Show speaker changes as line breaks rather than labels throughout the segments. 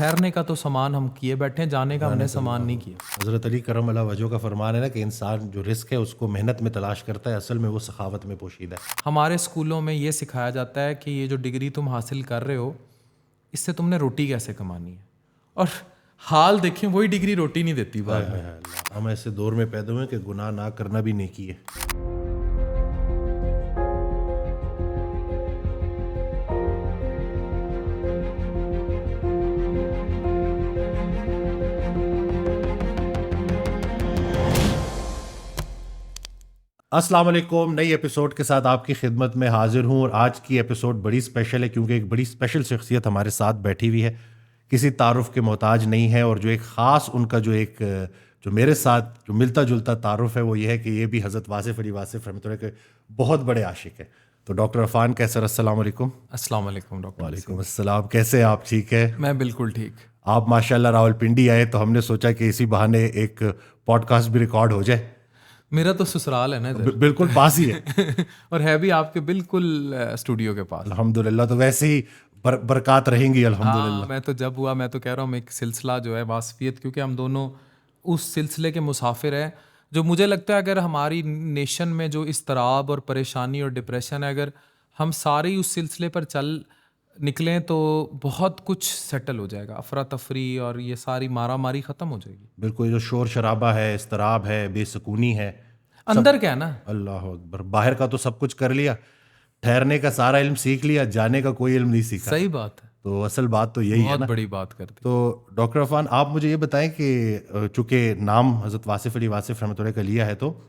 ठहरने का तो सामान हम किए बैठे हैं, जाने का हमने सामान नहीं किया।
हज़रत अली करम अल्लाह वजह का फरमान है ना कि इंसान जो रिस्क है उसको मेहनत में तलाश करता है, असल में वो सखावत में पोशीदा है।
हमारे स्कूलों में ये सिखाया जाता है कि ये जो डिग्री तुम हासिल कर रहे हो इससे तुमने रोटी कैसे कमानी है, और हाल देखें वही डिग्री रोटी नहीं देती बाद में।
अल्लाह, हम ऐसे दौर में पैदा हुए कि गुनाह ना करना भी नेकी है। अस्सलाम वालेकुम, नई एपिसोड के साथ आपकी खिदमत में हाजिर हूँ और आज की एपिसोड बड़ी स्पेशल है क्योंकि एक बड़ी स्पेशल शख्सियत हमारे साथ बैठी हुई है, किसी तारुफ के मोहताज नहीं है। और जो एक ख़ास उनका जो मेरे साथ जो मिलता जुलता तारुफ है वो ये है कि ये भी हज़रत वासिफ़ अली वासिफ़ रहमतुल्लाह के बहुत बड़े आशिक है। तो डॉक्टर अफ़ान कैसर, अस्सलाम वालेकुम।
अस्सलाम वालेकुम डॉक्टर।
वालेकुम अस्सलाम, कैसे हैं आप? ठीक है,
मैं बिल्कुल ठीक।
आप माशाल्लाह रावलपिंडी आए तो हमने सोचा कि इसी बहाने एक पॉडकास्ट भी रिकॉर्ड हो जाए।
मेरा तो ससुराल है ना इधर।
बिल्कुल पास ही है।
और है भी आपके बिल्कुल स्टूडियो के पास।
अल्हम्दुलिल्लाह, तो वैसे ही बरक़ात रहेंगी अल्हम्दुलिल्लाह।
हाँ, मैं तो जब हुआ मैं तो कह रहा हूँ एक सिलसिला जो है वासफियत, क्योंकि हम दोनों उस सिलसिले के मुसाफिर हैं जो मुझे लगता है अगर हमारी नेशन में जो इस्तराब और परेशानी और डिप्रेशन है, अगर हम सारे ही उस सिलसिले पर चल निकलें तो बहुत कुछ सेटल हो जाएगा। अफरा तफरी और ये सारी मारा मारी ख़त्म हो जाएगी।
बिल्कुल, जो शोर शराबा है, इस्तराब है, बेसुकूनी है,
अंदर क्या है ना,
अल्लाह अकबर, बाहर का तो सब कुछ कर लिया, ठहरने का सारा इल्म सीख लिया, जाने का कोई इल्म नहीं सीखा।
सही बात है,
तो असल बात तो यही है
बहुत
ना।
बड़ी बात कर दी।
तो डॉक्टर अफ़ान, आप मुझे ये बताएं कि चूंकि नाम हज़रत वासिफ़ अली वासिफ़ रहमतुल्लाह का लिया है, तो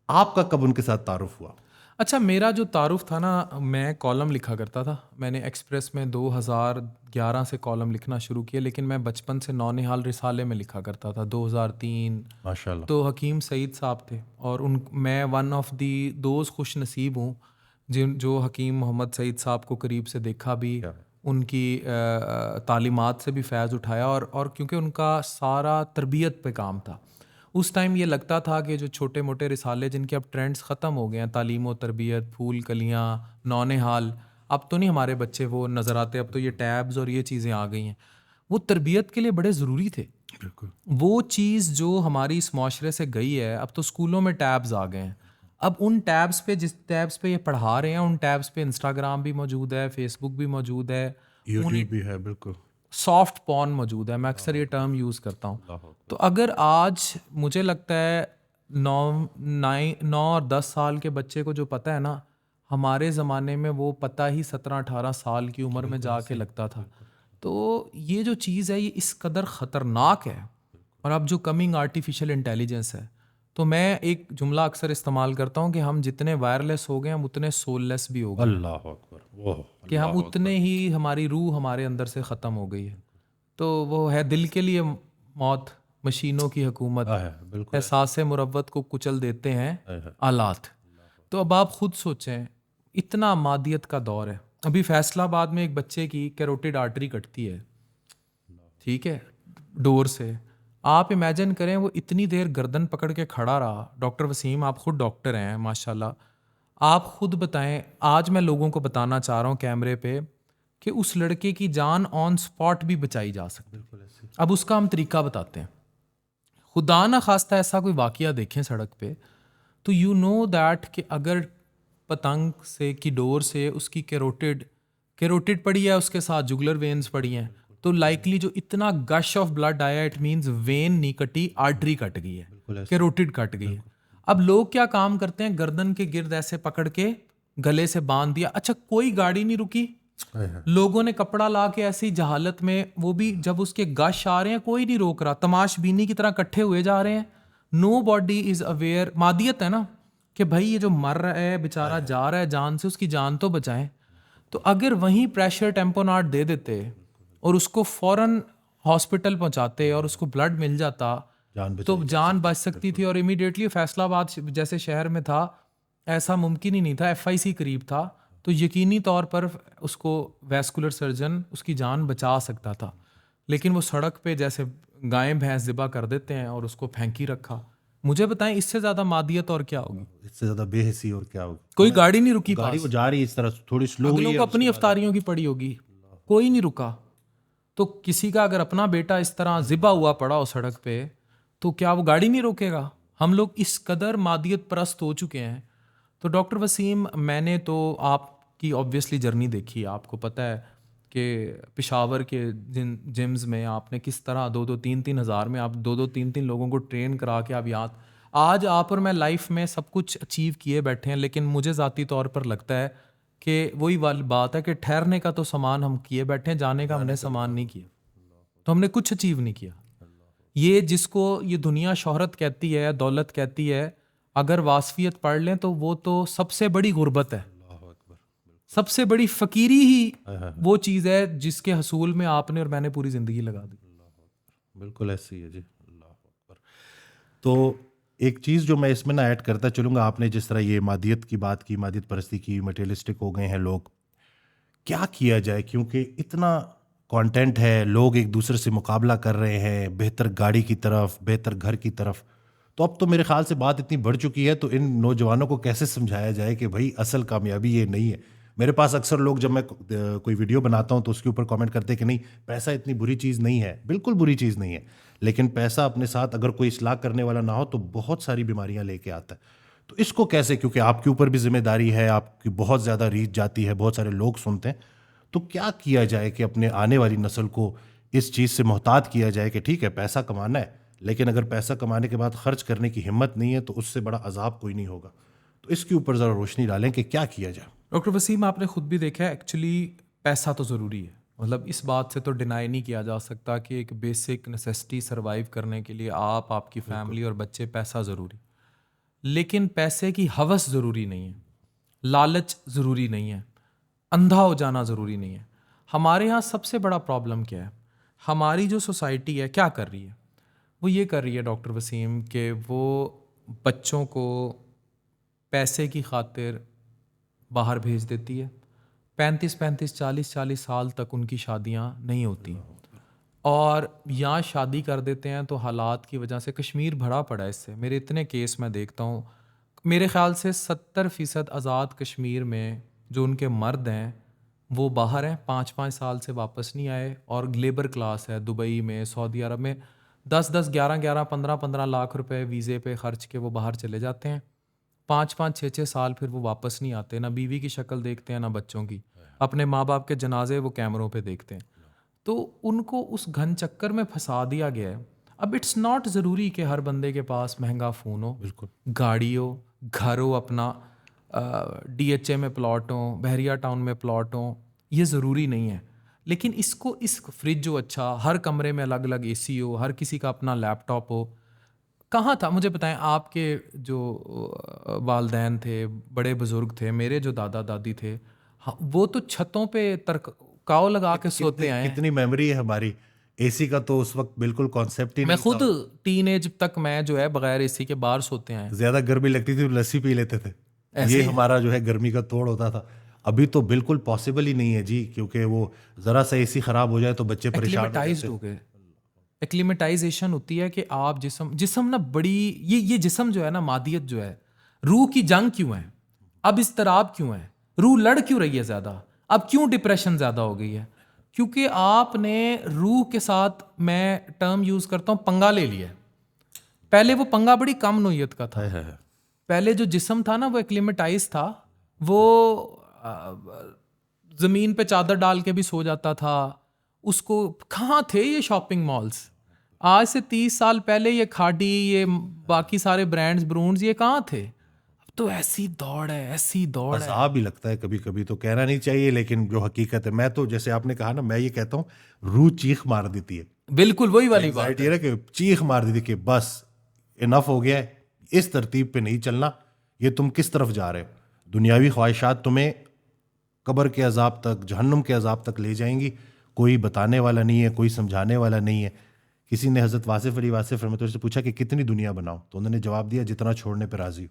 आपका कब उनके साथ तारुफ हुआ?
अच्छा, मेरा जो तारुफ था ना, मैं कॉलम लिखा करता था। मैंने एक्सप्रेस में 2011 से कॉलम लिखना शुरू किया, लेकिन मैं बचपन से नौनिहाल रिसाले में लिखा करता था 2003।
माशाल्लाह।
तो हकीम सईद साहब थे और मैं वन ऑफ दी दोस्त खुश नसीब हूँ जो हकीम मोहम्मद सईद साहब को करीब से देखा भी, उनकी तालीमात से भी फ़ैज़ उठाया, और क्योंकि उनका सारा तरबियत पे काम था। उस टाइम ये लगता था कि जो छोटे मोटे रिसाले जिनके अब ट्रेंड्स ख़त्म हो गए हैं, तालीम व तरबियत, फूल कलियाँ, नौनिहाल, अब तो नहीं हमारे बच्चे वो नज़र आते, अब तो ये टैब्स और ये चीज़ें आ गई हैं। वो तरबियत के लिए बड़े ज़रूरी थे।
बिल्कुल।
वो चीज़ जो हमारी इस माशरे से गई है, अब तो स्कूलों में टैब्स आ गए हैं। अब उन टैब्स पे, जिस टैब्स पे ये पढ़ा रहे हैं, उन टैब्स पे इंस्टाग्राम भी मौजूद है, फेसबुक भी मौजूद है,
यूट्यूब भी है। बिल्कुल।
सॉफ्ट पॉर्न मौजूद है। मैं अक्सर ये टर्म यूज़ करता हूँ। तो अगर आज मुझे लगता है 9 और 10 साल के बच्चे को जो पता है ना, हमारे ज़माने में वो पता ही 17-18 साल की उम्र में जाके लगता था। तो ये जो चीज़ है ये इस कदर ख़तरनाक है। और अब जो कमिंग आर्टिफिशियल इंटेलिजेंस है, तो मैं एक जुमला अक्सर इस्तेमाल करता हूँ कि हम जितने वायरलेस हो गए हम उतने सोललेस भी हो गए,
अल्लाह अकबर, वो
कि हम उतने ही हमारी रूह हमारे अंदर से ख़त्म हो गई है। तो वो है दिल के लिए मौत, मशीनों की हुकूमत,
बिल्कुल।
एहसास मुरव्वत को कुचल देते हैं आलात। तो अब आप खुद सोचें, इतना मादियत का दौर है। अभी फैसलाबाद में एक बच्चे की कैरोटिड आर्टरी कटती है, ठीक है, डोर से। आप इमेजिन करें वो इतनी देर गर्दन पकड़ के खड़ा रहा। डॉक्टर वसीम, आप खुद डॉक्टर हैं माशाल्लाह, आप खुद बताएं, आज मैं लोगों को बताना चाह रहा हूँ कैमरे पे कि उस लड़के की जान ऑन स्पॉट भी बचाई जा सकती है। अब उसका हम तरीका बताते हैं। खुदा ना खास्ता ऐसा कोई वाकया देखें सड़क पे, तो यू नो दैट कि अगर पतंग से की डोर से उसकी कैरोटिड पड़ी है, उसके साथ जुगलर वेन्स पड़ी हैं, तो लाइकली जो इतना गश ऑफ ब्लड आया, इट मीन्स वेन नहीं कटी, आर्टरी कट गई है, कैरोटिड कट गई है। अब लोग क्या काम करते हैं, गर्दन के गिर्द ऐसे पकड़ के गले से बांध दिया। अच्छा, कोई गाड़ी नहीं रुकी, लोगों ने कपड़ा ला के ऐसी जहालत में, वो भी जब उसके गश आ रहे हैं कोई नहीं रोक रहा, तमाशबीनी की तरह इकट्ठे हुए जा रहे हैं। Nobody is aware. मादियत है ना कि भाई ये जो मर रहा है बेचारा, जा रहा है जान से, उसकी जान तो बचाएं। तो अगर वहीं प्रेशर टेम्पोनाट दे देते और उसको फौरन हॉस्पिटल पहुंचाते और उसको ब्लड मिल जाता, तो जान बच सकती थी। और इमीडिएटली फैसलाबाद जैसे शहर में था, ऐसा मुमकिन ही नहीं था, FIC करीब था, तो यकीनी तौर पर उसको वैस्कुलर सर्जन उसकी जान बचा सकता था। लेकिन वो सड़क पे जैसे गाय भैंस ज़िबा कर देते हैं और उसको फेंकी रखा। मुझे बताएं, इससे ज़्यादा मादियत और क्या होगी?
इससे ज़्यादा बेहसी और क्या होगी?
कोई गाड़ी नहीं रुकी,
गाड़ी वो जा रही है इस तरह थोड़ी स्लो हुई
अगलों
है,
को अपनी अफ्तारियों की पड़ी होगी, कोई नहीं रुका। तो किसी का अगर अपना बेटा इस तरह ज़िबा हुआ पड़ा हो सड़क पे, तो क्या वो गाड़ी नहीं रोकेगा? हम लोग इस कदर मादियत परस्त हो चुके हैं। तो डॉक्टर वसीम, मैंने तो आपकी ऑब्वियसली जर्नी देखी, आपको पता है कि पेशावर के जिन जिम्स में आपने किस तरह 2-2 3-3 हज़ार में आप 2-2 3-3 लोगों को ट्रेन करा के आप यहाँ आज आप और मैं लाइफ में सब कुछ अचीव किए बैठे हैं। लेकिन मुझे ज़ाती तौर पर लगता है कि वही वाली बात है कि ठहरने का तो सामान हम किए बैठे हैं, जाने का हमने सामान नहीं किया, तो हमने कुछ अचीव नहीं किया। ये जिसको ये दुनिया शोहरत कहती है, दौलत कहती है, अगर वासफियत पढ़ लें तो वो तो सबसे बड़ी गुर्बत है, सबसे बड़ी फ़कीरी ही वो चीज़ है जिसके हसूल में आपने और मैंने पूरी ज़िंदगी लगा दी।
बिल्कुल ऐसी है जी, अल्लाह अकबर। तो एक चीज़ जो मैं इसमें ना ऐड करता चलूँगा, आपने जिस तरह ये मादियत की बात की, मादियत परस्ती की, मटेरियलिस्टिक हो गए हैं लोग, क्या किया जाए? क्योंकि इतना कंटेंट है, लोग एक दूसरे से मुकाबला कर रहे हैं, बेहतर गाड़ी की तरफ, बेहतर घर की तरफ। तो अब तो मेरे ख्याल से बात इतनी बढ़ चुकी है, तो इन नौजवानों को कैसे समझाया जाए कि भाई असल कामयाबी ये नहीं है। मेरे पास अक्सर लोग, जब मैं कोई वीडियो बनाता हूँ तो उसके ऊपर कमेंट करते हैं कि नहीं, पैसा इतनी बुरी चीज़ नहीं है। बिल्कुल बुरी चीज़ नहीं है, लेकिन पैसा अपने साथ अगर कोई इस्लाह करने वाला ना हो तो बहुत सारी बीमारियां लेके आता है। तो इसको कैसे, क्योंकि आपके ऊपर भी जिम्मेदारी है, आपकी बहुत ज़्यादा रीच जाती है, बहुत सारे लोग सुनते हैं, तो क्या किया जाए कि अपने आने वाली नस्ल को इस चीज़ से मोहतात किया जाए कि ठीक है पैसा कमाना है, लेकिन अगर पैसा कमाने के बाद खर्च करने की हिम्मत नहीं है तो उससे बड़ा अजाब कोई नहीं होगा। तो इसके ऊपर ज़रा रोशनी डालें कि क्या किया जाए।
डॉक्टर वसीम, आपने खुद भी देखा है, एक्चुअली पैसा तो ज़रूरी है, मतलब इस बात से तो डिनाई नहीं किया जा सकता कि एक बेसिक नेसेसिटी सर्वाइव करने के लिए आप, आपकी फैमिली और बच्चे, पैसा ज़रूरी। लेकिन पैसे की हवस ज़रूरी नहीं है, लालच ज़रूरी नहीं है, अंधा हो जाना ज़रूरी नहीं है। हमारे यहाँ सबसे बड़ा प्रॉब्लम क्या है? हमारी जो सोसाइटी है क्या कर रही है? वो ये कर रही है डॉक्टर वसीम कि वो बच्चों को पैसे की खातिर बाहर भेज देती है। 35-35, 40-40 साल तक उनकी शादियाँ नहीं होती, और यहाँ शादी कर देते हैं तो हालात की वजह से कश्मीर भरा पड़ा है इससे। मेरे इतने केस मैं देखता हूँ, मेरे ख्याल से 70% आज़ाद कश्मीर में जो उनके मर्द हैं वो बाहर हैं, 5-5 साल से वापस नहीं आए, और लेबर क्लास है दुबई में, सऊदी अरब में 10-10, 11-11, 15-15 लाख रुपए वीज़े पे खर्च के वो बाहर चले जाते हैं। 5-5, 6-6 साल फिर वो वापस नहीं आते, ना बीवी की शक्ल देखते हैं ना बच्चों की, अपने माँ बाप के जनाजे वो कैमरों पे देखते हैं। तो उनको उस घन चक्कर में फंसा दिया गया है। अब इट्स नॉट ज़रूरी कि हर बंदे के पास महंगा फ़ोन हो,
बिल्कुल,
गाड़ी हो, घर हो अपना, DHA में प्लॉट हो, बहरिया टाउन में प्लॉट हो, ये ज़रूरी नहीं है। लेकिन इसको, इस फ्रिज हो अच्छा, हर कमरे में अलग अलग AC हो, हर किसी का अपना लैपटॉप हो, कहाँ था? मुझे बताएं, आपके जो वालदैन थे, बड़े बुजुर्ग थे, मेरे जो दादा दादी थे, हाँ, वो तो छतों पे काव लगा के सोते आए हैं।
कितनी मेमोरी है हमारी। एसी का तो उस वक्त बिल्कुल कॉन्सेप्ट ही
मैं
नहीं
खुद
था।
टीनेज तक मैं जो है बगैर AC के बाहर सोते आए हैं।
ज्यादा गर्मी लगती थी तो लस्सी पी लेते थे,
ऐसे
ये
ही
हमारा जो है गर्मी का तोड़ होता था। अभी तो बिल्कुल पॉसिबल ही नहीं है जी, क्योंकि वो जरा सा एसी खराब हो जाए तो बच्चे परेशान हो
एक्लिमेटाइज्ड
जाते
हो
हैं।
गए। एक्लिमेटाइजेशन होती है कि आप जिस्म ना बड़ी, ये जिस्म जो है ना, मादियत जो है, रूह की जंग क्यों है? अब इस तरह क्यों है? रूह लड़ क्यों रही है ज़्यादा? अब क्यों डिप्रेशन ज़्यादा हो गई है? क्योंकि आपने रूह के साथ, मैं टर्म यूज़ करता हूँ, पंगा ले लिया। पहले वो पंगा बड़ी कम नोयत का था।
है।
पहले जो जिस्म था ना वो एक्लिमेटाइज था, वो ज़मीन पे चादर डाल के भी सो जाता था। उसको कहाँ थे ये शॉपिंग मॉल्स? आज से 30 साल पहले ये खाड़ी, ये बाकी सारे ब्रांड्स ब्रूंड्स, ये कहाँ थे? अब तो ऐसी दौड़ है, ऐसी दौड़ है।
अजाब भी लगता है कभी कभी, तो कहना नहीं चाहिए लेकिन जो हकीकत है, मैं तो जैसे आपने कहा ना, मैं ये कहता हूँ रूह चीख मार देती है।
बिल्कुल वही वाली बात
एंग्जाइटी
है।
है ना, कि चीख मार दी थी कि बस इनफ हो गया है, इस तरतीब पे नहीं चलना। ये तुम किस तरफ जा रहे हो? दुनियावी ख्वाहिशात तुम्हें कब्र के अजाब तक, जहन्नुम के अजाब तक ले जाएंगी। कोई बताने वाला नहीं है, कोई समझाने वाला नहीं है। किसी ने हज़रत वासिफ अली वासिफ रहमतुल्लाह से पूछा कि कितनी दुनिया बनाओ, तो उन्होंने जवाब दिया जितना छोड़ने पर राजी हो।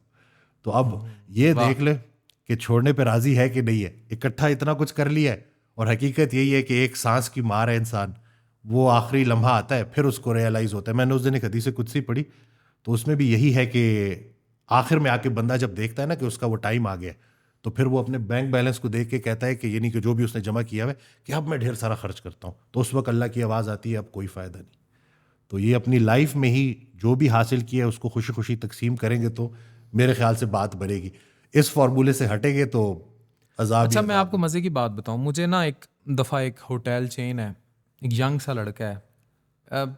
तो अब ये देख ले कि छोड़ने पर राजी है कि नहीं है। इकट्ठा इतना कुछ कर लिया है, और हकीकत यही है कि एक सांस की मार है इंसान, वो आखिरी लम्हा आता है फिर उसको रियलाइज़ होता है। मैंने उस दिन एक हदीस कुदसी पढ़ी, तो उसमें भी यही है कि आखिर में आके बंदा जब देखता है ना कि उसका वो टाइम आ गया, तो फिर वो अपने बैंक बैलेंस को देख के कहता है कि यानी कि जो भी उसने जमा किया है कि अब मैं ढेर सारा खर्च करता हूँ, तो उस वक्त अल्लाह की आवाज़ आती है अब कोई फ़ायदा नहीं। तो ये अपनी लाइफ में ही जो भी हासिल किया है उसको खुशी खुशी तकसीम करेंगे तो मेरे ख्याल से बात बढ़ेगी। इस फार्मूले से हटेंगे तो अजाब
अच्छा,
ही
मैं
अजाब
आपको मज़े की बात बताऊं, मुझे ना एक दफ़ा एक होटल चेन है, एक यंग सा लड़का है,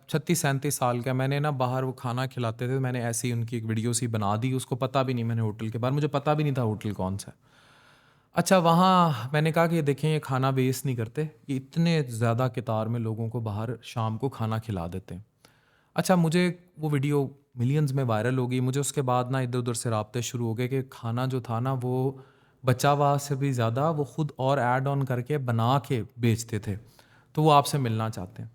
36-37 साल का। मैंने ना बाहर वो खाना खिलाते थे, मैंने ऐसे ही उनकी एक वीडियो सी बना दी, उसको पता भी नहीं, मैंने होटल के बारे मुझे पता भी नहीं था होटल कौन सा है। अच्छा, वहाँ मैंने कहा कि देखें ये खाना वेस्ट नहीं करते, ये इतने ज़्यादा कतार में लोगों को बाहर शाम को खाना खिला देते हैं। अच्छा, मुझे वो वीडियो मिलियंस में वायरल हो गई। मुझे उसके बाद ना इधर उधर से राब्ते शुरू हो गए कि खाना जो था ना वो बचा हुआ से भी ज़्यादा वो खुद और ऐड ऑन करके बना के बेचते थे, तो वो आपसे मिलना चाहते हैं।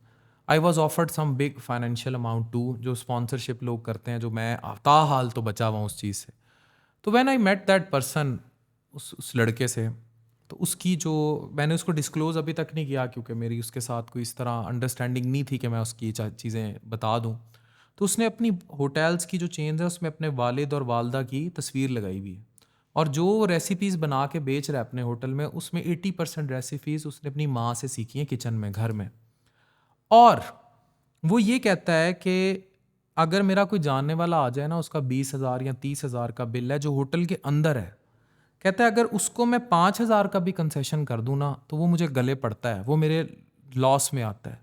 I was offered some big financial amount too, जो स्पॉन्सरशिप लोग करते हैं, जो मैं ताहाल तो बचा हुआ हूँ उस चीज़ से। तो when I met that person, उस लड़के से, तो उसकी जो मैंने उसको डिस्क्लोज़ अभी तक नहीं किया क्योंकि मेरी उसके साथ कोई इस तरह अंडरस्टैंडिंग नहीं थी कि मैं उसकी चीज़ें बता दूं। तो उसने अपनी होटल्स की जो चेन्स है उसमें अपने वालिद और वालदा की तस्वीर लगाई हुई है, और जो रेसिपीज़ बना के बेच रहा है अपने होटल में, उसमें 80% रेसिपीज़ उसने अपनी माँ से सीखी हैं किचन में, घर में। और वो ये कहता है कि अगर मेरा कोई जानने वाला आ जाए ना, उसका 20,000 या 30,000 का बिल है जो होटल के अंदर है, कहता है अगर उसको मैं 5,000 का भी कंसेशन कर दूं ना तो वो मुझे गले पड़ता है, वो मेरे लॉस में आता है।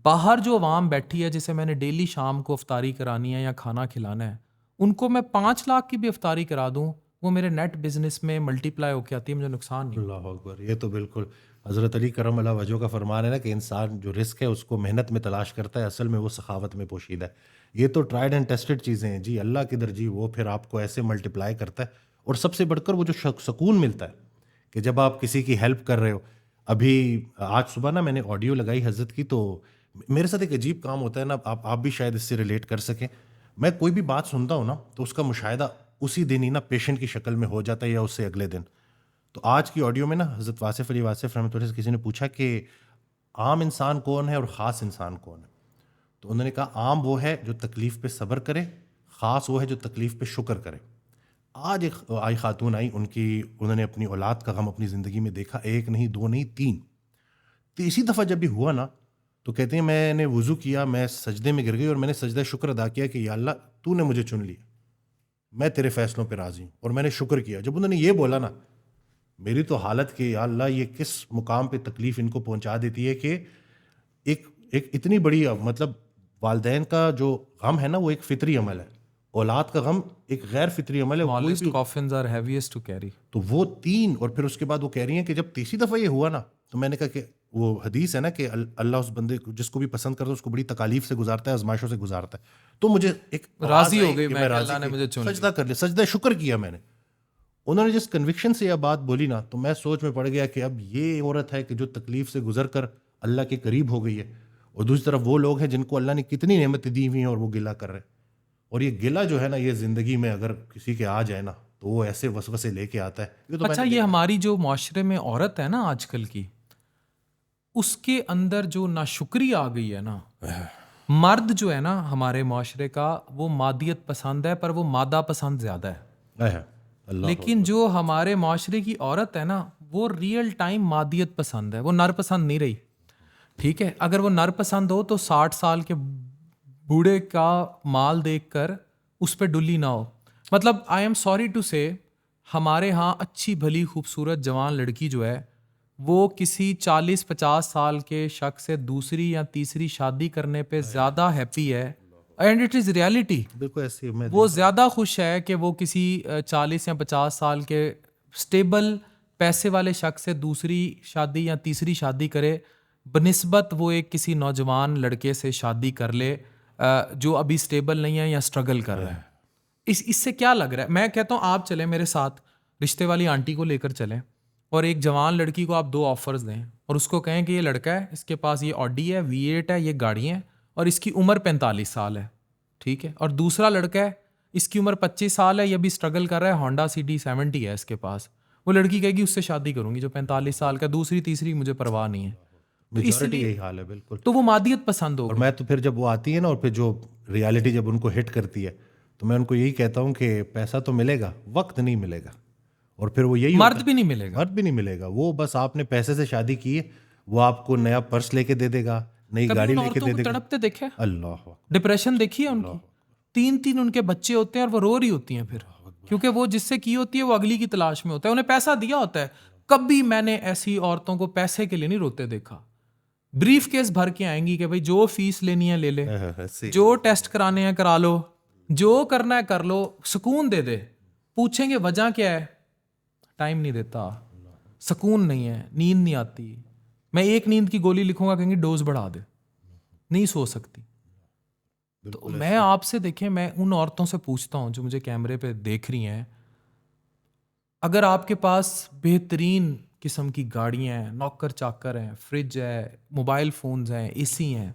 बाहर जो आवाम बैठी है जिसे मैंने डेली शाम को अफ्तारी करानी है या खाना खिलाना है, उनको मैं 5 लाख की भी अफ्तारी करा दूं, वो मेरे नेट बिजनेस में मल्टीप्लाई होकर आती है, मुझे नुकसान नहीं।
अल्लाह अकबर। ये तो बिल्कुल हज़रत अली करम अल्लाह वजह का फरमान है ना कि इंसान जो रिस्क है उसको मेहनत में तलाश करता है, असल में वो सखावत में पोशीदा है। ये तो ट्राइड एंड टेस्टेड चीज़ें हैं जी। अल्लाह की दर्जी वो फिर आपको ऐसे मल्टीप्लाई करता है। और सबसे बढ़कर वो जो सुकून मिलता है कि जब आप किसी की हेल्प कर रहे हो। अभी आज सुबह ना मैंने ऑडियो लगाई हज़रत की, तो मेरे साथ एक अजीब काम होता है ना, आप भी शायद इससे रिलेट कर सकें। मैं कोई भी बात सुनता हूँ ना तो उसका मुशाहिदा उसी दिन ही ना पेशेंट की शक्ल में हो जाता है या उससे अगले दिन। तो आज की ऑडियो में ना हज़रत वासिफ़ अली वासिफ़ रहमतुल्लाह से किसी ने पूछा कि आम इंसान कौन है और ख़ास इंसान कौन है। तो उन्होंने कहा आम वो है जो तकलीफ़ पे सब्र करे, ख़ास वो है जो तकलीफ़ पे शुक्र करे। आज एक आई खातून आई, उन्होंने अपनी औलाद का गम अपनी ज़िंदगी में देखा, एक नहीं दो नहीं तीन। तीसरी दफ़ा जब भी हुआ ना तो कहते हैं मैंने वज़ू किया, मैं सजदे में गिर गई और मैंने सजदा शुक्र अदा किया कि या अल्लाह तूने मुझे चुन लिया, मैं तेरे फ़ैसलों पर राज़ी हूँ, और मैंने शुक्र किया। जब उन्होंने ये बोला ना, मेरी तो हालत कि या अल्लाह ये किस मुकाम पे तकलीफ़ इनको पहुंचा देती है कि एक एक इतनी बड़ी मतलब वालदैन का जो गम है ना वो एक फ़ितरी अमल है, औलाद का गम एक गैर फ़ितरी अमल है। कोई
स्मॉलेस्ट
भी
coffins are heaviest to carry.
तो वो तीन, और फिर उसके बाद वो कह रही हैं कि जब तीसरी दफ़ा ये हुआ ना तो मैंने कहा कि वो हदीस है ना कि अल्लाह उस बंदे को जिसको भी पसंद करता है उसको बड़ी तकालीफ से गुजारता है, आजमाइशों से गुजारता है। तो मुझे एक
राजी
आवाज़
हो
आई
गई
कि
मैं
मैं
कि
राजी
अल्लाह ने
की,
मुझे चुन
सजदा कर लिया, सजदा शुक्र किया मैंने। उन्होंने जिस कन्विक्शन से यह बात बोली ना तो मैं सोच में पड़ गया कि अब ये औरत है कि जो तकलीफ से गुजर कर अल्लाह के करीब हो गई है, और दूसरी तरफ वो लोग हैं जिनको अल्लाह ने कितनी नेमतें दी हुई हैं और वो गिला कर रहे हैं। और ये गिला जो है ना ये ज़िंदगी में अगर किसी के आ जाए ना तो वो ऐसे वसवसे लेके आता है। ये तो
अच्छा,
मैंने
ये
देखा।
हमारी जो माशरे में औरत है ना आजकल की, उसके अंदर जो नाशुक्री आ गई है ना। मर्द जो है ना हमारे माशरे का, वो मादियत पसंद है, पर वो मादा पसंद ज़्यादा है।
है अल्लाह
लेकिन जो हमारे माशरे की औरत है ना, वो रियल टाइम मादियत पसंद है, वो नर पसंद नहीं रही। ठीक है, अगर वो नर पसंद हो तो 60 साल के बूढ़े का माल देखकर उस पर डुल्ली ना हो। मतलब आई एम सॉरी टू से, हमारे यहाँ अच्छी भली खूबसूरत जवान लड़की जो है वो किसी 40-50 साल के शख्स से दूसरी या तीसरी शादी करने पे ज़्यादा हैप्पी है, एंड इट इज़ रियलिटी।
बिल्कुल ऐसे मैं
वो ज़्यादा खुश है कि वो किसी 40 या 50 साल के स्टेबल पैसे वाले शख्स से दूसरी शादी या तीसरी शादी करे, बनिस्बत वो एक किसी नौजवान लड़के से शादी कर ले जो अभी स्टेबल नहीं है या स्ट्रगल कर रहा है। इससे क्या लग रहा है? मैं कहता हूँ आप चलें मेरे साथ, रिश्ते वाली आंटी को लेकर चलें, और एक जवान लड़की को आप 2 ऑफर्स दें और उसको कहें कि ये लड़का है, इसके पास ये ऑडी है, V8 है, ये गाड़ी है, और इसकी उम्र 45 साल है, ठीक है। और दूसरा लड़का है, इसकी उम्र 25 साल है, ये भी स्ट्रगल कर रहा है, होंडा CD70 है इसके पास। वो लड़की कहेगी उससे शादी करूंगी जो 45 साल का, दूसरी तीसरी मुझे परवाह नहीं है। तो
मेजॉरिटी
इसलिए
यही हाल है बिल्कुल।
तो वो मादियत पसंद हो
और
गई।
मैं तो फिर जब वो आती है ना और फिर जो रियलिटी जब उनको हिट करती है तो मैं उनको यही कहता हूँ कि पैसा तो मिलेगा, वक्त नहीं मिलेगा। और फिर वो यही
मर्द भी नहीं मिलेगा।
मर्द भी नहीं मिलेगा। वो बस आपने पैसे से शादी की है, वो आपको नया पर्स लेके दे देगा, नई
कभी
गाड़ी
उन
लेके
औरतों
दे
को
देगा।
तड़पते देखे?
अल्लाह,
डिप्रेशन देखी है उनकी, 3-3 उनके बच्चे होते हैं और वो रो रही होती हैं फिर, क्योंकि वो जिससे की होती है वो अगली की तलाश में होता है, उन्हें पैसा दिया होता है। कभी मैंने ऐसी औरतों को पैसे के लिए नहीं रोते देखा। ब्रीफ केस भर के आएंगी कि भाई जो फीस लेनी है ले ले, जो टेस्ट कराने हैं करा लो, जो करना है कर लो, सुकून दे दे। पूछेंगे वजह क्या है, टाइम नहीं देता, सुकून नहीं है, नींद नहीं आती। मैं एक नींद की गोली लिखूंगा, कहेंगे डोज बढ़ा दे, नहीं सो सकती। तो मैं आपसे देखें, मैं उन औरतों से पूछता हूं जो मुझे कैमरे पे देख रही हैं, अगर आपके पास बेहतरीन किस्म की गाड़ियां हैं, नौकर चाकर हैं, फ्रिज है, मोबाइल फोन्स हैं, एसी हैं,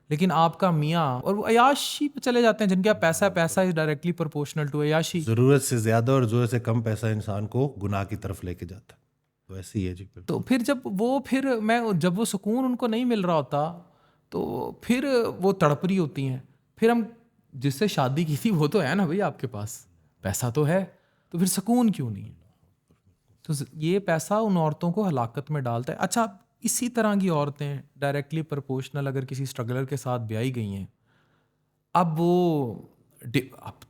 लेकिन आपका मियाँ और वो अयाशी पे चले जाते हैं, जिनका पैसा इज डायरेक्टली प्रोपोर्शनल टू अयाशी।
जरूरत से ज्यादा और जरूरत से कम पैसा इंसान को गुनाह की तरफ लेके जाता है। तो ऐसे ही है जी।
तो फिर जब वो सुकून उनको नहीं मिल रहा होता, तो फिर वो तड़प रही होती हैं। फिर हम जिससे शादी की थी वो तो है ना भाई, आपके पास पैसा तो है, तो फिर सुकून क्यों नहीं है? तो ये पैसा उन औरतों को हलाकत में डालता है। अच्छा, इसी तरह की औरतें डायरेक्टली प्रोपोर्शनल अगर किसी स्ट्रगलर के साथ ब्याही गई हैं, अब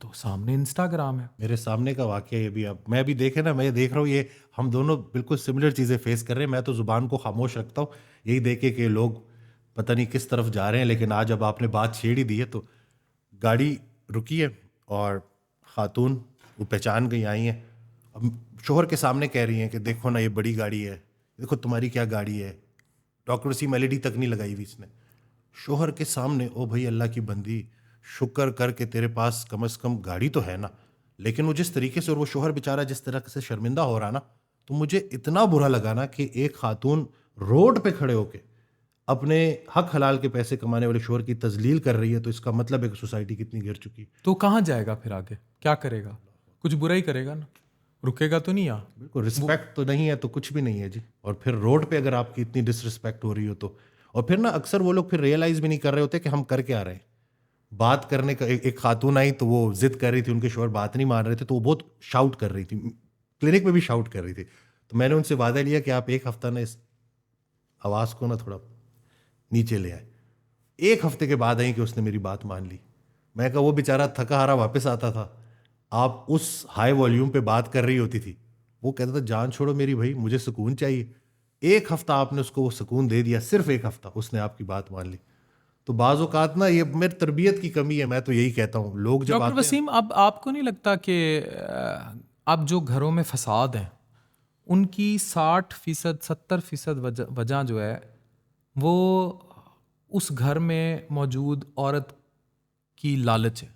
तो सामने इंस्टाग्राम है।
मेरे सामने का वाकया ये भी, अब मैं भी देखे ना, मैं देख रहा हूँ ये हम दोनों बिल्कुल सिमिलर चीज़ें फेस कर रहे हैं। मैं तो ज़ुबान को खामोश रखता हूँ यही देखे कि लोग पता नहीं किस तरफ जा रहे हैं, लेकिन आज अब आपने बात छेड़ ही दी है। तो गाड़ी रुकी है और खातून वो पहचान गई, आई हैं, अब शोहर के सामने कह रही हैं कि देखो ना ये बड़ी गाड़ी है, देखो तुम्हारी क्या गाड़ी है। डॉक्टर वसीम एलईडी तक नहीं लगाई हुई इसने शोहर के सामने। ओ भाई अल्लाह की बंदी, शुक्र कर के तेरे पास कम से कम गाड़ी तो है ना। लेकिन वो जिस तरीके से, और वो शोहर बेचारा जिस तरह से शर्मिंदा हो रहा ना, तो मुझे इतना बुरा लगा ना कि एक खातून रोड पे खड़े होके अपने हक हलाल के पैसे कमाने वाले शोहर की तजलील कर रही है। तो इसका मतलब है कि सोसाइटी कितनी गिर चुकी।
तो कहाँ जाएगा फिर आगे, क्या करेगा? कुछ बुरा ही करेगा ना, रुकेगा तो नहीं। यहाँ
बिल्कुल रिस्पेक्ट तो नहीं है तो कुछ भी नहीं है जी। और फिर रोड पे अगर आपकी इतनी डिसरिस्पेक्ट हो रही हो तो, और फिर ना अक्सर वो लोग फिर रियलाइज भी नहीं कर रहे होते कि हम कर क्या रहे हैं। बात करने का एक खातून आई तो वो जिद कर रही थी, उनके शोहर बात नहीं मान रहे थे, तो वो बहुत शाउट कर रही थी, क्लिनिक में भी शाउट कर रही थी। तो मैंने उनसे वादा लिया कि आप एक हफ्ता ना इस आवाज़ को ना थोड़ा नीचे ले आए। एक हफ्ते के बाद आई कि उसने मेरी बात मान ली। मैं कहा वो बेचारा थका हारा वापस आता था, आप उस हाई वॉल्यूम पे बात कर रही होती थी, वो कहता था जान छोड़ो मेरी भाई, मुझे सुकून चाहिए। एक हफ्ता आपने उसको वो सुकून दे दिया, सिर्फ एक हफ्ता, उसने आपकी बात मान ली। तो बाज़ औक़ात ना ये मेरी तरबियत की कमी है, मैं तो यही कहता हूँ। लोग जब
डॉक्टर वसीम, अब आपको नहीं लगता कि अब जो घरों में फसाद हैं उनकी 60% 70% वजह जो है वो उस घर में मौजूद औरत की लालच है?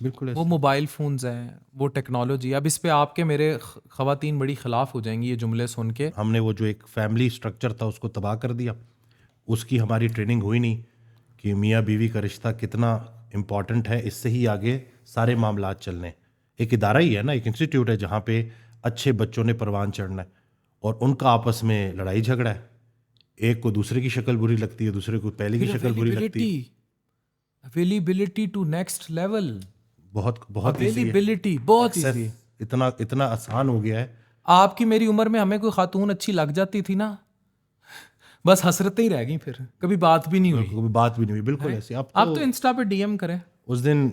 बिल्कुल
वो मोबाइल फ़ोन्स हैं, वो टेक्नोलॉजी। अब इस पे आपके मेरे ख़वातीन बड़ी ख़िलाफ़ हो जाएंगी ये जुमले सुन के।
हमने वो जो एक फैमिली स्ट्रक्चर था उसको तबाह कर दिया। उसकी हमारी ट्रेनिंग हुई नहीं कि मियाँ बीवी का रिश्ता कितना इम्पॉर्टेंट है, इससे ही आगे सारे मामलात चलने। एक इदारा ही है ना, एक इंस्टीट्यूट है जहाँ पे अच्छे बच्चों ने परवान चढ़ना है, और उनका आपस में लड़ाई झगड़ा है। एक को दूसरे की शक्ल बुरी लगती है, दूसरे को पहले की शक्ल बुरी लगती है।
अवेलेबिलिटी टू नेक्स्ट लेवल,
बहुत बहुत
अवेलेबिलिटी बहुत ईजी,
इतना इतना आसान हो गया है।
आपकी मेरी उम्र में हमें कोई खातून अच्छी लग जाती थी ना, बस हसरतें ही रह गई, फिर कभी बात भी नहीं हुई।
कभी बात भी नहीं हुई, बिल्कुल ऐसे।
आप तो इंस्टा पे डीएम करें।
उस दिन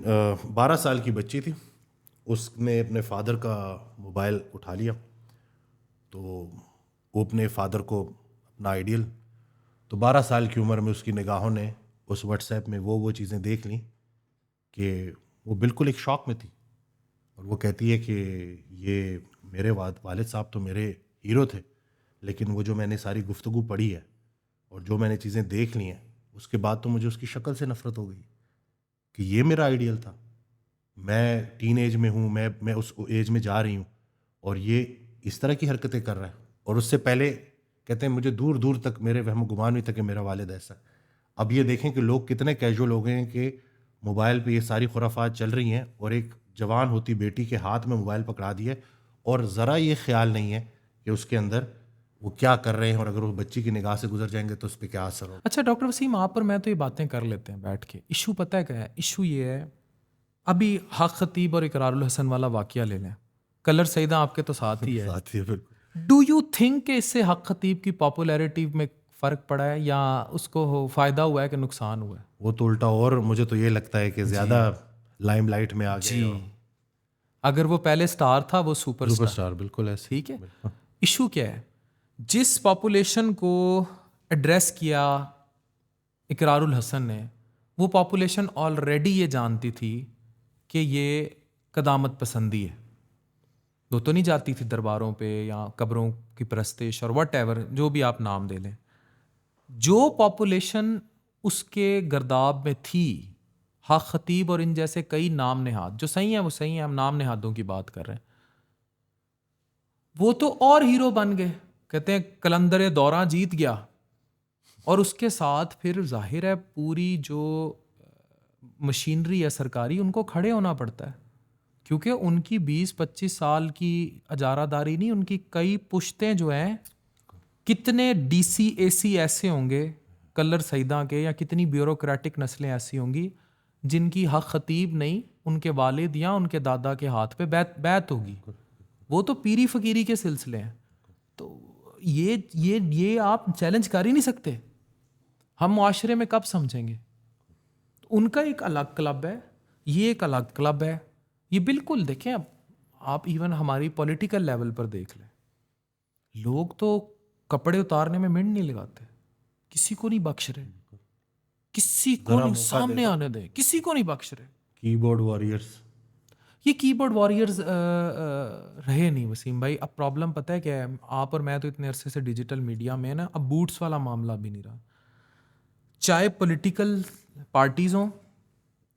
12 साल की बच्ची थी, उसने अपने फादर का मोबाइल उठा लिया, तो वो अपने फादर को अपना आइडियल, तो 12 साल की उम्र में उसकी निगाहों ने उस व्हाट्सएप में वो चीज़ें देख ली कि वो बिल्कुल एक शॉक में थी। और वो कहती है कि ये मेरे वालिद साहब तो मेरे हीरो थे, लेकिन वो जो मैंने सारी गुफ्तगू पढ़ी है और जो मैंने चीज़ें देख ली हैं, उसके बाद तो मुझे उसकी शक्ल से नफ़रत हो गई कि ये मेरा आइडियल था। मैं टीन एज में हूँ, मैं उस एज में जा रही हूँ और ये इस तरह की हरकतें कर रहा है। और उससे पहले कहते हैं मुझे दूर दूर तक मेरे वहम गुमान नहीं था कि मेरा वालिद ऐसा है। अब ये देखें कि लोग कितने कैजुअल हो गए हैं कि मोबाइल पे ये सारी खुराफात चल रही हैं और एक जवान होती बेटी के हाथ में मोबाइल पकड़ा दिया और ज़रा ये ख्याल नहीं है कि उसके अंदर वो क्या कर रहे हैं, और अगर वो बच्ची की निगाह से गुजर जाएंगे तो उस पर क्या असर होगा।
अच्छा डॉक्टर वसीम, आप और मैं तो ये बातें कर लेते हैं बैठ के। इशू पता है क्या है? इशू ये है, अभी हक खतीब और इकरारुल हसन वाला वाकया ले लें। कलर सईदा आपके तो साथ ही है।
साथ ही है, बिल्कुल।
डू यू थिंक कि इससे हक खतीब की पॉपुलैरिटी में फ़र्क पड़ा है या उसको फ़ायदा हुआ है कि नुकसान हुआ है?
वो तो उल्टा, और मुझे तो ये लगता है कि ज़्यादा लाइमलाइट में आ गए।
जी, अगर वो पहले स्टार था वो सुपरस्टार।
सुपरस्टार, बिल्कुल ऐसे।
ठीक है, इशू क्या है? जिस पॉपुलेशन को एड्रेस किया इकरारुल हसन ने, वो पॉपुलेशन ऑलरेडी ये जानती थी कि ये कदामत पसंदी है। वो तो नहीं जाती थी दरबारों पे या कब्रों की परस्तिश और वट एवर, जो भी आप नाम दे लें। जो पॉपुलेशन उसके गर्दाब में थी, हक खतीब और इन जैसे कई नाम नहाद, जो सही हैं वो सही हैं, हम नाम नहादों की बात कर रहे हैं, वो तो और हीरो बन गए। कहते हैं कलंदर दौरा जीत गया, और उसके साथ फिर जाहिर है पूरी जो मशीनरी है सरकारी, उनको खड़े होना पड़ता है, क्योंकि उनकी 20-25 साल की अजारादारी नहीं, उनकी कई पुश्तें जो हैं, कितने डीसी एसी ऐसे होंगे कलर सईदा के, या कितनी ब्यूरोक्रेटिक नस्लें ऐसी होंगी जिनकी हक खतीब नहीं, उनके वालिद या उनके दादा के हाथ पे बैत होगी। वो तो पीरी फकीरी के सिलसिले हैं। तो ये आप चैलेंज कर ही नहीं सकते। हम मुआशरे में कब समझेंगे? उनका एक अलग क्लब है, ये एक अलग क्लब है। ये बिल्कुल देखें, अब आप इवन हमारी पॉलिटिकल लेवल पर देख लें, लोग तो कपड़े उतारने में मिनट नहीं लगाते, किसी को नहीं बख्श रहे, किसी को नहीं सामने आने दे, किसी को नहीं बख्श रहे।
कीबोर्ड वॉरियर्स,
ये कीबोर्ड वॉरियर्स रहे नहीं वसीम भाई। अब प्रॉब्लम पता है क्या है? आप और मैं तो इतने अरसे से डिजिटल मीडिया में है ना, अब बूट्स वाला मामला भी नहीं रहा। चाहे पॉलिटिकल पार्टीज हों,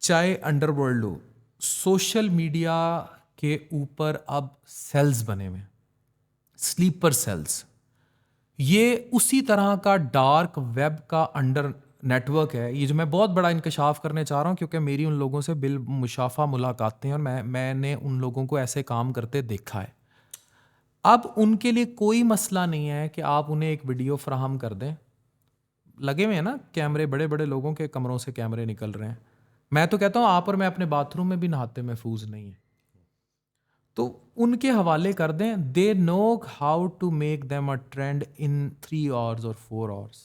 चाहे अंडरवर्ल्ड हो, सोशल मीडिया के ऊपर अब सेल्स बने हुए, स्लीपर सेल्स। ये उसी तरह का डार्क वेब का अंडर नेटवर्क है, ये जो मैं बहुत बड़ा इंकशाफ करने चाह रहा हूँ, क्योंकि मेरी उन लोगों से बिल मुशाफा मुलाकातें हैं और मैंने उन लोगों को ऐसे काम करते देखा है। अब उनके लिए कोई मसला नहीं है कि आप उन्हें एक वीडियो फराहम कर दें, लगे हुए हैं ना कैमरे, बड़े बड़े लोगों के कमरों से कैमरे निकल रहे हैं। मैं तो कहता हूँ आप और मैं अपने बाथरूम में भी नहाते महफूज नहीं है, तो उनके हवाले कर दें। They know how to make them a trained in 3 hours और 4 आवर्स।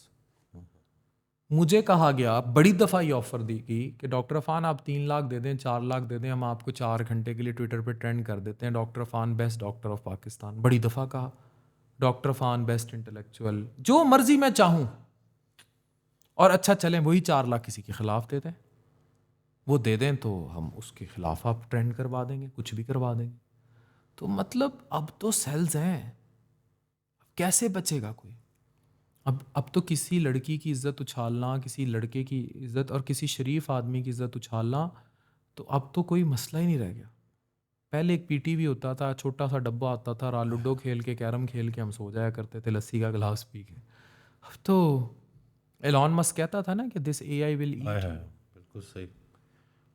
मुझे कहा गया, बड़ी दफ़ा ये ऑफ़र दी गई कि डॉक्टर अफान आप 3 लाख दे दें, 4 लाख दे दें, हम आपको 4 घंटे के लिए ट्विटर पे ट्रेंड कर देते हैं, doctor Afan best doctor of Pakistan. बड़ी दफ़ा कहा डॉक्टर अफान बेस्ट इंटेलेक्चुअल, जो मर्जी मैं चाहूँ। और अच्छा चलें वही 4 लाख किसी के ख़िलाफ़ दे दें, वो दे दें तो हम उसके ख़िलाफ़ आप ट्रेंड करवा देंगे, कुछ भी करवा देंगे। तो मतलब अब तो सेल्स हैं, कैसे बचेगा कोई? अब तो किसी लड़की की इज़्ज़त उछालना, किसी लड़के की इज़्ज़त और किसी शरीफ आदमी की इज़्ज़त उछालना, तो अब तो कोई मसला ही नहीं रह गया। पहले एक पीटीवी होता था, छोटा सा डब्बा आता था, लूडो खेल के, कैरम खेल के हम सो जाया करते थे लस्सी का गिलास पी के। अब तो एलॉन मस्क कहता था ना कि दिस एआई विल ईट।
बिल्कुल सही।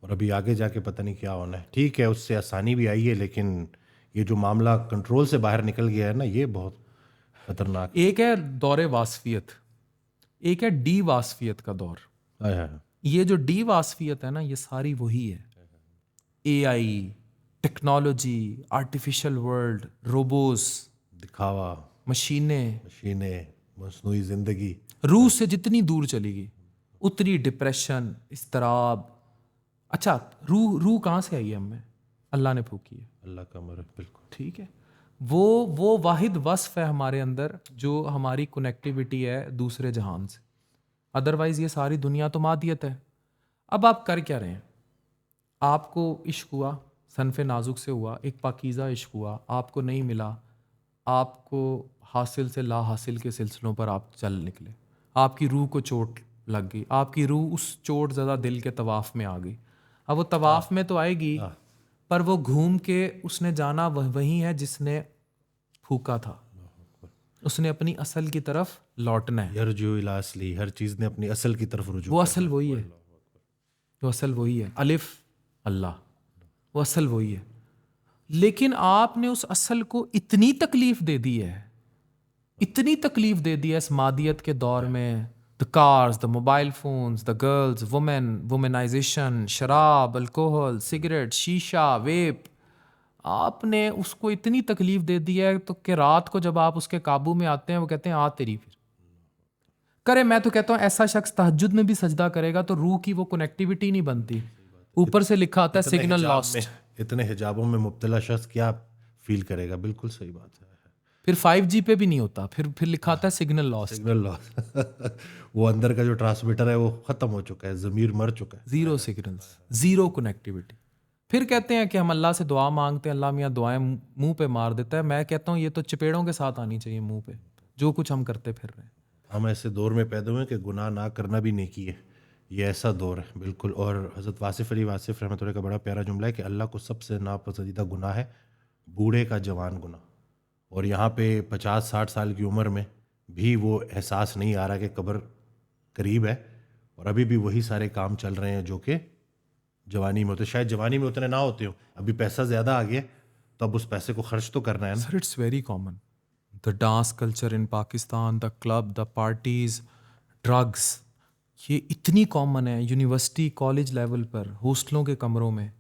और अभी आगे जाके पता नहीं क्या होना है। ठीक है, उससे आसानी भी आई है, लेकिन ये जो मामला कंट्रोल से बाहर निकल गया है ना, ये बहुत खतरनाक।
एक है दौरे वासफियत, एक है डी वासफियत का दौर। ये जो डी वासफियत है ना, ये सारी वही है। एआई, टेक्नोलॉजी, आर्टिफिशियल वर्ल्ड, रोबोस,
दिखावा,
मशीनें,
मसनूई जिंदगी।
रूह से जितनी दूर चली गई उतनी डिप्रेशन, इस्तराब। अच्छा, रूह कहाँ से आई है हमें? अल्लाह ने फूकी है,
अल्लाह का अमर है, बिल्कुल
ठीक है। वो वाहिद वस्फ है हमारे अंदर जो हमारी कनेक्टिविटी है दूसरे जहान से। अदरवाइज ये सारी दुनिया तो मादियत है। अब आप कर क्या रहे हैं? आपको इश्क हुआ, सनफ़े नाजुक से हुआ, एक पाकीज़ा इश्क हुआ, आपको नहीं मिला, आपको हासिल से ला हासिल के सिलसिलों पर आप चल निकले, आपकी रूह को चोट लग गई, आपकी रूह उस चोट ज़दा दिल के तवाफ़ में आ गई। अब वो तवाफ़ में तो आएगी, पर वो घूम के उसने जाना वही है जिसने फूका था, उसने अपनी असल की तरफ लौटना है।
यरजू इला असली, हर चीज़ ने अपनी असल की तरफ रुजू।
वो असल वही है, वो असल वही है, अलिफ अल्लाह, वो असल वही है। लेकिन आपने उस असल को इतनी तकलीफ दे दी है, इतनी तकलीफ दे दी है इस मादियत के दौर में। The cars, the mobile phones, the girls, womanization, शराब, अल्कोहल, सिगरेट, शीशा, वेप, आपने उसको इतनी तकलीफ दे दी है तो कि रात को जब आप उसके काबू में आते हैं वो कहते हैं आ तेरी फिर करे। मैं तो कहता हूँ ऐसा शख्स तहज्जुद में भी सजदा करेगा तो रूह की वो कनेक्टिविटी नहीं बनती। ऊपर से लिखा आता है
इतने
सिग्नल
हिजाब
लॉस्ट।
में, इतने हिजाबों में मुब्तला शख्स क्या फील करेगा। बिल्कुल सही बात है।
फिर 5G पे भी नहीं होता, फिर लिखा आता है सिग्नल लॉस्ट।
सिग्नल लॉस वो अंदर का जो ट्रांसमीटर है वो खत्म हो चुका है, जमीर मर चुका है।
Zero signals, zero connectivity. फिर कहते हैं कि हम अल्लाह से दुआ मांगते हैं, अल्लाह मियाँ दुआएं मुंह पे मार देता है। मैं कहता हूँ ये तो चपेड़ों के साथ आनी चाहिए मुंह पे, जो कुछ हम करते फिर रहे हैं।
हम ऐसे दौर में पैदा हुए कि गुनाह ना करना भी नेकी है। ये ऐसा दौर है बिल्कुल। और हज़रत वासिफ़ अली वासिफ़ रहमतुल्लाह का बड़ा प्यारा जुमला है कि अल्लाह को सबसे नापसंदीदा गुनाह है बूढ़े का जवान गुनाह। और यहाँ पे 50-60 साल की उम्र में भी वो एहसास नहीं आ रहा कि कब्र करीब है और अभी भी वही सारे काम चल रहे हैं जो कि जवानी में होते। शायद जवानी में उतने ना होते हो, अभी पैसा ज़्यादा आ गया तो अब उस पैसे को खर्च तो करना है ना।
Sir it's very common, the dance culture in Pakistan, the club, the parties, drugs, ये इतनी कॉमन है यूनिवर्सिटी कॉलेज लेवल पर, हॉस्टलों के कमरों में।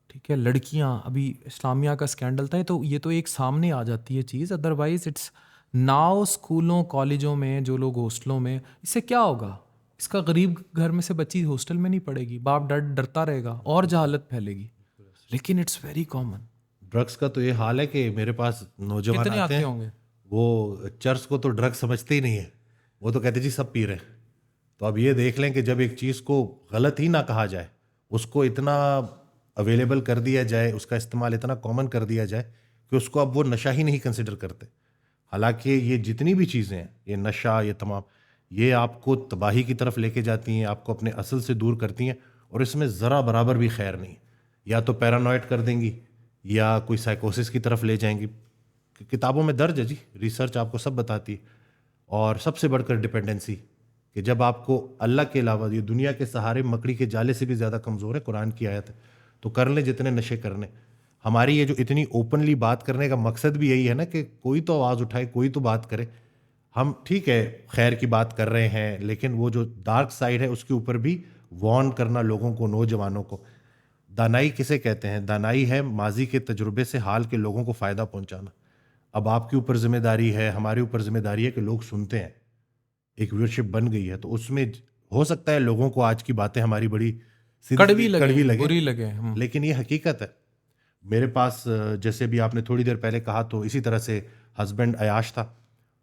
ठीक है, लड़कियां, अभी इस्लामिया का स्कैंडल था तो ये तो एक सामने आ जाती है चीज़। अदरवाइज इट्स नाउ स्कूलों कॉलेजों में जो लोग हॉस्टलों में, इससे क्या होगा? इसका गरीब घर में से बच्ची हॉस्टल में नहीं पड़ेगी, बाप डरता रहेगा और जहालत फैलेगी। लेकिन इट्स वेरी कॉमन।
ड्रग्स का तो ये हाल है कि मेरे पास नौजवान
कितने
आते
आते
हैं,
होंगे?
वो चर्च को तो ड्रग्स समझते ही नहीं है। वो तो कहते जी सब पी रहे हैं। तो अब ये देख लें कि जब एक चीज़ को गलत ही ना कहा जाए, उसको इतना अवेलेबल कर दिया जाए, उसका इस्तेमाल इतना कॉमन कर दिया जाए कि उसको अब वो नशा ही नहीं कंसिडर करते। हालांकि ये जितनी भी चीज़ें हैं, ये नशा, ये तमाम, ये आपको तबाही की तरफ लेके जाती हैं, आपको अपने असल से दूर करती हैं और इसमें ज़रा बराबर भी खैर नहीं। या तो पैरानॉइड कर देंगी या कोई साइकोसिस की तरफ ले जाएंगी। किताबों में दर्ज है जी, रिसर्च आपको सब बताती है। और सबसे बढ़कर डिपेंडेंसी, कि जब आपको अल्लाह के अलावा ये दुनिया के सहारे मकड़ी के जाले से भी ज़्यादा कमज़ोर है, कुरान की आयत है, तो कर ले जितने नशे करने। हमारी ये जो इतनी ओपनली बात करने का मकसद भी यही है ना कि कोई तो आवाज़ उठाए, कोई तो बात करे। हम ठीक है खैर की बात कर रहे हैं, लेकिन वो जो डार्क साइड है उसके ऊपर भी वार्न करना लोगों को, नौजवानों को। दानाई किसे कहते हैं? दानाई है माजी के तजुर्बे से हाल के लोगों को फ़ायदा पहुंचाना। अब आपके ऊपर जिम्मेदारी है, हमारे ऊपर जिम्मेदारी है कि लोग सुनते हैं। एक व्यूअरशिप बन गई है तो उसमें हो सकता है लोगों को आज की बातें हमारी बड़ी
कड़वी
कड़वी
लगे,
लगे,
बुरी लगे।
लेकिन ये हकीकत है। मेरे पास जैसे भी आपने थोड़ी देर पहले कहा, तो इसी तरह से हस्बैंड अयाश था,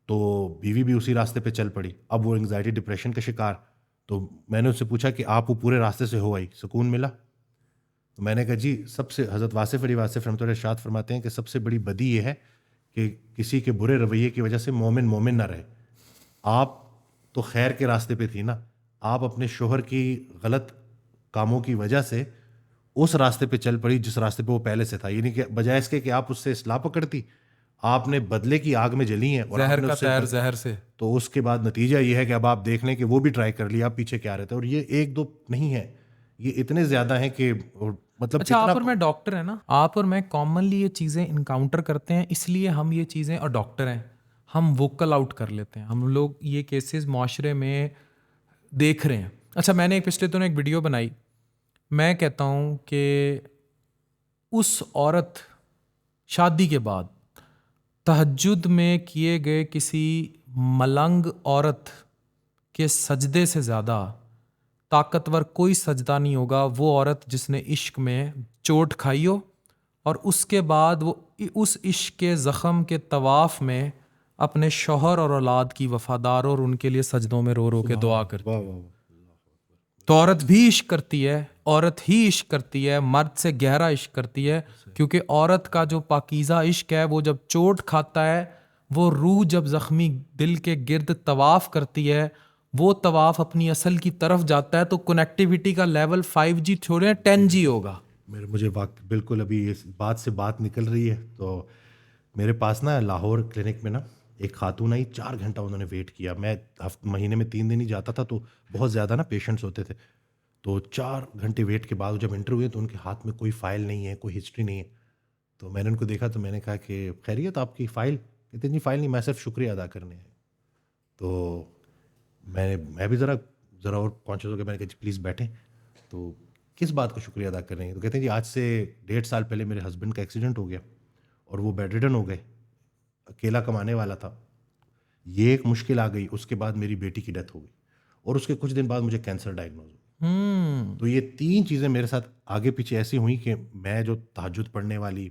तो बीवी भी उसी रास्ते पे चल पड़ी। अब वो एंग्जाइटी डिप्रेशन का शिकार। तो मैंने उससे पूछा कि आप वो पूरे रास्ते से हो आई, सुकून मिला? तो मैंने कहा जी, सबसे, हज़रत वासिफ़ अली वासिफ़ रहमतुल्लाह इरशाद फरमाते हैं कि सबसे बड़ी बदी ये है कि किसी के बुरे रवैये की वजह से मोमिन मोमिन ना रहे। आप तो खैर के रास्ते पे थी ना, आप अपने शोहर की गलत कामों की वजह से उस रास्ते पे चल पड़ी जिस रास्ते पे वो पहले से था। यानी कि बजाय इसके कि आप उससे इस्लाह पकड़ती, आपने बदले की आग में जली हैं और
जहर
आपने
का
उससे
तैर जहर से।
तो उसके बाद नतीजा ये है कि अब आप देख लें कि वो भी ट्राई कर लिया, आप पीछे क्या रहते हैं। और ये एक दो नहीं है, ये इतने ज़्यादा हैं कि मतलब
अच्छा, आप
कितना
और मैं डॉक्टर है ना, आप और मैं कॉमनली ये चीज़ें इनकाउंटर करते हैं, इसलिए हम ये चीज़ें, और डॉक्टर हैं, हम वोकल आउट कर लेते हैं। हम लोग ये केसेस माशरे में देख रहे हैं। अच्छा, मैंने एक पिछले दिनों एक वीडियो बनाई। मैं कहता हूँ कि उस औरत शादी के बाद तहज्जुद में किए गए किसी मलंग औरत के सजदे से ज़्यादा ताकतवर कोई सजदा नहीं होगा वो औरत जिसने इश्क में चोट खाई हो और उसके बाद वो उस इश्क के ज़ख़म के तवाफ़ में अपने शौहर और औलाद की वफ़ादार और उनके लिए सजदों में रो रो के दुआ करती है। तो औरत भी इश्क करती है, औरत ही इश्क करती है, मर्द से गहरा इश्क करती है। क्योंकि औरत का जो पाकीज़ा इश्क है, वो जब चोट खाता है, वो रूह जब ज़ख्मी दिल के गिर्द तवाफ़ करती है, वो तवाफ़ अपनी असल की तरफ जाता है, तो कनेक्टिविटी का लेवल 5G छोड़े 10G होगा।
मुझे वाकई बिल्कुल अभी इस बात से बात निकल रही है। तो मेरे पास ना लाहौर क्लिनिक में ना एक खातून आई, 4 घंटा उन्होंने वेट किया। मैं महीने में 3 दिन ही जाता था, तो बहुत ज़्यादा ना पेशेंट्स होते थे। तो 4 घंटे वेट के बाद जब इंटरव्यू हुए तो उनके हाथ में कोई फ़ाइल नहीं है, कोई हिस्ट्री नहीं है। तो मैंने उनको देखा तो मैंने कहा कि खैरियत आपकी फ़ाइल? कहते नहीं फ़ाइल नहीं, मैं सिर्फ शुक्रिया अदा करने हैं। तो मैं भी ज़रा और कॉन्शियस हो गया। मैंने कहा जी प्लीज़ बैठें। तो किस बात का शुक्रिया अदा कर रही हैं? तो कहते हैं जी आज से 1.5 साल पहले मेरे हस्बैंड का एक्सीडेंट हो गया और वो बेड रिडन हो गए, अकेला कमाने वाला था, ये एक मुश्किल आ गई, उसके बाद मेरी बेटी की डेथ हो गई और उसके कुछ दिन बाद मुझे कैंसर डायग्नोज हुआ। तो ये 3 चीज़ें मेरे साथ आगे पीछे ऐसी हुई कि मैं जो तहज्जुद पढ़ने वाली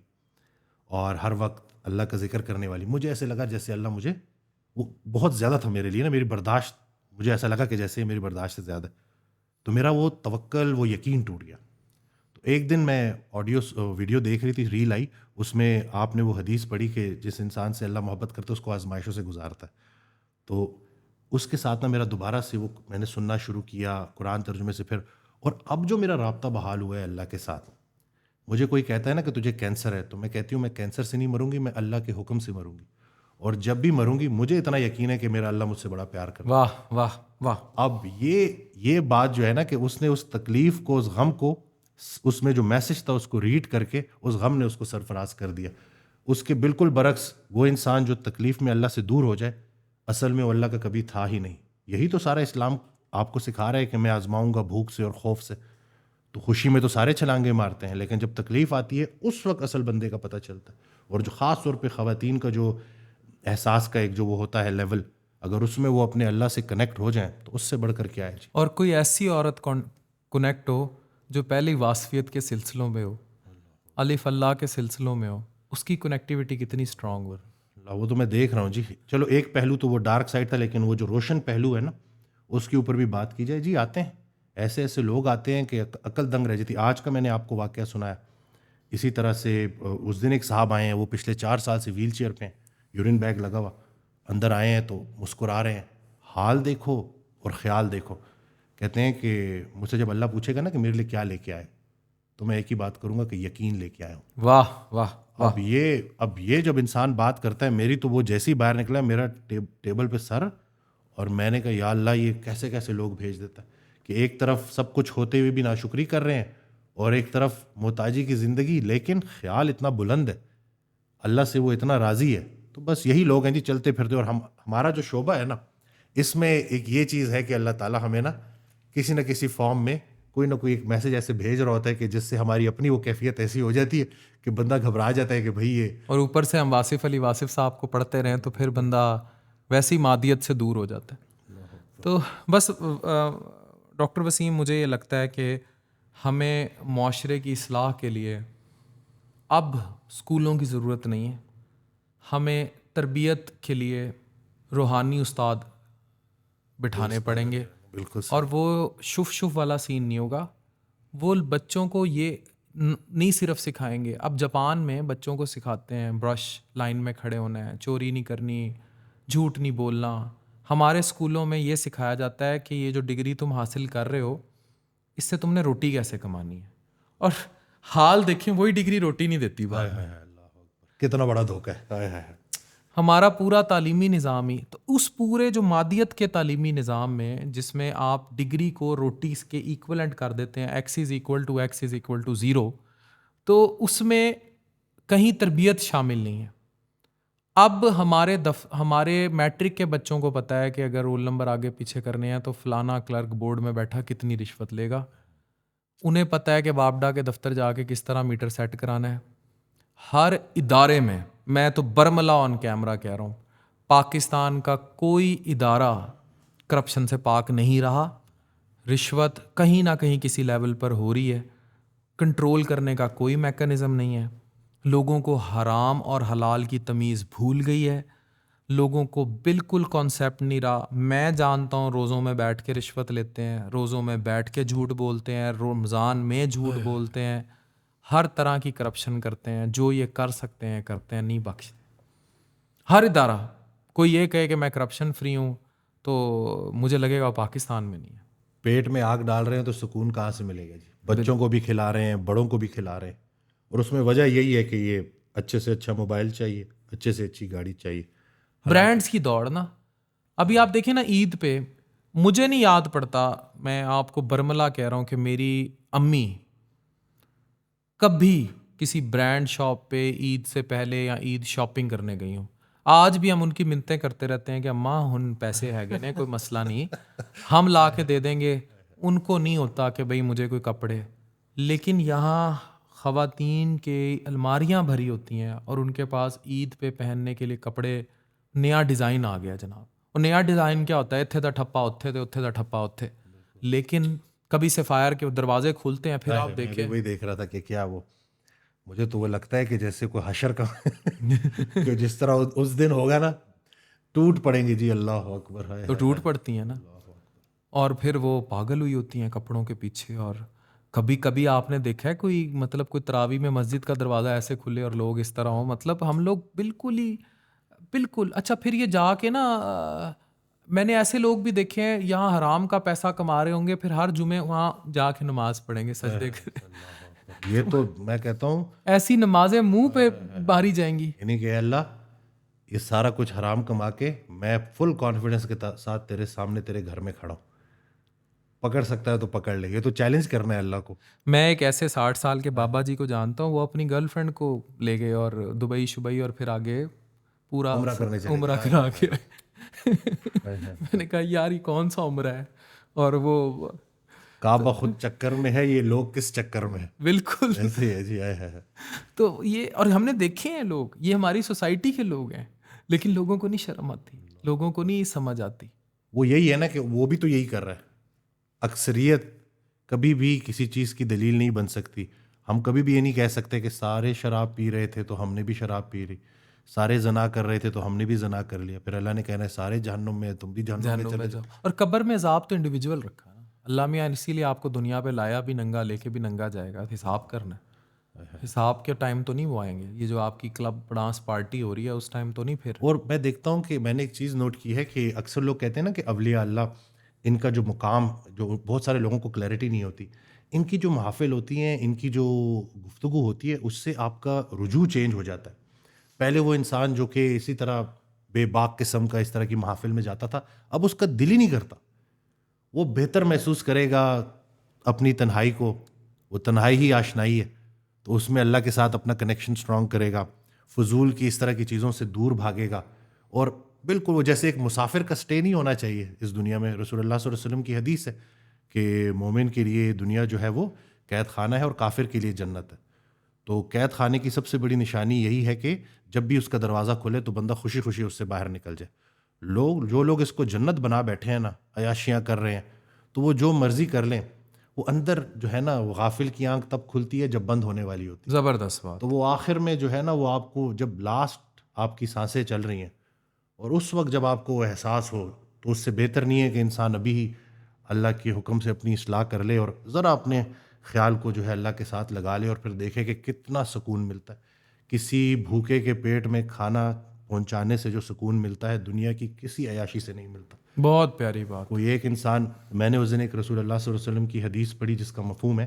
और हर वक्त अल्लाह का जिक्र करने वाली, मुझे ऐसे लगा जैसे अल्लाह मुझे, वो बहुत ज़्यादा था मेरे लिए ना, मेरी बर्दाश्त, मुझे ऐसा लगा कि जैसे मेरी बर्दाश्त से ज़्यादा, तो मेरा वो तवक्कल, वो यकीन टूट गया। तो एक दिन मैं वीडियो देख रही थी, रील आई, उसमें आपने वो हदीस पढ़ी कि जिस इंसान से अल्लाह मोहब्बत करता है उसको आजमाइशों से गुजारता है। तो उसके साथ ना मेरा दोबारा से वो मैंने सुनना शुरू किया कुरान तर्जुमे से फिर, और अब जो मेरा राब्ता बहाल हुआ है अल्लाह के साथ, मुझे कोई कहता है ना कि तुझे कैंसर है, तो मैं कहती हूँ मैं कैंसर से नहीं मरूंगी, मैं अल्लाह के हुक्म से मरूंगी, और जब भी मरूंगी मुझे इतना यकीन है कि मेरा अल्लाह मुझसे बड़ा प्यार करता है।
वाह वाह वाह।
अब ये बात जो है ना कि उसने उस तकलीफ को, उस गम को, उसमें जो मैसेज था उसको रीड करके उस गम ने उसको सरफराज कर दिया। उसके बिल्कुल बरक्स वो इंसान जो तकलीफ में अल्लाह से दूर हो जाए, असल में वो अल्लाह का कभी था ही नहीं। यही तो सारा इस्लाम आपको सिखा रहा है कि मैं आजमाऊंगा भूख से और खौफ से। तो खुशी में तो सारे छलांगे मारते हैं, लेकिन जब तकलीफ आती है उस वक्त असल बंदे का पता चलता है। और जो ख़ास तौर पे ख़वातीन का जो एहसास का एक जो वो होता है लेवल, अगर उसमें वो अपने अल्लाह से कनेक्ट हो जाएं तो उससे बढ़कर क्या है जी।
और कोई ऐसी औरत कनेक्ट हो जो पहली वासफियत के सिलसिलों में हो, अलिफ अल्लाह के सिलसिलों में हो, उसकी कनेक्टिविटी कितनी स्ट्रांग हो।
वो तो मैं देख रहा हूँ जी। चलो एक पहलू तो वो डार्क साइड था, लेकिन वो जो रोशन पहलू है ना, उसके ऊपर भी बात की जाए जी। आते हैं ऐसे ऐसे लोग आते हैं कि अकल दंग रह जाती। आज का मैंने आपको वाकया सुनाया, इसी तरह से उस दिन एक साहब आए हैं, वो पिछले 4 साल से व्हील चेयर पे हैं, यूरिन बैग लगा हुआ, अंदर आए हैं तो मुस्कुरा रहे हैं। हाल देखो और ख्याल देखो। कहते हैं कि मुझसे जब अल्लाह पूछेगा ना कि मेरे लिए क्या लेके आए, तो मैं एक ही बात करूंगा कि यकीन लेके आया हूँ।
वाह वाह वाह।
अब ये जब इंसान बात करता है, मेरी तो वो जैसी बाहर निकला मेरा टेबल पे सर, और मैंने कहा या अल्लाह ये कैसे कैसे लोग भेज देता है कि एक तरफ सब कुछ होते हुए भी नाशुक्री कर रहे हैं और एक तरफ मोहताजी की ज़िंदगी, लेकिन ख्याल इतना बुलंद है, अल्लाह से वो इतना राज़ी है। तो बस यही लोग हैं जी चलते फिरते। और हमारा जो शोबा है ना, इसमें एक ये चीज़ है कि अल्लाह ताला हमें ना किसी फॉर्म में कोई ना कोई एक मैसेज ऐसे भेज रहा होता है कि जिससे हमारी अपनी वो कैफियत ऐसी हो जाती है कि बंदा घबरा जाता है कि भाई ये,
और ऊपर से हम वासिफ अली वासिफ साहब को पढ़ते रहें तो फिर बंदा वैसी मादियत से दूर हो जाता है। तो बस डॉक्टर वसीम, मुझे ये लगता है कि हमें मुआशरे की इस्लाह के लिए अब स्कूलों की ज़रूरत नहीं है। हमें तरबियत के लिए रूहानी उस्ताद बिठाने पड़ेंगे।
बिल्कुल
और वो शुफ शुफ वाला सीन नहीं होगा। वो बच्चों को ये नहीं सिर्फ सिखाएंगे, अब जापान में बच्चों को सिखाते हैं ब्रश लाइन में खड़े होना है, चोरी नहीं करनी, झूठ नहीं बोलना। हमारे स्कूलों में ये सिखाया जाता है कि ये जो डिग्री तुम हासिल कर रहे हो, इससे तुमने रोटी कैसे कमानी है। और हाल देखें, वही डिग्री रोटी नहीं देती बाद में।
कितना बड़ा धोखा है। हाय हाय।
हमारा पूरा तालीमी निज़ाम ही तो उस पूरे जो मादियत के तालीमी निज़ाम में, जिसमें आप डिग्री को रोटी के इक्वलेंट कर देते हैं, x is equal to x is equal to 0, तो उसमें कहीं तरबियत शामिल नहीं है। अब हमारे मैट्रिक के बच्चों को पता है कि अगर रोल नंबर आगे पीछे करने हैं तो फलाना क्लर्क बोर्ड में बैठा कितनी रिश्वत लेगा। उन्हें पता है कि बापडा के दफ्तर जाके किस तरह मीटर सेट कराना है। हर इदारे में, मैं तो बरमला ऑन कैमरा कह रहा हूँ, पाकिस्तान का कोई इदारा करप्शन से पाक नहीं रहा। रिश्वत कहीं ना कहीं किसी लेवल पर हो रही है। कंट्रोल करने का कोई मैकेनिज़्म नहीं है। लोगों को हराम और हलाल की तमीज़ भूल गई है। लोगों को बिल्कुल कॉन्सेप्ट नहीं रहा। मैं जानता हूँ रोज़ों में बैठ के रिश्वत लेते हैं, रोज़ों में बैठ के झूठ बोलते हैं, रमज़ान में झूठ बोलते हैं, हर तरह की करप्शन करते हैं। जो ये कर सकते हैं करते हैं, नहीं बख्शते। हर इदारा, कोई ये कहे कि मैं करप्शन फ्री हूँ तो मुझे लगेगा पाकिस्तान में नहीं है।
पेट में आग डाल रहे हैं तो सुकून कहाँ से मिलेगा जी। बच्चों को भी खिला रहे हैं, बड़ों को भी खिला रहे हैं, और उसमें वजह यही है कि ये अच्छे से अच्छा मोबाइल चाहिए, अच्छे से अच्छी गाड़ी चाहिए,
ब्रांड्स की दौड़ ना। अभी आप देखें ना, ईद पे मुझे नहीं याद पड़ता, मैं आपको बरमला कह रहा हूँ कि मेरी अम्मी कभी किसी ब्रांड शॉप पे ईद से पहले या ईद शॉपिंग करने गई हूँ। आज भी हम उनकी मिन्नतें करते रहते हैं कि अम्मा हुन पैसे है ने, कोई मसला नहीं, हम ला के दे देंगे। उनको नहीं होता कि भाई मुझे कोई कपड़े, लेकिन यहाँ ख़वातीन के अलमारियाँ भरी होती हैं और उनके पास ईद पे पहनने के लिए कपड़े, नया डिज़ाइन आ गया जनाब। और नया डिज़ाइन क्या होता है, इत्थे दा ठप्पा उत्थे ते उत्थे दा ठप्पा उत्थे। लेकिन कभी सफ़ायर के दरवाजे खुलते हैं, फिर आप
मैं
देखें
वही देख रहा था कि क्या वो, मुझे तो वो लगता है कि जैसे कोई हशर का कि जिस तरह उस दिन होगा ना, टूट पड़ेंगे जी, अल्लाह अकबर। हाय
तो
हाय
टूट
हाय।
पड़ती हैं ना, और फिर वो पागल हुई होती हैं कपड़ों के पीछे। और कभी कभी आपने देखा है कोई, मतलब कोई तरावी में मस्जिद का दरवाज़ा ऐसे खुले और लोग इस तरह हो, मतलब हम लोग बिल्कुल ही बिल्कुल। अच्छा, फिर ये जाके ना मैंने ऐसे लोग भी देखे हैं यहाँ हराम का पैसा कमा रहे होंगे, फिर हर जुमे वहाँ जाके नमाज पढ़ेंगे, सजदे करें।
अल्लाह अकबर। ये तो मैं कहता हूँ,
ऐसी नमाजें मुंह पे बारी जाएंगी।
यानी कि अल्लाह, ये सारा कुछ हराम कमा के मैं फुल कॉन्फिडेंस के साथ तेरे सामने तेरे घर में खड़ा हूँ, पकड़ सकता है तो पकड़ ले। ये तो चैलेंज करना है अल्लाह को।
मैं एक ऐसे 60 साल के बाबा जी को जानता हूँ, वो अपनी गर्लफ्रेंड को ले गए और दुबई शुबई और फिर आगे पूरा
उम्रा करने चले
उम्रा
गए।
करा के आए।
हाय हाय।
मैंने कहा यार ये कौन सा उम्रा है। और वो
काबा खुद चक्कर में है, ये लोग किस चक्कर में है।
बिल्कुल।
ऐसे ही है जी। हाय हाय हाय।
तो ये, और हमने देखे हैं लोग, ये हमारी सोसाइटी के लोग हैं, लेकिन लोगों को नहीं शर्म आती, लोगों को नहीं समझ आती।
वो यही है ना कि वो भी तो यही कर रहा है। अक्सरियत कभी भी किसी चीज़ की दलील नहीं बन सकती। हम कभी भी ये नहीं कह सकते कि सारे शराब पी रहे थे तो हमने भी शराब पी ली, सारे जना कर रहे थे तो हमने भी जना कर लिया। फिर अल्लाह ने कहना है सारे जहन्नुम में है, तुम भी जहन्नुम में
जहन्नुम
चले
में
जाओ।
जाओ। और कब्र में अज़ाब तो इंडिविजुअल रखा है ना अल्लाह मियाँ, इसीलिए आपको दुनिया पे लाया भी नंगा, लेके भी नंगा जाएगा। हिसाब करना है, हिसाब के टाइम तो नहीं वो आएंगे। ये जो आपकी क्लब डांस पार्टी हो रही है उस टाइम तो नहीं फिर।
और मैं देखता हूँ कि मैंने एक चीज़ नोट की है कि अक्सर लोग कहते हैं ना कि अवलिया अल्लाह, इनका जो मुकाम, जो बहुत सारे लोगों को क्लैरिटी नहीं होती, इनकी जो महफिल होती हैं, इनकी जो गुफ्तगू होती है, उससे आपका रुजू चेंज हो जाता है। पहले वो इंसान जो कि इसी तरह बेबाक किस्म का इस तरह की महफिल में जाता था, अब उसका दिल ही नहीं करता। वो बेहतर महसूस करेगा अपनी तन्हाई को, वो तन्हाई ही आशनाई है, तो उसमें अल्लाह के साथ अपना कनेक्शन स्ट्रॉन्ग करेगा, फजूल की इस तरह की चीज़ों से दूर भागेगा। और बिल्कुल वो जैसे एक मुसाफिर का स्टे नहीं होना चाहिए इस दुनिया में। रसूलुल्लाह सल्लल्लाहु अलैहि वसल्लम की हदीस है कि मोमिन के लिए दुनिया जो है वो कैद खाना है और काफिर के लिए जन्नत है। तो कैद खाने की सबसे बड़ी निशानी यही है कि जब भी उसका दरवाज़ा खुले तो बंदा खुशी खुशी उससे बाहर निकल जाए। जो लोग इसको जन्नत बना बैठे हैं ना, अयाशियाँ कर रहे हैं, तो वो जो मर्जी कर लें, वो अंदर जो है ना, वो गाफिल की आंख तब खुलती है जब बंद होने वाली होती है।
ज़बरदस्त बात।
तो वो आखिर में जो है ना, वो आपको जब लास्ट आपकी सांसें चल रही हैं और उस वक्त जब आपको वो एहसास हो, तो उससे बेहतर नहीं है कि इंसान अभी ही अल्लाह के हुक्म से अपनी इस्लाह कर ले और ज़रा अपने ख्याल को जो है अल्लाह के साथ लगा ले, और फिर देखे कि कितना सुकून मिलता है। किसी भूखे के पेट में खाना पहुंचाने से जो सुकून मिलता है, दुनिया की किसी अयाशी से नहीं मिलता।
बहुत प्यारी बात।
कोई एक इंसान, मैंने उस दिन एक रसूलुल्लाह सल्लल्लाहु अलैहि वसल्लम की हदीस पढ़ी जिसका मफहूम है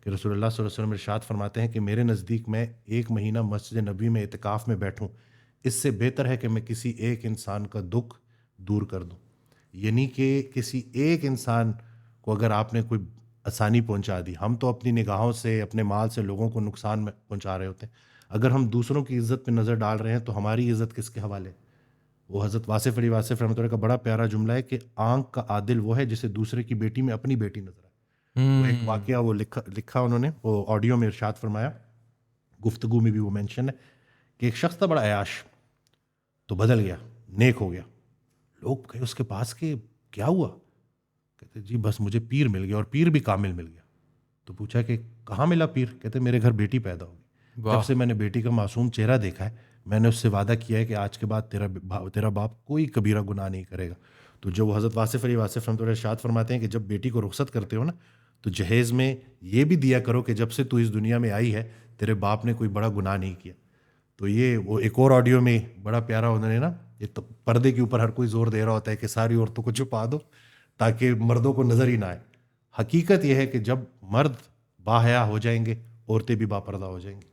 कि रसूलुल्लाह सल्लल्लाहु अलैहि वसल्लम इरशाद फरमाते हैं कि मेरे नज़दीक मैं 1 महीना मस्जिद नबी में इतिकाफ़ में बैठूं, इससे बेहतर है कि मैं किसी एक इंसान का दुख दूर कर दूं। यानी कि किसी एक इंसान को अगर आपने कोई आसानी पहुंचा दी, हम तो अपनी निगाहों से, अपने माल से लोगों को नुकसान में पहुंचा रहे होते हैं। अगर हम दूसरों की इज्जत पे नज़र डाल रहे हैं तो हमारी इज्जत किसके हवाले? वो हज़रत वासिफ़ अली वासिफ़ रहमतुल्लाह का बड़ा प्यारा जुमला है कि आंख का आदिल वो है जिसे दूसरे की बेटी में अपनी बेटी नजर आए। वो एक वाकया वो लिखा उन्होंने, वो ऑडियो में इरशाद फरमाया, गुफ्तगू में भी वो मेंशन है कि एक शख्स था बड़ा अयाश, तो बदल गया, नेक हो गया। लोग गए उसके पास कि क्या हुआ? कहते जी बस मुझे पीर मिल गया, और पीर भी कामिल मिल गया। तो पूछा कि कहाँ मिला पीर? कहते मेरे घर बेटी पैदा होगी, जब से मैंने बेटी का मासूम चेहरा देखा है, मैंने उससे वादा किया है कि आज के बाद तेरा बाप कोई कबीरा गुनाह नहीं करेगा। तो जो हज़रत वासिफ़ अली वासिफ़ रहमतुल्लाह इरशाद फरमाते हैं कि जब बेटी को रुखसत करते हो ना, तो जहेज़ में ये भी दिया करो कि जब से तू इस दुनिया में आई है, तेरे बाप ने कोई बड़ा गुनाह नहीं किया। तो ये वो एक और ऑडियो में बड़ा प्यारा उन्होंने ना, ये तो पर्दे के ऊपर हर कोई जोर दे रहा होता है कि सारी औरतों को छुपा दो ताकि मर्दों को नज़र ही ना आए। हकीकत यह है कि जब मर्द बाहया हो जाएंगे, औरतें भी बापर्दा हो जाएंगी।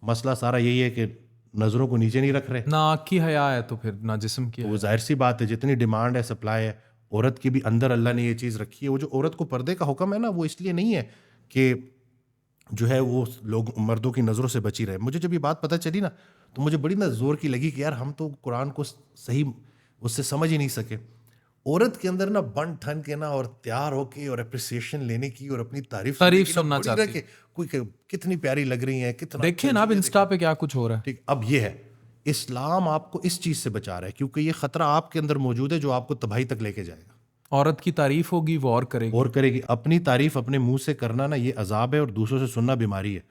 मसला सारा यही है कि नज़रों को नीचे नहीं रख रहे।
ना आँख की हया है तो फिर ना जिस्म की
तो
हया
वो
है।
जाहिर सी बात है, जितनी डिमांड है, सप्लाई है, औरत की भी अंदर अल्लाह ने ये चीज़ रखी है। वो जो औरत को पर्दे का हुक्म है ना, वो इसलिए नहीं है कि जो है वो लोग मर्दों की नज़रों से बची रहे। मुझे जब ये बात पता चली ना, तो मुझे बड़ी ना जोर की लगी कि यार हम तो कुरान को सही उससे समझ ही नहीं सके। औरत के अंदर ना बन ठन के ना और तैयार होके और अप्रिसिएशन लेने की और अपनी तारीफ
सुनना चाहती है।
कोई कितनी प्यारी लग रही है, कितना
देखिए ना अब इंस्टा पे क्या कुछ हो रहा है।
ठीक, अब ये है इस्लाम आपको इस चीज से बचा रहा है, क्योंकि ये खतरा आपके अंदर मौजूद है जो आपको तबाही तक लेके जाएगा।
औरत की तारीफ होगी वो और करेगी।
और करेगी। अपनी तारीफ अपने मुंह से करना ना ये अजाब है और दूसरों से सुनना बीमारी है।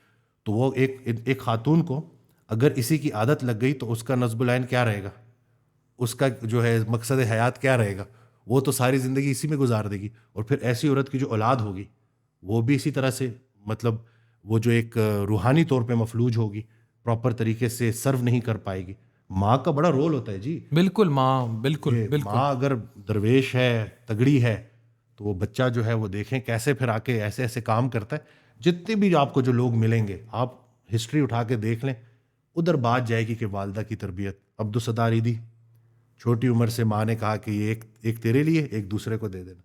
तो वो एक खातून को अगर इसी की आदत लग गई तो उसका नस्बुल ऐन क्या रहेगा, उसका जो है मकसद हयात क्या रहेगा, वो तो सारी ज़िंदगी इसी में गुजार देगी। और फिर ऐसी औरत की जो औलाद होगी वो भी इसी तरह से, मतलब वो जो एक रूहानी तौर पे मफलूज होगी, प्रॉपर तरीके से सर्व नहीं कर पाएगी। माँ का बड़ा रोल होता है जी।
बिल्कुल माँ, बिल्कुल बिल्कुल।
माँ अगर दरवेश है, तगड़ी है, तो वो बच्चा जो है वो देखें कैसे फिर आके ऐसे ऐसे काम करता है। जितने भी आपको जो लोग मिलेंगे आप हिस्ट्री उठा के देख लें, उधर बात जाएगी कि वालदा की तरबियत। अब्दुलसत्तार ईदी, छोटी उम्र से माँ ने कहा कि ये एक तेरे लिए, एक दूसरे को दे देना।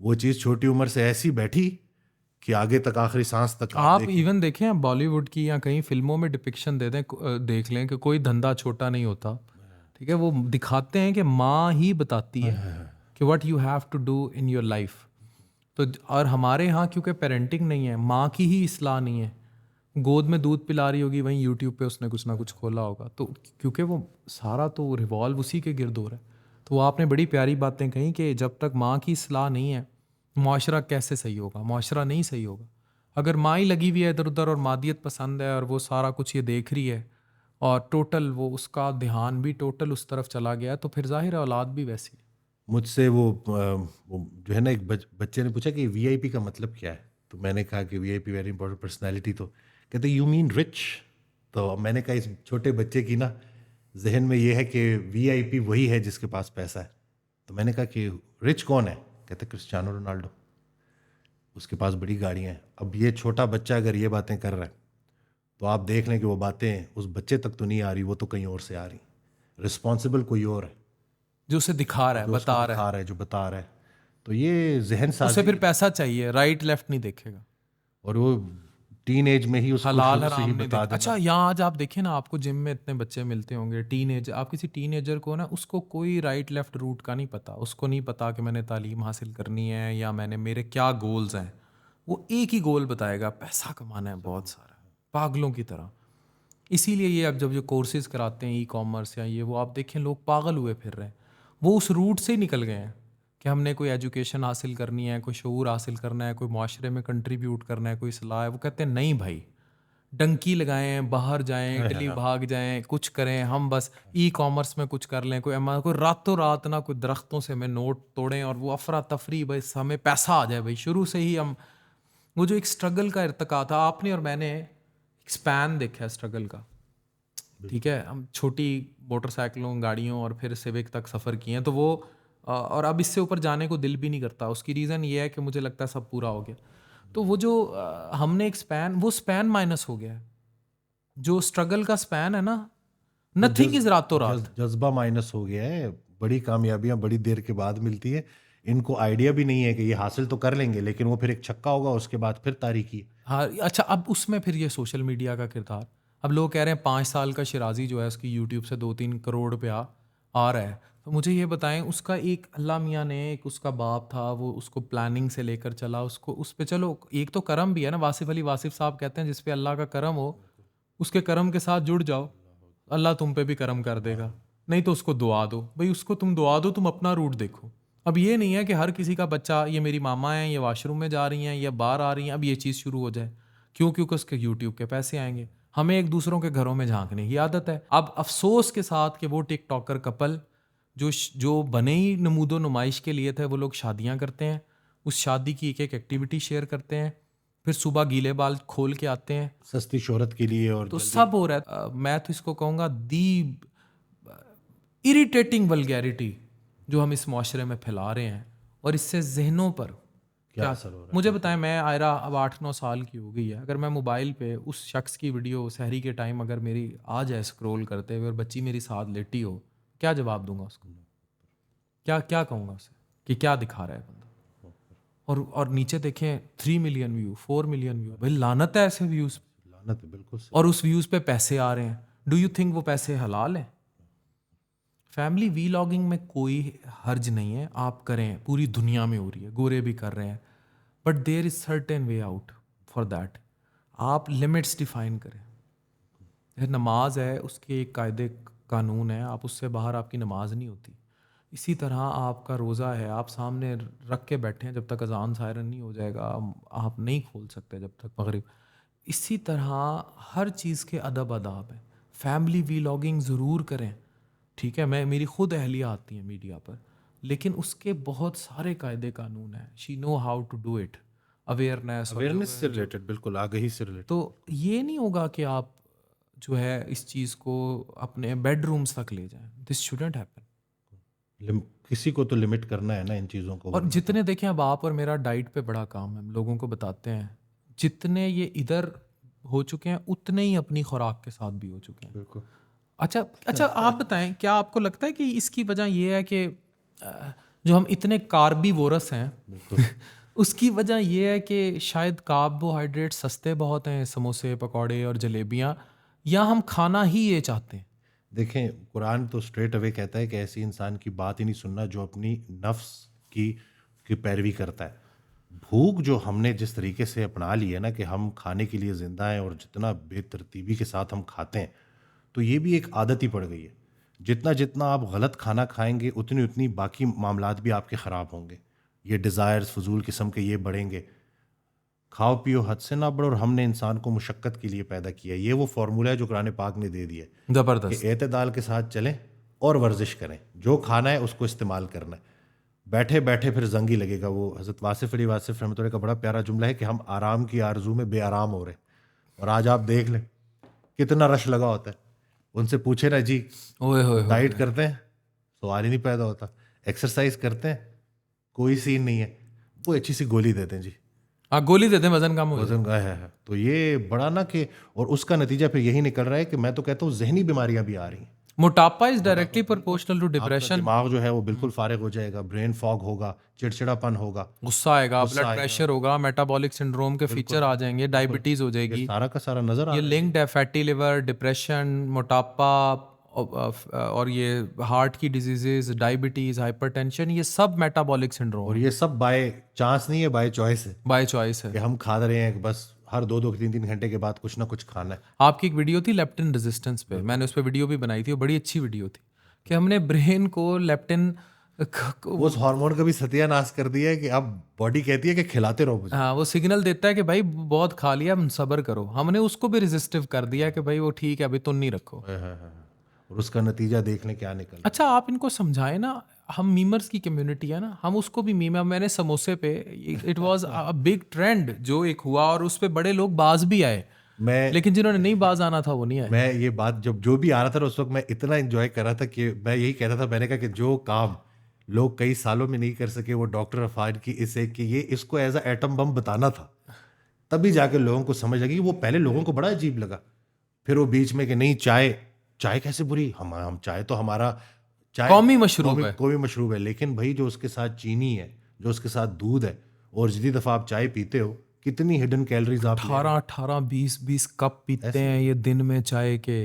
वो चीज़ छोटी उम्र से ऐसी बैठी कि आगे तक आखिरी सांस तक
आप इवन देखें, आप बॉलीवुड की या कहीं फिल्मों में डिपिक्शन दे दें, देख लें कि कोई धंधा छोटा नहीं होता। ठीक है, वो दिखाते हैं कि माँ ही बताती है कि what you have to do in your life. तो और हमारे यहाँ क्योंकि पेरेंटिंग नहीं है, माँ की ही इस्लाह नहीं है, गोद में दूध पिला रही होगी, वहीं यूट्यूब पे उसने कुछ ना कुछ खोला होगा। तो क्योंकि वो सारा तो रिवॉल्व उसी के गिर्द हो रहा है। तो वो आपने बड़ी प्यारी बातें कही कि जब तक माँ की इस्लाह नहीं है मुआशरा कैसे सही होगा, मुआशरा नहीं सही होगा। अगर माँ ही लगी हुई है इधर उधर और मादियत पसंद है और वो सारा कुछ ये देख रही है और टोटल वो उसका ध्यान भी टोटल उस तरफ चला गया, तो फिर जाहिर है औलाद भी वैसी है।
मुझसे वो जो है ना एक बच्चे ने पूछा कि वीआईपी का मतलब क्या है। तो मैंने कहा कि वीआईपी वेरी इंपॉर्टेंट पर्सनैलिटी। तो कहते यू मीन रिच। तो मैंने कहा इस छोटे बच्चे की ना जहन में ये है कि वीआईपी वही है जिसके पास पैसा है। तो मैंने कहा कि रिच कौन है? कहते क्रिस्टियानो रोनाल्डो, उसके पास बड़ी गाड़ियाँ हैं। अब ये छोटा बच्चा अगर ये बातें कर रहा है तो आप देख लें कि वो बातें उस बच्चे तक तो नहीं आ रही, वो तो कहीं और से आ रही। रिस्पॉन्सिबल कोई और है
जो उसे दिखा रहा है,
जो उसको
बता रहा
दिखा रहा है, जो बता रहा है। तो ये जहन
है, उसे
साजी
फिर
है।
पैसा चाहिए, राइट लेफ्ट नहीं देखेगा,
और वो टीन एज में ही उसको
हलाल
शुरू से
हराम
ही
नहीं
बता
देखेगा।
देना।
अच्छा, यहाँ आज आप देखें ना, आपको जिम में इतने बच्चे मिलते होंगे टीनेज, आप किसी टीनेजर को ना, उसको कोई राइट लेफ्ट रूट का नहीं पता। उसको नहीं पता कि मैंने तालीम हासिल करनी है या मैंने मेरे क्या गोल्स हैं। वो एक ही गोल बताएगा, पैसा कमाना है बहुत सारा, पागलों की तरह। इसीलिए ये अब जब जो कोर्सेज कराते हैं ई कॉमर्स या ये वो, आप देखें लोग पागल हुए फिर रहे हैं। वो उस रूट से ही निकल गए हैं कि हमने कोई एजुकेशन हासिल करनी है, कोई शऊर हासिल करना है, कोई माशरे में कंट्रीब्यूट करना है, कोई सलाह है। वो कहते हैं नहीं भाई, डंकी लगाएं, बाहर जाएं, इटली भाग जाएं, कुछ करें, हम बस ई कॉमर्स में कुछ कर लें, कोई रातों रात ना कोई दरख्तों से हमें नोट तोड़ें और वो अफरा तफरी, बस हमें पैसा आ जाए भाई। शुरू से ही हम वो जो एक स्ट्रगल का इर्तिका था, आपने और मैंने एक स्पैन देखा है स्ट्रगल का। ठीक है, हम छोटी मोटरसाइकिलों, गाड़ियों और फिर सिविक तक सफ़र किए हैं, तो वो और अब इससे ऊपर जाने को दिल भी नहीं करता। उसकी रीज़न ये है कि मुझे लगता है सब पूरा हो गया। तो वो जो हमने एक स्पैन, वो स्पैन माइनस हो गया है। जो स्ट्रगल का स्पैन है ना, नथिंग इज रातों रात।
जज्बा माइनस हो गया है। बड़ी कामयाबियां बड़ी देर के बाद मिलती है। इनको आइडिया भी नहीं है कि ये हासिल तो कर लेंगे, लेकिन वो फिर एक छक्का होगा, उसके बाद फिर तारीखी।
हाँ, अच्छा, अब उसमें फिर ये सोशल मीडिया का किरदार। अब लोग कह रहे हैं 5 साल का शिराजी जो है उसकी यूट्यूब से 2-3 करोड़ रुपया आ रहा है। तो मुझे ये बताएं, उसका एक अल्लाह मियाँ ने, एक उसका बाप था, वो उसको प्लानिंग से लेकर चला, उसको उस पे चलो एक तो करम भी है ना। वासिफ अली वासिफ साहब कहते हैं जिस पे अल्लाह का करम हो उसके करम के साथ जुड़ जाओ, अल्लाह तुम पे भी करम कर देगा। नहीं तो उसको दुआ दो भाई, उसको तुम दुआ दो, तुम अपना रूट देखो। अब ये नहीं है कि हर किसी का बच्चा, ये मेरी मामा है, ये वॉशरूम में जा रही हैं या बाहर आ रही हैं, अब ये चीज़ शुरू हो जाए। क्यों? क्योंकि उसके यूट्यूब के पैसे आएंगे। हमें एक दूसरों के घरों में झांकने की आदत है। अब अफसोस के साथ कि वो टिकटॉकर कपल जो बने ही नमूदो नुमाइश के लिए थे, वो लोग शादियां करते हैं, उस शादी की एक एक एक्टिविटी शेयर करते हैं, फिर सुबह गीले बाल खोल के आते हैं,
सस्ती शोहरत के लिए। और
तो सब हो रहा है। मैं तो इसको कहूँगा दी इरिटेटिंग वल्गैरिटी जो हम इस माशरे में फैला रहे हैं, और इससे जहनों पर क्या
असर हो रहा है?
मुझे बताएं। मैं आयरा अब 8-9 साल की हो गई है, अगर मैं मोबाइल पे उस शख्स की वीडियो सहरी के टाइम अगर मेरी आ जाए स्क्रॉल करते हुए और बच्ची मेरी साथ लेटी हो, क्या जवाब दूंगा उसको? क्या क्या कहूँगा उसे कि क्या दिखा रहा है बंदा? और नीचे देखें 3 मिलियन व्यू, 4 मिलियन व्यू। भाई लानत है ऐसे व्यूज़।
लानत है, बिल्कुल सही।
और उस व्यूज़ पे पैसे आ रहे हैं। डू यू थिंक वो पैसे हलाल हैं? फैमिली वीलॉगिंग में कोई हर्ज नहीं है, आप करें, पूरी दुनिया में हो रही है, गोरे भी कर रहे हैं, but there is certain way out for that. आप लिमिट्स डिफाइन करें। जैसे नमाज है, उसके एक कायदे कानून है, आप उससे बाहर आपकी नमाज नहीं होती। इसी तरह आपका रोज़ा है, आप सामने रख के बैठे हैं, जब तक अजान सायरन नहीं हो जाएगा आप नहीं खोल सकते जब तक मगरिब। इसी तरह हर चीज़ के अदब अदाब है। फैमिली वीलॉगिंग ज़रूर करें, ठीक है, मैं मेरी खुद अहलिया आती है मीडिया पर, लेकिन उसके बहुत सारे कायदे कानून हैं। She know how to do it,
awareness से रिलेटेड, बिल्कुल आगाही से रिलेटेड।
तो ये नहीं होगा कि आप जो है इस चीज़ को अपने बेडरूम्स तक ले जाएं। This shouldn't happen.
किसी को तो लिमिट करना है ना इन चीज़ों को।
और जितने देखें, अब आप और मेरा डाइट पे बड़ा काम है, हम लोगों को बताते हैं, जितने ये इधर हो चुके हैं उतने ही अपनी खुराक के साथ भी हो चुके हैं।
बिल्कुल।
अच्छा आप बताएं, क्या आपको लगता है कि इसकी वजह ये है कि जो हम इतने कार्बीवोरस हैं उसकी वजह ये है कि शायद कार्बोहाइड्रेट सस्ते बहुत हैं, समोसे पकौड़े और जलेबियाँ, या हम खाना ही ये चाहते हैं?
देखें, कुरान तो स्ट्रेट अवे कहता है कि ऐसी इंसान की बात ही नहीं सुनना जो अपनी नफ्स की पैरवी करता है। भूख जो हमने जिस तरीके से अपना ली है ना, कि हम खाने के लिए ज़िंदा हैं और जितना बेतरतीबी के साथ हम खाते हैं, तो ये भी एक आदत ही पड़ गई है। जितना जितना आप गलत खाना खाएंगे उतनी उतनी बाकी मामलात भी आपके ख़राब होंगे। ये डिज़ायर्स फजूल किस्म के ये बढ़ेंगे। खाओ पियो हद से ना बढ़ो, और हमने इंसान को मुशक्क़त के लिए पैदा किया। ये वो फार्मूला है जो कुरान पाक ने दे दिया है
ज़बरदस्त।
कि एतदाल के साथ चलें और वर्जिश करें, जो खाना है उसको इस्तेमाल करना है। बैठे बैठे फिर जंग ही लगेगा। वो हज़रत वासिफ़ अली वासिफ़ रहमतुल्लाह का बड़ा प्यारा जुमला है कि हम आराम की आरजू में बेआराम हो रहे हैं। और आज आप देख लें कितना रश लगा होता है। उनसे पूछे ना जी,
ओए होए होए।
डाइट करते हैं, सवाल ही नहीं पैदा होता। एक्सरसाइज करते हैं, कोई सीन नहीं है। वो अच्छी सी गोली देते हैं जी,
हाँ, गोली देते हैं, वजन कम हो जाए।
वजन का है। तो ये बड़ा ना कि, और उसका नतीजा फिर यही निकल रहा है कि मैं तो कहता हूँ जहनी बीमारियां भी आ रही हैं।
मोटापा इज डायरेक्टली प्रोपोर्शनल टू
आपका
डिप्रेशन।
दिमाग जो है वो बिल्कुल फारिग हो जाएगा, ब्रेन फॉग होगा, चिड़चिड़ापन होगा,
गुस्सा आएगा,
गुस्सा
ब्लड
आएगा।
प्रेशर होगा, मेटाबॉलिक सिंड्रोम के फीचर आ जाएंगे, डायबिटीज हो
ये
जाएगी।
सारा का सारा नजर आ
ये
रहा है।
लिंक्ड है, फैटी लिवर, डिप्रेशन, मोटापा, और ये हार्ट की डिजीजेस, डायबिटीज, हाइपरटेंशन, ये सब मेटाबॉलिक सिंड्रोम
और ये सब बाय चांस नहीं है, बाय चॉइस है
बाय चॉइस है।
कि हम खा रहे हैं कि बस हर 2-2 3-3 घंटे के बाद कुछ ना कुछ खाना है।
आपकी एक वीडियो थी लेप्टिन रेजिस्टेंस पे, मैंने उस पर वीडियो भी बनाई थी, वो बड़ी अच्छी वीडियो थी कि हमने ब्रेन को लेप्टिन
वो उस हार्मोन का भी सत्यानाश कर दिया है कि अब बॉडी कहती है कि खिलाते रहो मुझे।
हाँ, वो सिग्नल देता है कि भाई बहुत खा लिया, हम सब्र करो। हमने उसको भी रेजिस्टिव कर दिया कि भाई वो ठीक है, अभी तुम नहीं रखो।
और उसका नतीजा देख लें क्या निकल।
अच्छा, आप इनको समझाएं ना, हम मीमर्स की कम्युनिटी है ना, हम उसको भी मीम। मैंने समोसे पे, it was a big trend जो एक हुआ, और उस पे बड़े लोग बाज भी आए,
मैं
लेकिन जिन्होंने नहीं बाज आना था वो नहीं आए।
मैं ये बात जब जो भी आ रहा था ना, उस वक्त मैं इतना एंजॉय कर रहा था कि मैं यही कह रहा था, मैंने कहा कि जो काम लोग कई सालों में नहीं कर सके, वो डॉक्टर अफाद की इसे कि ये इसको एज अ एटम बम बताना था, तभी जाकर लोगों को समझ लगी। वो पहले लोगों को बड़ा अजीब लगा, फिर वो बीच में कि नहीं चाय कैसे बुरी, हम चाय तो हमारा चाय
कौमी मशरूब है।
कौमी मशरूब है। लेकिन भाई जो उसके साथ चीनी है, जो उसके साथ दूध है, और जितनी दफ़ा आप चाय पीते हो कितनी हिडन कैलोरीज आप
18-20 कप पीते हैं ये दिन में चाय के।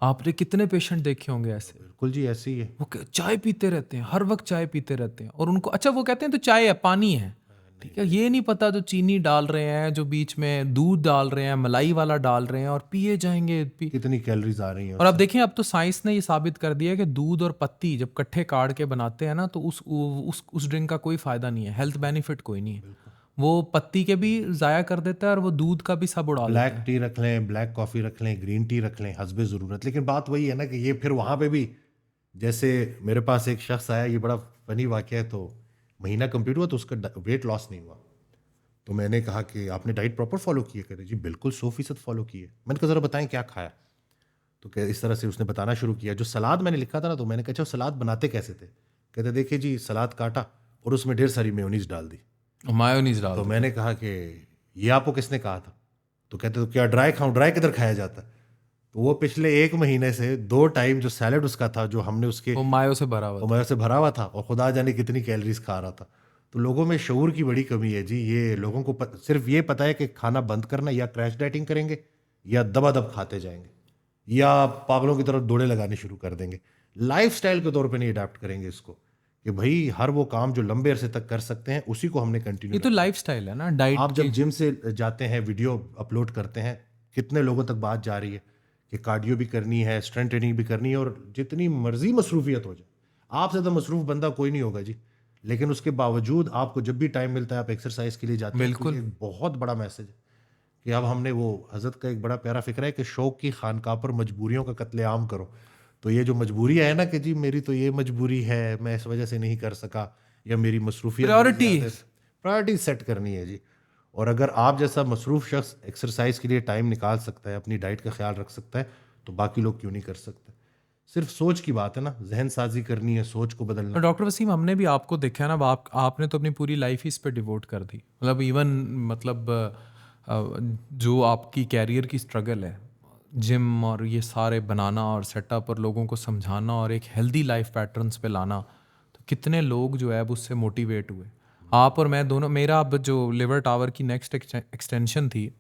आपने कितने पेशेंट देखे होंगे ऐसे,
बिल्कुल जी ऐसे ही है।
वो चाय पीते रहते हैं, हर वक्त चाय पीते रहते हैं, और उनको अच्छा वो कहते हैं तो चाय है, पानी है, ठीक है, ये नहीं पता जो चीनी डाल रहे हैं, जो बीच में दूध डाल रहे हैं, मलाई वाला डाल रहे हैं, और पिए जाएंगे
कितनी कैलोरीज आ रही हैं।
और अब देखें, अब तो साइंस ने ये साबित कर दिया है कि दूध और पत्ती जब कट्ठे काट के बनाते हैं ना, तो उस ड्रिंक का कोई फायदा नहीं है, हेल्थ बेनिफिट कोई नहीं है। वो पत्ती के भी ज़ाया कर देता है और वो दूध का भी सब उड़ा देता है।
ब्लैक टी रख लें, ब्लैक कॉफ़ी रख लें, ग्रीन टी रख लें हस्बे ज़रूरत। लेकिन बात वही है ना कि ये फिर वहाँ पे भी, जैसे मेरे पास एक शख्स आया, ये बड़ा फनी वाक़या है, तो महीना कंप्लीट हुआ तो उसका वेट लॉस नहीं हुआ। तो मैंने कहा कि आपने डाइट प्रॉपर फॉलो की है? कहते जी बिल्कुल 100% फॉलो की है। मैंने कहा ज़रा बताएं क्या खाया? तो क्या इस तरह से उसने बताना शुरू किया। जो सलाद मैंने लिखा था ना, तो मैंने कहा अच्छा सलाद बनाते कैसे थे? कहते देखिए जी, सलाद काटा और उसमें ढेर सारी मेयोनीज डाल दी,
मायोनीज डाल
तो मैंने कहा कि ये आपको किसने कहा था? तो कहते तो क्या ड्राई खाऊं? ड्राई किधर खाया जाता? तो वो पिछले 1 महीने से 2 टाइम जो सैलड उसका था, जो हमने उसके
वो मायो से भरा हुआ था।
से भरा हुआ था, और खुदा जाने कितनी कैलोरीज खा रहा था। तो लोगों में शऊर की बड़ी कमी है जी। ये लोगों को सिर्फ ये पता है कि खाना बंद करना, या क्रैश डाइटिंग करेंगे, या दबादब खाते जाएंगे, या पागलों की तरफ दौड़े लगाने शुरू कर देंगे। लाइफस्टाइल के तौर पे नहीं अडाप्ट करेंगे इसको कि भाई हर वो काम जो लंबे अरसे तक कर सकते हैं उसी को हमने
ये
कंटिन्यू।
तो लाइफस्टाइल है ना, डाइट
आप जब जिम से जाते हैं, वीडियो अपलोड करते हैं, कितने लोगों तक बात जा रही है कि कार्डियो भी करनी है, स्ट्रेंथ ट्रेनिंग भी करनी है, और जितनी मर्जी मसरूफियत हो जाए, आपसे तो मसरूफ बंदा कोई नहीं होगा जी, लेकिन उसके बावजूद आपको जब भी टाइम मिलता है आप एक्सरसाइज के लिए जाते हैं। तो ये एक बहुत बड़ा मैसेज है कि अब हमने वो हजरत का एक बड़ा प्यारा फिक्र है कि शौक की खानका पर मजबूरियों का कत्लेआम करो। तो ये जो मजबूरी है ना कि जी मेरी तो ये मजबूरी है, मैं इस वजह से नहीं कर सका, या मेरी मसरूफियत, प्रायोरिटी सेट करनी है जी। और अगर आप जैसा मसरूफ शख्स एक्सरसाइज के लिए टाइम निकाल सकता है, अपनी डाइट का ख्याल रख सकता है, तो बाकी लोग क्यों नहीं कर सकते। सिर्फ सोच की बात है ना, जहन साजी करनी है, सोच को बदलना।
डॉक्टर वसीम, हमने भी आपको देखा है ना, आपने तो अपनी पूरी लाइफ ही इस पे डिवोट कर दी। मतलब इवन मतलब जो आपकी कैरियर की स्ट्रगल है, जिम और ये सारे बनाना और सेटअप और लोगों को समझाना और एक हेल्दी लाइफ पैटर्न्स पे लाना, तो कितने लोग जो है अब उससे मोटिवेट हुए। आप और मैं दोनों, मेरा अब जो लिवर टावर की नेक्स्ट एक्सटेंशन थी,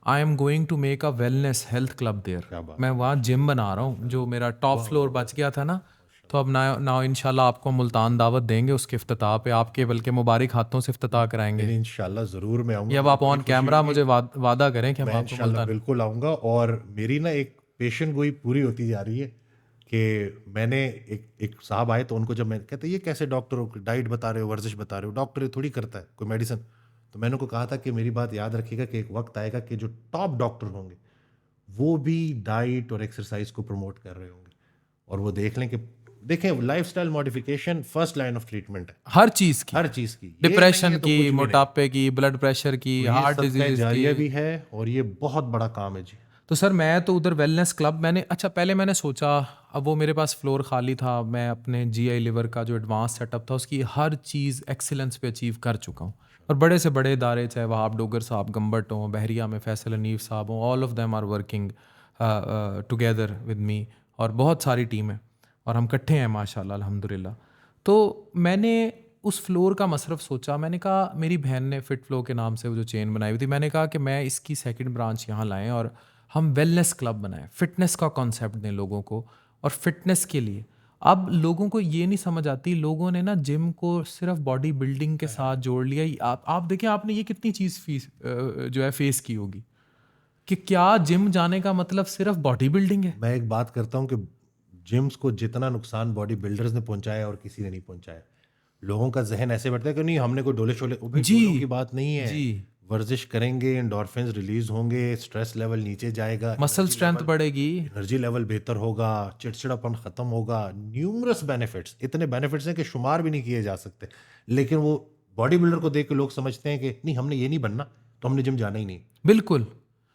I am going to make a wellness health club there. मैं वहाँ जिम बना रहा हूँ, जो मेरा टॉप फ्लोर बच गया था ना, तो अब ना इंशाल्लाह आपको मुल्तान दावत देंगे उसके इफ्तिताह पे, आपके बल्कि मुबारक हाथों से इफ्तिताह कराएंगे।
इंशाल्लाह ज़रूर मैं आऊँगा।
ये अब आप ऑन कैमरा मुझे वादा करें कि हम आपको
इंशाल्लाह
मुल्तान।
बिल्कुल आऊँगा। और मेरी ना एक पेशेंट गोई पूरी होती जा रही है कि मैंने एक साहब आए तो उनको जब मैं कहते ये कैसे डॉक्टर हो, डाइट बता रहे हो, वर्जिश बता रहे हो, डॉक्टर ये थोड़ी करता है कोई मेडिसिन। तो मैंने उनको कहा था कि मेरी बात याद रखिएगा कि एक वक्त आएगा कि जो टॉप डॉक्टर होंगे वो भी डाइट और एक्सरसाइज को प्रमोट कर रहे होंगे, और वो देख लें कि देखें lifestyle modification first line of treatment है
हर चीज़ की,
हर चीज़ की,
डिप्रेशन की, मोटापे की, ब्लड प्रेशर की, हार्ट डिजीज
जारिया
की।
भी है, और ये बहुत बड़ा काम है जी।
तो सर मैं तो उधर वेलनेस क्लब मैंने, अच्छा पहले मैंने सोचा, अब वो मेरे पास फ्लोर खाली था, मैं अपने जीआई लिवर का जो एडवांस सेटअप था उसकी हर चीज़ एक्सीलेंस पे अचीव कर चुका हूँ। और बड़े से बड़े इदारे, चाहे वहाब डोगर साहब गम्बट हों, बहरिया में फैसल हनीफ साहब हों, all of them are working together with me, और बहुत सारी टीम है और हम इकट्ठे हैं माशाल्लाह अल्हम्दुलिल्लाह। तो मैंने उस फ्लोर का मसरफ सोचा, मैंने कहा, मेरी बहन ने फिट फ्लो के नाम से वो जो चेन बनाई हुई थी, मैंने कहा कि मैं इसकी सेकंड ब्रांच यहाँ लाएं और हम वेलनेस क्लब बनाएं, फिटनेस का कॉन्सेप्ट दें लोगों को। और फिटनेस के लिए अब लोगों को ये नहीं समझ आती, लोगों ने ना जिम को सिर्फ बॉडी बिल्डिंग के साथ जोड़ लिया। आप देखें, आपने ये कितनी चीज़ जो है फेस की होगी कि क्या जिम जाने का मतलब सिर्फ बॉडी बिल्डिंग है।
मैं एक बात करता हूँ कि जिम्स को जितना नुकसान बॉडी बिल्डर्स ने पहुंचाया और किसी ने नहीं पहुंचाया। लोगों का जहन ऐसे बैठता है कि नहीं हमने कोई डोले शोले, डोलों की बात नहीं है
जी,
वर्जिश करेंगे, एंडोर्फिन्स रिलीज होंगे, स्ट्रेस लेवल नीचे जाएगा,
मसल स्ट्रेंथ बढ़ेगी,
एनर्जी लेवल बेहतर होगा, चिड़चिड़ापन खत्म होगा, न्यूमरस बेनिफिट्स, इतने बेनिफिट्स हैं कि शुमार भी नहीं किए जा सकते। लेकिन वो बॉडी बिल्डर को देख के लोग समझते हैं कि नहीं हमने ये नहीं बनना तो हमने जिम जाना ही नहीं।
बिल्कुल।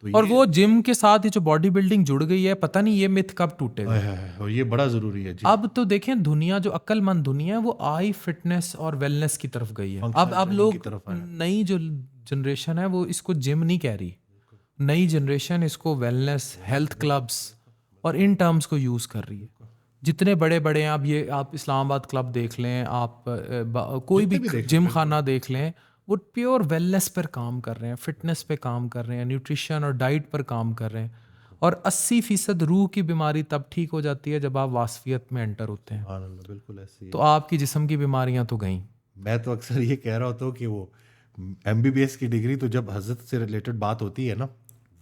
और वो जिम के साथ ही जो बॉडी बिल्डिंग जुड़ गई है, पता नहीं ये मिथ कब टूटेगा।
और ये बड़ा जरूरी है जी।
अब तो देखें, दुनिया जो अक्लमंद दुनिया है वो आई फिटनेस और वेलनेस की तरफ गई है। अब लोग, नई जो जनरेशन है वो इसको जिम नहीं कह रही, नई जनरेशन इसको वेलनेस, हेल्थ क्लब्स और इन टर्म्स को यूज़ कर रही है। जितने बड़े बड़े हैं, अब ये आप इस्लामाबाद क्लब देख लें, आप कोई भी जिम खाना देख लें, वो प्योर वेलनेस पर काम कर रहे हैं, फिटनेस पे काम कर रहे हैं, न्यूट्रिशन और डाइट पर काम कर रहे हैं। और 80% रूह की बीमारी तब ठीक हो जाती है जब आप वासफियत में एंटर होते हैं।
बिल्कुल ऐसे ही।
तो आपकी जिस्म की बीमारियां तो गई।
मैं तो अक्सर ये कह रहा होता हूँ कि वो MBBS की डिग्री तो जब हजरत से रिलेटेड बात होती है ना,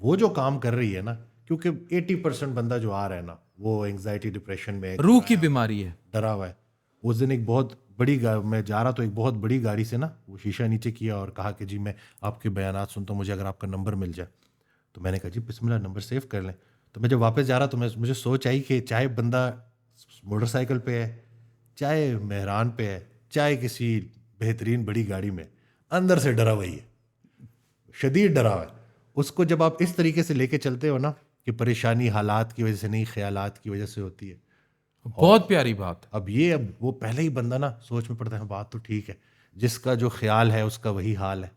वो जो काम कर रही है ना, क्योंकि 80% बंदा जो आ रहा है ना वो एंग्जाइटी डिप्रेशन में
रूह की बीमारी है,
डरा हुआ है। उस दिन एक बहुत बड़ी मैं जा रहा तो एक बहुत बड़ी गाड़ी से ना वो शीशा नीचे किया और कहा कि जी मैं आपके बयानात सुनता हूँ, मुझे अगर आपका नंबर मिल जाए। तो मैंने कहा जी बिस्मिल्लाह नंबर सेव कर लें। तो मैं जब वापस जा रहा तो मुझे सोच आई कि चाहे बंदा मोटरसाइकिल पे है, चाहे मेहरान पे है, चाहे किसी बेहतरीन बड़ी गाड़ी में, अंदर से डरा हुआ ही है, शदीद डरा हुआ है। उसको जब आप इस तरीके से लेके चलते हो ना कि परेशानी हालात की वजह से नहीं, ख्यालात की वजह से होती है।
बहुत प्यारी बात।
अब वो पहले ही बंदा ना सोच में पड़ता है, बात तो ठीक है, जिसका जो ख्याल है उसका वही हाल है।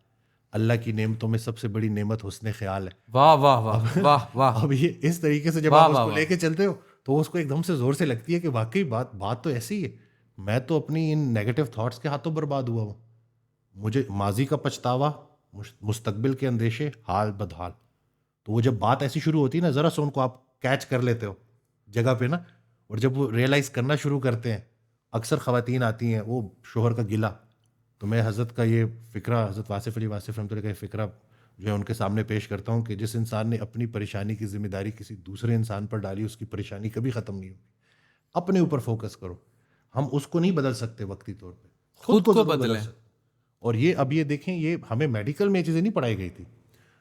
अल्लाह की नेमतों में सबसे बड़ी नेमत हुस्न ख्याल है।
वाह वाह वाह वाह वाह।
अब ये इस तरीके से जब आप उसको लेके चलते हो तो उसको एकदम से जोर से लगती है कि वाकई बात तो ऐसी है। मैं तो अपनी इन नेगेटिव थॉट्स के हाथों बर्बाद हुआ हूँ। मुझे माजी का पछतावा, मुस्तकबिल के अंदेशे, हाल बदहाल। तो वो जब बात ऐसी शुरू होती है ना, ज़रा सा उनको आप कैच कर लेते हो जगह पे ना, और जब वो रियलाइज़ करना शुरू करते हैं, अक्सर ख़वातीन आती हैं वो शोहर का गिला, तो मैं हज़रत का ये फ़िक्रा, हज़रत वासिफ़ अली वासिफ़ रहमतुल्लाह का ये फ़िक्रा जो है उनके सामने पेश करता हूँ कि जिस इंसान ने अपनी परेशानी की ज़िम्मेदारी किसी दूसरे इंसान पर डाली, उसकी परेशानी कभी ख़त्म नहीं होगी। अपने ऊपर फोकस करो। हम उसको नहीं बदल सकते वक्ती तौर पे, खुद को ज़रूर बदल सकते। और ये अब ये देखें, ये हमें मेडिकल में ये चीज़ें नहीं पढ़ाई गई थी।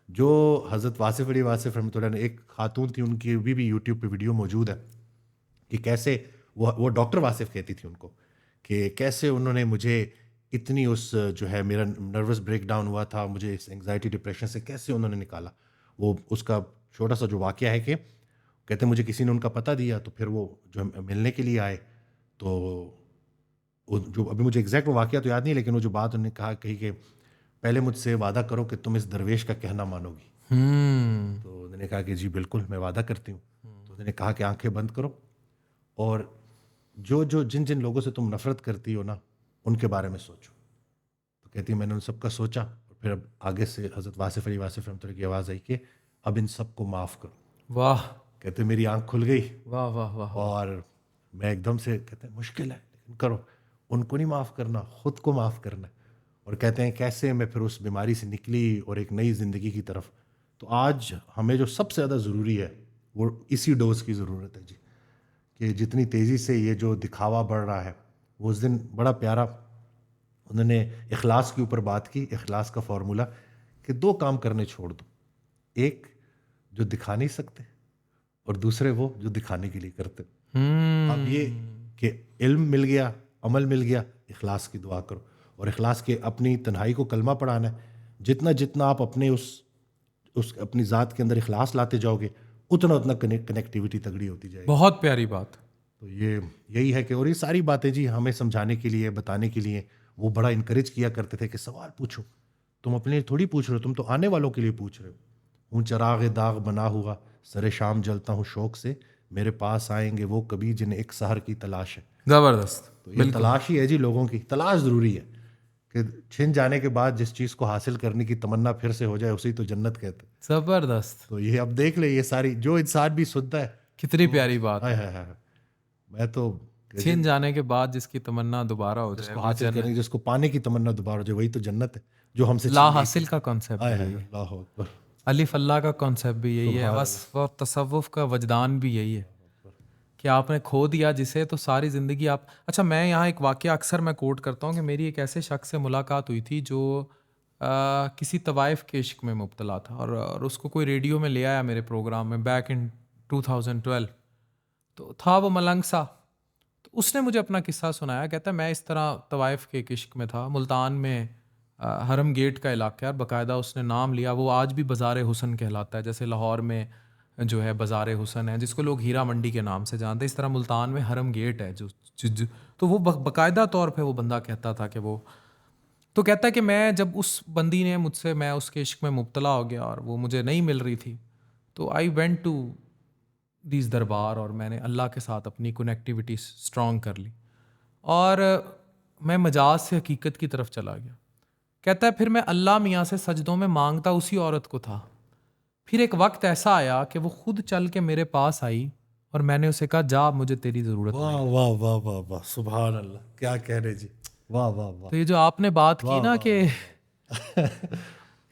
जो हज़रत वासिफ़ अली वासिफ़ रहमतुल्लाह ने, एक खातून थी, उनकी भी यूट्यूब पे वीडियो मौजूद है कि कैसे वो डॉक्टर वासिफ़ कहती थी उनको कि कैसे उन्होंने मुझे इतनी उस जो है मेरा नर्वस ब्रेकडाउन हुआ था, मुझे इस एंग्जाइटी डिप्रेशन से कैसे उन्होंने निकाला। वो उसका छोटा सा जो वाक़या है कि कहते मुझे किसी ने उनका पता दिया, तो फिर वो जो मिलने के लिए आए, तो जो अभी मुझे एग्जैक्ट वो वाक़या तो याद नहीं, लेकिन वो जो बात उन्होंने कही कि पहले मुझसे वादा करो कि तुम इस दरवेश का कहना मानोगी। तो उन्होंने कहा कि जी बिल्कुल मैं वादा करती हूँ। तो उन्होंने कहा कि आंखें बंद करो और जिन जिन लोगों से तुम नफरत करती हो ना, उनके बारे में सोचो। तो कहती है मैंने उन सब का सोचा, और फिर अब आगे से हज़रत वासिफ़ अली वासिफ़ रहमतुल्लाह की आवाज़ आई कि अब इन सब को माफ़ करो।
वाह,
कहते मेरी आंख खुल गई।
वाह वाह वाह।
और मैं एकदम से, कहते हैं मुश्किल है लेकिन करो, उनको नहीं माफ़ करना, खुद को माफ़ करना। और कहते हैं कैसे मैं फिर उस बीमारी से निकली और एक नई ज़िंदगी की तरफ। तो आज हमें जो सबसे ज़्यादा ज़रूरी है वो इसी डोज़ की ज़रूरत है जी, कि जितनी तेज़ी से ये जो दिखावा बढ़ रहा है, वो उस दिन बड़ा प्यारा उन्होंने इखलास के ऊपर बात की, इखलास का फार्मूला कि 2 काम करने छोड़ दो, एक जो दिखा नहीं सकते और दूसरे वो जो दिखाने के लिए करते। अब ये कि इल्म मिल गया, अमल मिल गया, इखलास की दुआ करो। और इखलास के अपनी तन्हाई को कलमा पढ़ाना है। जितना जितना आप अपने उस अपनी ज़ात के अंदर इखलास लाते जाओगे, उतना उतना कनेक्टिविटी तगड़ी होती जाएगी।
बहुत प्यारी बात।
तो यही है कि, और ये सारी बातें जी हमें समझाने के लिए, बताने के लिए वो बड़ा इनकरेज किया करते थे कि सवाल पूछो, तुम अपने लिए थोड़ी पूछ रहे हो, तुम तो आने वालों के लिए पूछ रहे हो। हूँ चराग दाग बना हुआ, सरे शाम जलता हूँ शौक से, मेरे पास आएंगे वो कभी जिन्हें एक सहर की तलाश है।
जबरदस्त।
तो ये तलाश ही है जी, लोगों की तलाश ज़रूरी है कि छिन जाने के बाद जिस चीज़ को हासिल करने की तमन्ना फिर से हो जाए, उसी तो जन्नत कहते हैं।
जबरदस्त।
तो ये अब देख ले, ये सारी जो इंसान भी सुनता है,
कितनी प्यारी बात।
हाय हाय हाय, मैं तो
छीन जाने के बाद जिसकी तमन्ना दोबारा हो जाए,
जिसको हासिल करने, जिसको पाने की तमन्ना दोबारा हो जाए, वही तो जन्नत है जो हमसे
ला हासिल का कॉन्सेप्ट
हाय
है
हाय
ये।
अल्लाह अकबर।
अलिफ अल्लाह का कॉन्सेप्ट भी यही है,
सुभान
बस वो तसव्वुफ का वजदान भी यही है कि आपने खो दिया जिसे, तो सारी ज़िंदगी आप। अच्छा, मैं यहाँ एक वाक़या अक्सर मैं कोट करता हूँ कि मेरी एक ऐसे शख्स से मुलाकात हुई थी जो किसी तवाइफ़ के इश्क में मुब्तला था, और उसको कोई रेडियो में ले आया मेरे प्रोग्राम में बैक इन 2012। तो था वो मलंग सा। तो उसने मुझे अपना किस्सा सुनाया, कहता है मैं इस तरह तवाइफ़ के एक इश्क में था, मुल्तान में हरम गेट का इलाका है, बाकायदा उसने नाम लिया, वो आज भी बाज़ार हुसन कहलाता है। जैसे लाहौर में जो है बाज़ार हुसन है, जिसको लोग हीरा मंडी के नाम से जानते हैं, इस तरह मुल्तान में हरम गेट है जो तो वो बाकायदा तौर पे वो बंदा कहता था कि वो, तो कहता है कि मैं जब उस बंदी ने मुझसे, मैं उसके इश्क में मुब्तला हो गया और वो मुझे नहीं मिल रही थी, तो आई वेंट टू दीज दरबार, और मैंने अल्लाह के साथ अपनी कनेक्टिविटी स्ट्रॉन्ग कर ली और मैं मजाज से हकीकत की तरफ चला गया। कहता है फिर मैं अल्लाह मियाँ से सजदों में मांगता उसी औरत को था। फिर एक वक्त ऐसा आया कि वो खुद चल के मेरे पास आई और मैंने उसे कहा जा, मुझे तेरी ज़रूरत नहीं।
वाह वाह वाह वाह वाह, सुभान अल्लाह, क्या कह रहे जी, वाह वाह वाह।
तो ये जो आपने बात की ना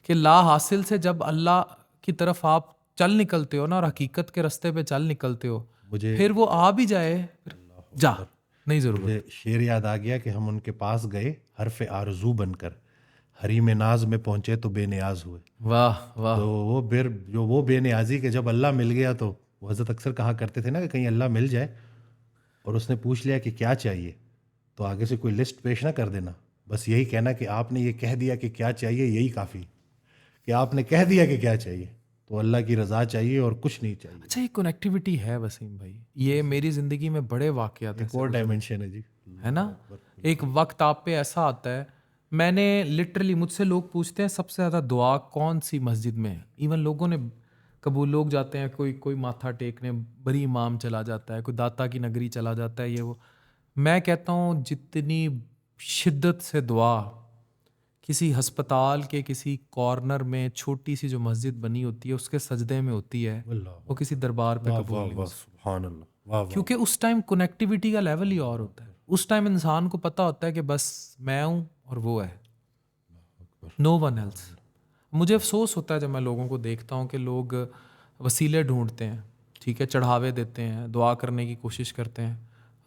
कि ला हासिल से जब अल्लाह की तरफ आप चल निकलते हो ना, और हकीकत के रास्ते पे चल निकलते हो,
मुझे
फिर वो आ भी जाए, जा, नहीं ज़रूरत।
मुझे शेर याद आ गया कि हम उनके पास गए हरफ आरजू बनकर, हरी में नाज में पहुंचे तो बेनियाज हुए।
वाह वाह।
तो वो बेनियाजी के जब अल्लाह मिल गया, तो वो हज़रत अक्सर कहा करते थे ना कि कहीं अल्लाह मिल जाए और उसने पूछ लिया कि क्या चाहिए, तो आगे से कोई लिस्ट पेश ना कर देना, बस यही कहना कि आपने ये कह दिया कि क्या चाहिए, यही काफ़ी, कि आपने कह दिया कि क्या चाहिए, तो अल्लाह की रज़ा चाहिए और कुछ नहीं चाहिए।
अच्छा, ये कनेक्टिविटी है वसीम भाई, ये मेरी ज़िंदगी में बड़े वाक़यात
एक और डायमेंशन है जी,
है ना। एक वक्त आप पे ऐसा आता है, मैंने लिटरली, मुझसे लोग पूछते हैं सबसे ज़्यादा दुआ कौन सी मस्जिद में है। इवन लोगों ने कबूल, लोग जाते हैं, कोई कोई माथा टेकने बरी इमाम चला जाता है, कोई दाता की नगरी चला जाता है, ये वो। मैं कहता हूँ जितनी शिद्दत से दुआ किसी हस्पताल के किसी कॉर्नर में छोटी सी जो मस्जिद बनी होती है उसके सजदे में होती है, वो किसी दरबार पे
वाह
कबूल
वाह
नहीं
वाह,
हो सकती।
सुभान अल्लाह, वाह वाह।
क्योंकि उस टाइम कनेक्टिविटी का लेवल ही और होता है। उस टाइम इंसान को पता होता है कि बस मैं हूँ और वो है, नो वन एल्स। मुझे अफसोस होता है जब मैं लोगों को देखता हूँ कि लोग वसीले ढूंढते हैं, ठीक है, चढ़ावे देते हैं, दुआ करने की कोशिश करते हैं।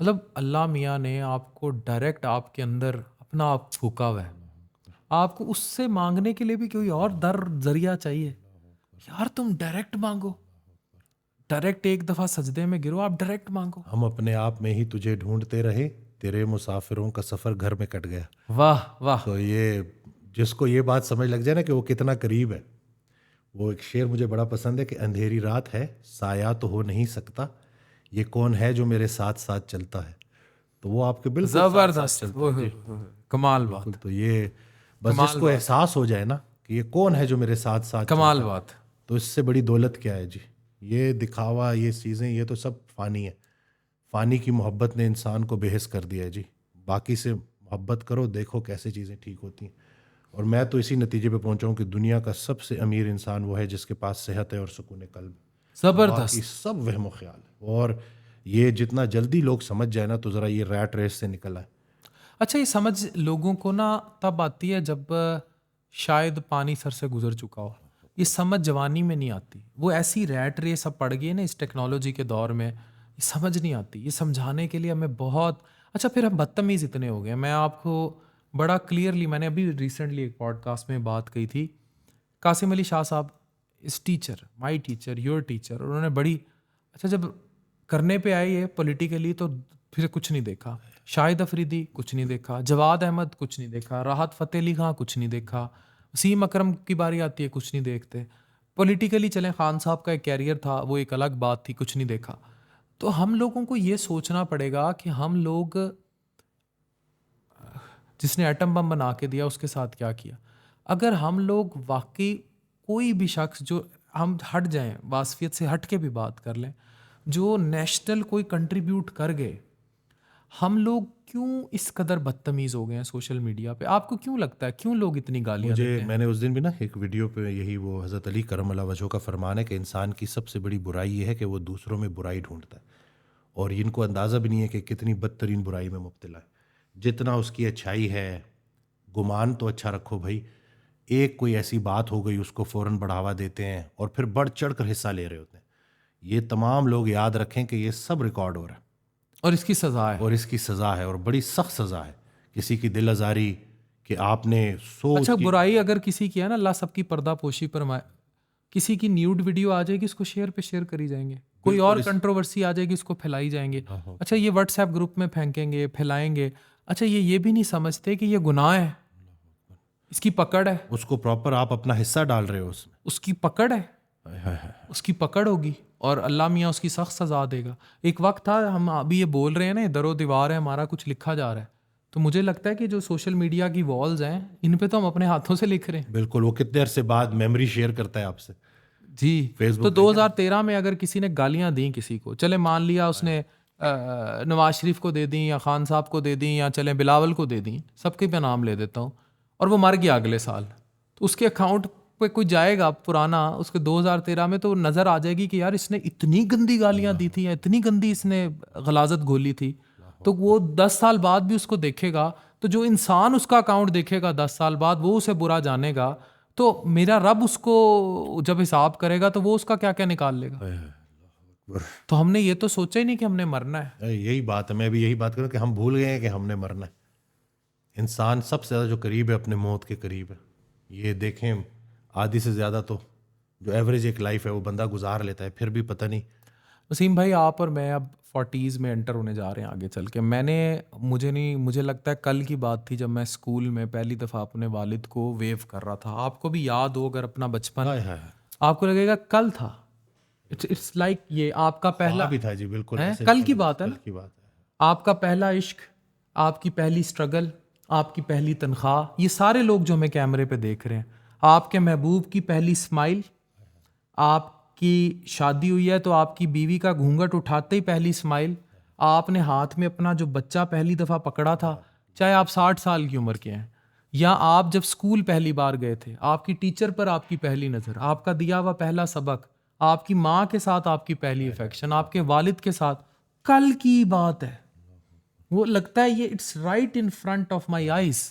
मतलब अल्लाह मियाँ ने आपको डायरेक्ट आपके अंदर अपना आप फूका हुआ है, आपको उससे मांगने के लिए भी कोई और जरिया चाहिए। यार तुम डायरेक्ट मांगो, डायरेक्ट एक दफ़ा सजदे में गिरो, आप डायरेक्ट मांगो।
हम अपने आप में ही तुझे ढूंढते रहे, तेरे मुसाफिरों का सफर घर में कट गया।
वाह वाह।
तो ये जिसको ये बात समझ लग जाए ना कि वो कितना करीब है, वो एक शेर मुझे बड़ा पसंद है कि अंधेरी रात है, साया तो हो नहीं सकता, ये कौन है जो मेरे साथ साथ चलता है। तो वो आपके बिल्कुल साथ साथ
जबरदस्त,
चलता है जी।
कमाल
बिल्कुल।
बात,
तो ये बस
कमाल
जिसको
बात,
एहसास हो जाए ना कि ये कौन है जो मेरे साथ साथ
कमाल
चलता है,
बात।
तो इससे बड़ी दौलत क्या है जी। ये दिखावा, ये चीज़ें, ये तो सब फ़ानी है। फ़ानी की मोहब्बत ने इंसान को बेहस कर दिया है जी। बाकी से मोहब्बत करो, देखो कैसे चीज़ें ठीक होती हैं। और मैं तो इसी नतीजे पे पहुंचा हूँ कि दुनिया का सबसे अमीर इंसान वो है जिसके पास सेहत है और सुकून कल्ब। बाकी
जबरदस्त।
सब वहम ख्याल है। और ये जितना जल्दी लोग समझ जाए ना, तो ज़रा ये रैट रेस से निकल आए।
अच्छा, ये समझ लोगों को ना तब आती है जब शायद पानी सर से गुजर चुका हो। ये समझ जवानी में नहीं आती। वो ऐसी रैट रेस अब पड़ गई है ना इस टेक्नोलॉजी के दौर में, ये समझ नहीं आती। ये समझाने के लिए हमें बहुत अच्छा, फिर हम बदतमीज़ इतने हो गए। मैं आपको बड़ा क्लियरली, मैंने अभी रिसेंटली एक पॉडकास्ट में बात कही थी, कासिम अली शाह साहब इस teacher, my teacher, your teacher, उन्होंने बड़ी अच्छा जब करने पे आए ये पॉलिटिकली, तो फिर कुछ नहीं देखा। शाहिद अफरीदी कुछ नहीं देखा, जवाद अहमद कुछ नहीं देखा, राहत फ़तेह अली खां कुछ नहीं देखा, वसीम अकरम की बारी आती है कुछ नहीं देखते। पॉलिटिकली चलें, खान साहब का एक कैरियर था, वो एक अलग बात थी, कुछ नहीं देखा। तो हम लोगों को ये सोचना पड़ेगा कि हम लोग, जिसने एटम बम बना के दिया उसके साथ क्या किया। अगर हम लोग वाकई, कोई भी शख्स जो, हम हट जाएं, वासफियत से हट के भी बात कर लें, जो नेशनल कोई कंट्रीब्यूट कर गए, हम लोग क्यों इस कदर बदतमीज़ हो गए हैं सोशल मीडिया पे? आपको क्यों लगता है क्यों लोग इतनी गालियां देते हैं?
मैंने उस दिन भी ना एक वीडियो पे यही, वो हज़रत अली करम अल्लाह वजह का फरमान है कि इंसान की सबसे बड़ी बुराई ये है कि वो दूसरों में बुराई ढूंढता है, और इनको अंदाज़ा भी नहीं है कि कितनी बदतरीन बुराई में मुब्तला है। जितना उसकी अच्छाई है, गुमान तो अच्छा रखो भाई, एक कोई ऐसी बात हो गई उसको फ़ौरन बढ़ावा देते हैं और फिर बढ़ चढ़ कर हिस्सा ले रहे होते हैं। ये तमाम लोग याद रखें कि ये सब रिकॉर्ड हो रहा है
और इसकी सजा है।
और इसकी सज़ा है, और बड़ी सख्त सज़ा है। किसी की दिल आज़ारी कि आपने
अच्छा,
उसकी
बुराई अगर किसी की है ना, अल्लाह सबकी पर्दा पोशी पर, किसी की न्यूड वीडियो आ जाएगी, इसको शेयर पे शेयर करी जाएंगे। कोई और कंट्रोवर्सी आ जाएगी, इसको फैलाई जाएंगे। अच्छा, ये व्हाट्सएप ग्रुप में फेंकेंगे, फैलाएंगे। अच्छा, ये भी नहीं समझते कि ये गुनाह है, इसकी पकड़ है,
उसको प्रॉपर आप अपना हिस्सा डाल रहे हो उसमें।
उसकी पकड़ है, उसकी पकड़ होगी और अल्लाह मियाँ उसकी सख्त सजा देगा। एक वक्त था, हम अभी ये बोल रहे हैं ना, दरो दीवार है हमारा, कुछ लिखा जा रहा है, तो मुझे लगता है कि जो सोशल मीडिया की वॉल्स हैं, इन पे तो हम अपने हाथों से लिख रहे हैं।
बिल्कुल, वो कितने अरसे बाद मेमोरी शेयर करता है आपसे।
जी।
फेसबुक
तो 2013 में अगर किसी ने गालियां दी किसी को, चले मान लिया उसने नवाज शरीफ को दे दी या खान साहब को दे दी या चले बिलावल को दे दी, सबके पे नाम ले देता हूँ, और वो मर गया अगले साल, तो उसके अकाउंट पे कोई जाएगा पुराना, उसके 2013 में, तो नज़र आ जाएगी कि यार इसने इतनी गंदी गालियां दी थी या इतनी गंदी इसने गलाजत घोली थी। तो वो 10 साल बाद भी उसको देखेगा, तो जो इंसान उसका अकाउंट देखेगा 10 साल बाद, वो उसे बुरा जानेगा। तो मेरा रब उसको जब हिसाब करेगा तो वो उसका क्या क्या निकाल लेगा। तो हमने ये तो सोचा ही नहीं कि हमने मरना है।
यही बात है, मैं भी यही बात करूँ कि हम भूल गए हैं कि हमने मरना है। इंसान सबसे ज़्यादा जो करीब है अपने मौत के करीब है। ये देखें, आधी से ज़्यादा तो जो एवरेज एक लाइफ है वो बंदा गुजार लेता है, फिर भी पता नहीं।
वसीम भाई, आप और मैं अब 40s में एंटर होने जा रहे हैं आगे चल के। मुझे लगता है कल की बात थी जब मैं स्कूल में पहली दफ़ा अपने वालिद को वेव कर रहा था। आपको भी याद हो अगर अपना बचपन,
हाय हाय,
आपको लगेगा कल था। इट्स लाइक ये आपका पहला
भी था जी, बिल्कुल
है,
ऐसे
कल की बात है
कल
ना,
की बात है।
आपका पहला इश्क, आपकी पहली स्ट्रगल, आपकी पहली तनख्वाह, ये सारे लोग जो हमें कैमरे पे देख रहे हैं, आपके महबूब की पहली स्माइल, आपकी शादी हुई है तो आपकी बीवी का घूंघट उठाते ही पहली स्माइल, आपने हाथ में अपना जो बच्चा पहली दफ़ा पकड़ा था, चाहे आप 60 साल की उम्र के हैं, या आप जब स्कूल पहली बार गए थे, आपकी टीचर पर आपकी पहली नज़र, आपका दिया हुआ पहला सबक, आपकी माँ के साथ आपकी पहली अफेक्शन, आपके वालिद के साथ, कल की बात है, वो लगता है ये it's right in front of my eyes.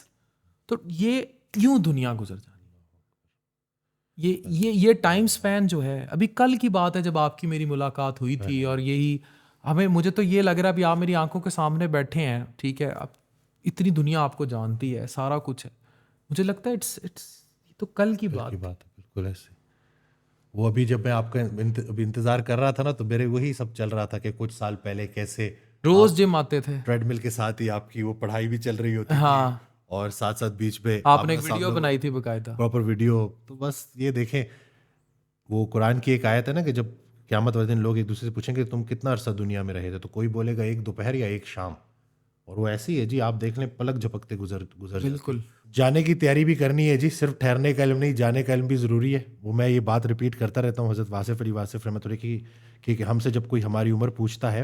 तो ये यूं दुनिया गुजर जानी। ये टाइम स्पैन जो है, अभी कल की बात है जब आपकी मेरी मुलाकात हुई थी, और यही हमें, मुझे तो ये लग रहा है अभी आप मेरी आंखों के सामने बैठे हैं, ठीक है, अब इतनी दुनिया आपको जानती है, सारा कुछ है, मुझे लगता है इट्स तो कल की बात
है बिल्कुल ऐसे। वो अभी जब मैं आपका अभी इंतजार कर रहा था ना, तो मेरे वही सब चल रहा था कि कुछ साल पहले कैसे
रोज जिम आते थे,
ट्रेडमिल के साथ ही आपकी वो पढ़ाई भी चल रही होती थी,
हाँ,
और साथ साथ बीच में
आपने एक वीडियो बनाई थी बकायदा,
प्रॉपर वीडियो। तो बस ये देखें, वो कुरान की एक आयत है ना कि जब क़यामत वाले दिन लोग एक दूसरे से पूछेंगे तुम कितना अरसा दुनिया में रहे थे, तो कोई बोलेगा एक दोपहर या एक शाम। और वो ऐसी है जी, आप देख लें पलक झपकते गुजर
बिल्कुल।
जाने की तैयारी भी करनी है जी, सिर्फ ठहरने का इल्म नहीं, जाने का इल्म भी ज़रूरी है। वो मैं ये बात रिपीट करता रहता हूँ हज़रत वासिफ़ अली वासिफ़ रहमतुल्लाह की कि हमसे जब कोई हमारी उम्र पूछता है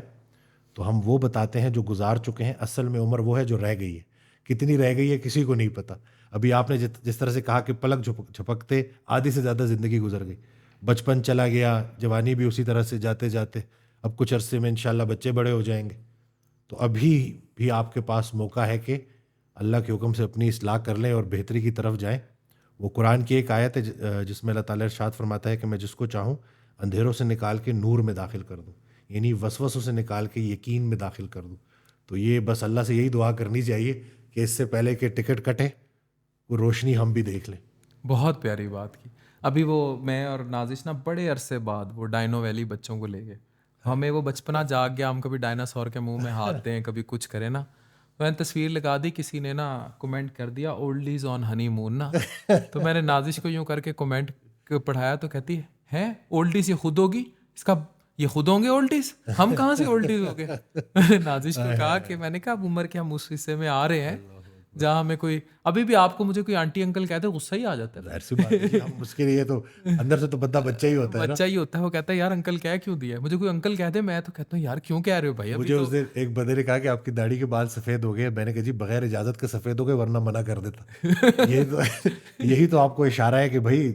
तो हम वो बताते हैं जो गुजार चुके हैं, असल में उम्र वो है जो रह गई है। कितनी रह गई है किसी को नहीं पता। अभी आपने जिस तरह से कहा कि पलक झपकते आधी से ज़्यादा ज़िंदगी गुजर गई, बचपन चला गया, जवानी भी उसी तरह से जाते जाते, अब कुछ अरसे में इंशाल्लाह बच्चे बड़े हो जाएंगे। तो अभी भी आपके पास मौका है कि अल्लाह के हुक्म से अपनी इस्लाह कर लें और बेहतरी की तरफ जाएं। वो कुरान की एक आयत है जिसमें अल्लाह ताला इरशाद फरमाता है कि मैं जिसको चाहूँ अंधेरों से निकाल के नूर में दाखिल कर दूँ, यानी वसवसों से निकाल के यकीन में दाखिल कर दूँ। तो ये बस अल्लाह से यही दुआ करनी चाहिए कि इससे पहले कि टिकट कटे वो रोशनी हम भी देख लें।
बहुत प्यारी बात की। अभी वो मैं और नाजिश ना बड़े अरसे बाद वो डायनो वैली बच्चों को ले गए, हमें वो बचपना जाग गया, हम कभी डायनासोर के मुंह में हाथ दें, कभी कुछ करें ना। मैंने तस्वीर लगा दी, किसी ने ना कमेंट कर दिया ओल्ड इज ऑन हनीमून ना, तो मैंने नाजिश को यूं करके कमेंट पढ़ाया तो कहती है ओल्ड इज ये खुद होगी, इसका ये खुद होंगे ओल्ड इज, हम कहाँ से ओल्ड इज हो गए। नाजिश को कहा कि मैंने कहा अब उम्र के हम उस हिस्से में आ रहे हैं जहाँ हमें कोई, अभी भी आपको मुझे कोई आंटी अंकल कहते हैं गुस्सा ही आ जाता है।
जाहिर सी बात है जी, हम उसके लिए तो अंदर से तो बंदा बच्चा ही होता है ना।
बच्चा ही होता है, वो कहता है यार अंकल कह क्यों दिया है, मुझे कोई अंकल कह दे मैं तो कहता हूँ यार क्यों कह रहे हो भाई।
मुझे उस दिन एक बंदे ने कहा कि आपकी दाढ़ी के बाल सफ़ेद हो गए, मैंने कहा जी बगैर इजाज़त के सफ़ेद हो गए वरना मना कर देता। यही तो आपको इशारा है कि भाई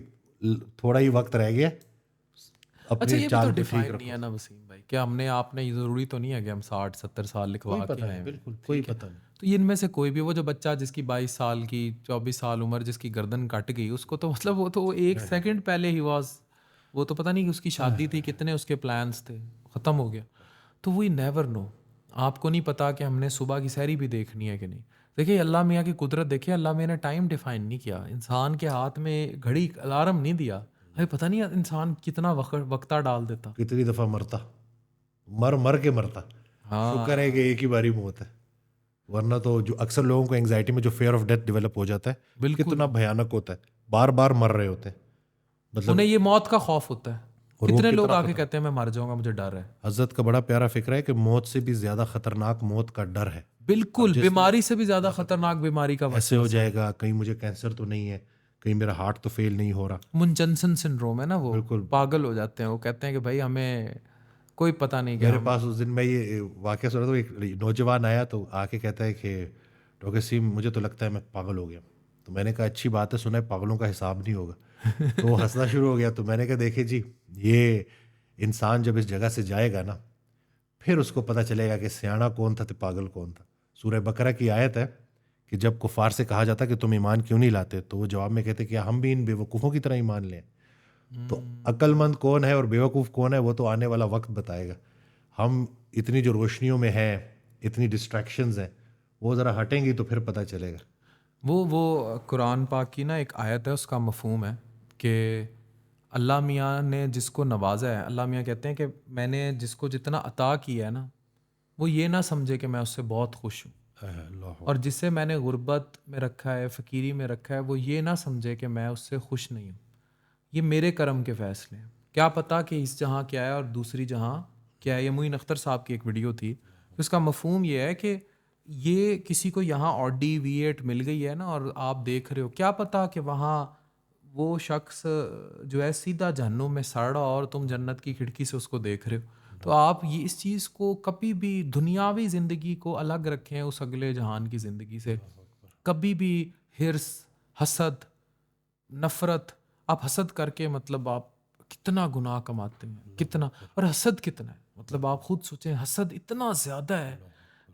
थोड़ा ही वक्त रह गया,
अच्छा
अपनी
ये भी
चाल
तो
को ठीक
डिफाइन नहीं
रखो।
है ना वसीम भाई, क्या हमने आपने ये ज़रूरी तो नहीं है कि हम 60-70 साल लिखवा
कोई
के
पता
आए
नहीं,
हैं,
बिल्कुल कोई
ठीक है।
पता नहीं।
तो ये इनमें से कोई भी, वो जो बच्चा जिसकी 22 साल की 24 साल उम्र जिसकी गर्दन कट गई, उसको तो मतलब वो तो एक सेकंड पहले ही वो तो पता नहीं कि उसकी शादी थी, कितने उसके प्लान्स थे, ख़त्म हो गया। तो वी नेवर नो, आपको नहीं पता कि हमने सुबह की सहरी भी देखनी है कि नहीं। देखिए अल्लाह मियाँ की कुदरत, देखिए अल्लाह मियाँ ने टाइम डिफाइन नहीं किया, इंसान के हाथ में घड़ी अलार्म नहीं दिया, अभी पता नहीं इंसान कितना वक्ता डाल देता।
कितनी दफ़ा मरता, मर मर के मरता। शुक्र है कि एक ही बारी मौत है, वरना तो जो अक्सर लोगों को एंग्जाइटी में जो फेयर ऑफ डेथ डेवलप हो जाता है,
बिल्कुल,
कितना भयानक होता है, बार बार मर रहे होते हैं, मतलब।
उन्हें ये मौत का खौफ होता है।
और वो
कितने लोग
कितना
आके कहते हैं मैं मर जाऊंगा मुझे डर है।
हजरत का बड़ा प्यारा फिक्र है कि मौत से भी ज्यादा खतरनाक मौत का डर है।
बिल्कुल, बीमारी से भी ज्यादा खतरनाक बीमारी का
ऐसे हो जाएगा, कहीं मुझे कैंसर तो नहीं है, कहीं मेरा हार्ट तो फेल नहीं हो रहा।
मुनजनसन सिंड्रोम है ना, वो
बिल्कुल।
पागल हो जाते हैं, वो कहते हैं कि भाई हमें कोई पता नहीं क्या।
मेरे पास उस दिन मैं ये वाकया सुना, तो एक नौजवान आया तो आके कहता है कि डॉक्टर सीम मुझे तो लगता है मैं पागल हो गया। तो मैंने कहा अच्छी बात है, सुना है पागलों का हिसाब नहीं होगा। तो वो हंसना शुरू हो गया। तो मैंने कहा देखिए जी, ये इंसान जब इस जगह से जाएगा ना, फिर उसको पता चलेगा कि सियाना कौन था तो पागल कौन था। सूरह बकरा की आयत है कि जब कुफार से कहा जाता कि तुम ईमान क्यों नहीं लाते, तो वो जवाब में कहते कि हम भी इन बेवकूफ़ों की तरह ईमान लें। तो अक्लमंद कौन है और बेवकूफ़ कौन है वो तो आने वाला वक्त बताएगा। हम इतनी जो रोशनियों में हैं, इतनी डिस्ट्रैक्शंस हैं, वो ज़रा हटेंगी तो फिर पता चलेगा।
वो कुरान पाक की ना एक आयत है, उसका मफहूम है कि अल्लाह मियाँ ने जिसको नवाजा है, अल्लाह मियाँ कहते हैं कि मैंने जिसको जितना अता किया है ना, वो ये ना समझे कि मैं उससे बहुत खुश हूँ, और जिसे मैंने गुर्बत में रखा है, फ़कीरी में रखा है, वो ये ना समझे कि मैं उससे खुश नहीं हूँ। ये मेरे करम के फ़ैसले हैं, क्या पता कि इस जहाँ क्या है और दूसरी जहाँ क्या है। ये मुइन अख्तर साहब की एक वीडियो थी, तो इसका मफहूम ये है कि ये किसी को यहाँ ऑडी V8 मिल गई है ना, और आप देख रहे हो, क्या पता कि वहाँ वो शख्स जो है सीधा जहन्नुम में सड़ रहा और तुम जन्नत की खिड़की से उसको देख रहे हो। तो आप ये इस चीज़ को कभी भी दुनियावी ज़िंदगी को अलग रखें उस अगले जहान की ज़िंदगी से। कभी भी हिर्स, हसद, नफ़रत, आप हसद करके मतलब आप कितना गुनाह कमाते हैं, कितना, और हसद कितना है। मतलब आप खुद सोचें, हसद इतना ज़्यादा है।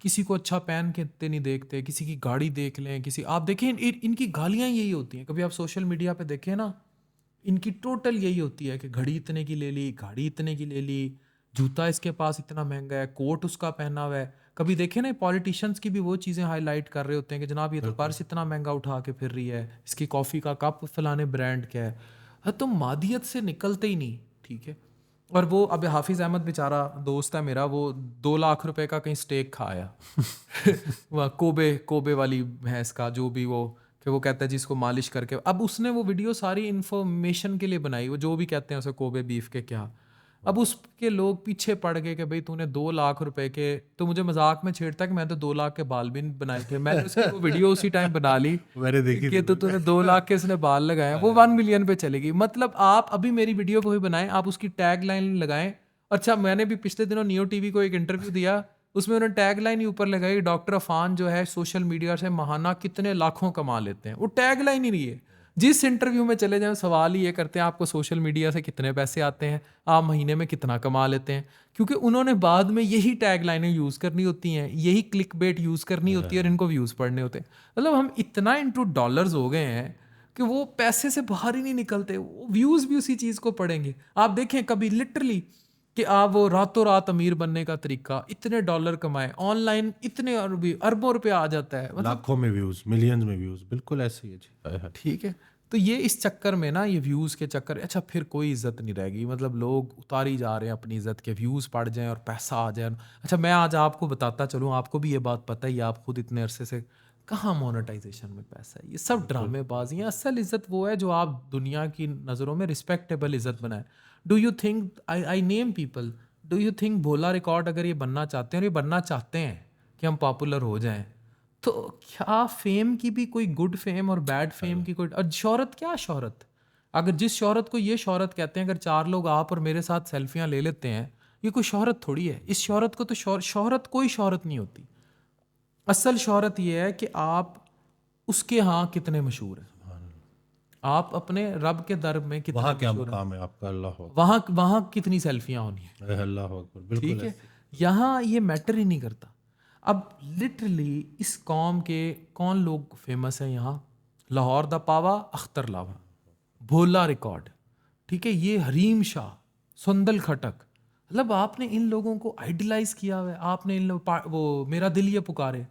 किसी को अच्छा पहन के इतने नहीं देखते, किसी की गाड़ी देख लें, किसी आप देखें इनकी गालियाँ यही होती हैं। कभी आप सोशल मीडिया पे देखें ना, इनकी टोटल यही होती है कि घड़ी इतने की ले ली, गाड़ी इतने की ले ली, जूता इसके पास इतना महंगा है, कोट उसका पहना हुआ है। कभी देखे ना, पॉलिटिशियंस की भी वो चीज़ें हाईलाइट कर रहे होते हैं कि जनाब ये तो पर्स इतना महंगा उठा के फिर रही है, इसकी कॉफ़ी का कप फलाने ब्रांड क्या है। हाँ, तो मादियत से निकलते ही नहीं, ठीक है। और वो अब हाफिज़ अहमद बेचारा दोस्त है मेरा, वो 2 लाख रुपए का कहीं स्टेक खाया वह कोबे वाली भैंस का, जो भी वो, कि वो कहता है जिसको मालिश करके। अब उसने वो वीडियो सारी इन्फॉर्मेशन के लिए बनाई, वो जो भी कहते हैं उसे कोबे बीफ के क्या। अब उसके लोग पीछे पड़ गए कि भाई तूने 2 लाख रुपए के, तो मुझे मजाक में छेड़ता कि मैं तो 2 लाख के बाल भी नहीं बनाए थे। मैंने उसकी वो वीडियो उसी टाइम बना ली
मैंने देखी
कि तो तूने 2 लाख के इसने बाल लगाए, वो 1 मिलियन पे चलेगी। मतलब आप अभी मेरी वीडियो को ही बनाएं, आप उसकी टैग लाइन लगाएं। अच्छा, मैंने भी पिछले दिनों नियो टीवी को एक इंटरव्यू दिया, उसमें उन्होंने टैग लाइन ही ऊपर लगाई, डॉक्टर अफान जो है सोशल मीडिया से महाना कितने लाखों कमा लेते हैं। वो टैग लाइन ही नहीं है। जिस इंटरव्यू में चले जाएं सवाल ही ये करते हैं आपको सोशल मीडिया से कितने पैसे आते हैं, आप महीने में कितना कमा लेते हैं, क्योंकि उन्होंने बाद में यही टैग लाइनें यूज़ करनी होती हैं, यही क्लिक बेट यूज़ करनी होती है और इनको व्यूज़ पढ़ने होते हैं। मतलब हम इतना इनटू डॉलर्स हो गए हैं कि वो पैसे से बाहर ही नहीं निकलते, वो व्यूज़ भी उसी चीज़ को पढ़ेंगे। आप देखें कभी लिटरली कि आप वो रातों रात अमीर बनने का तरीका, इतने डॉलर कमाए ऑनलाइन, इतने अरबों रुपया आ जाता है, मतलब
लाखों में व्यूज, मिलियंस में व्यूज, बिल्कुल ऐसे ही है जी।
ठीक है। तो ये इस चक्कर में ना, ये व्यूज़ के चक्कर, अच्छा फिर कोई इज्जत नहीं रहेगी। मतलब लोग उतारी जा रहे हैं अपनी इज्जत के, व्यूज़ पड़ जाएं और पैसा आ जाए। अच्छा, मैं आज आपको बताता चलूँ, आपको भी ये बात पता ही है, आप खुद इतने अरसे से, कहाँ मोनेटाइजेशन में पैसा है, ये सब ड्रामेबाजी हैं। असल इज्जत वो है जो आप दुनिया की नज़रों में रिस्पेक्टेबल इज्जत बनाए। Do you think, I name people, do you think Bhola record अगर ये बनना चाहते हैं और ये बनना चाहते हैं कि हम पॉपुलर हो जाएं, तो क्या फेम की भी कोई गुड फेम और बैड फेम की कोई, और शोहरत, क्या शोहरत, अगर जिस शोहरत को ये शोहरत कहते हैं, अगर 4 लोग आप और मेरे साथ सेल्फियां ले लेते हैं, ये कोई शोहरत थोड़ी है। इस शोहरत को तो शोहरत कोई शोहरत नहीं होती। असल शोहरत ये है कि आप उसके यहाँ कितने मशहूर हैं, आप अपने रब के दर में कितने
वहाँ क्या
मशहूर हैं,
मुकाम है आपका, अल्लाह हो,
वहाँ कितनी सेल्फियां होनी है,
अल्लाह अकबर, बिल्कुल
ठीक है।
ऐसे।
यहाँ ये मैटर ही नहीं करता। अब लिटरली इस कौम के कौन लोग फेमस हैं यहाँ, लाहौर दा पावा, अख्तर लावा, भोला रिकॉर्ड, ठीक है, ये हरीम शाह, सुंदल खटक। मतलब आपने इन लोगों को आइडलाइज किया हुआ है, आपने इन लोग वो मेरा दिल ये पुकारे,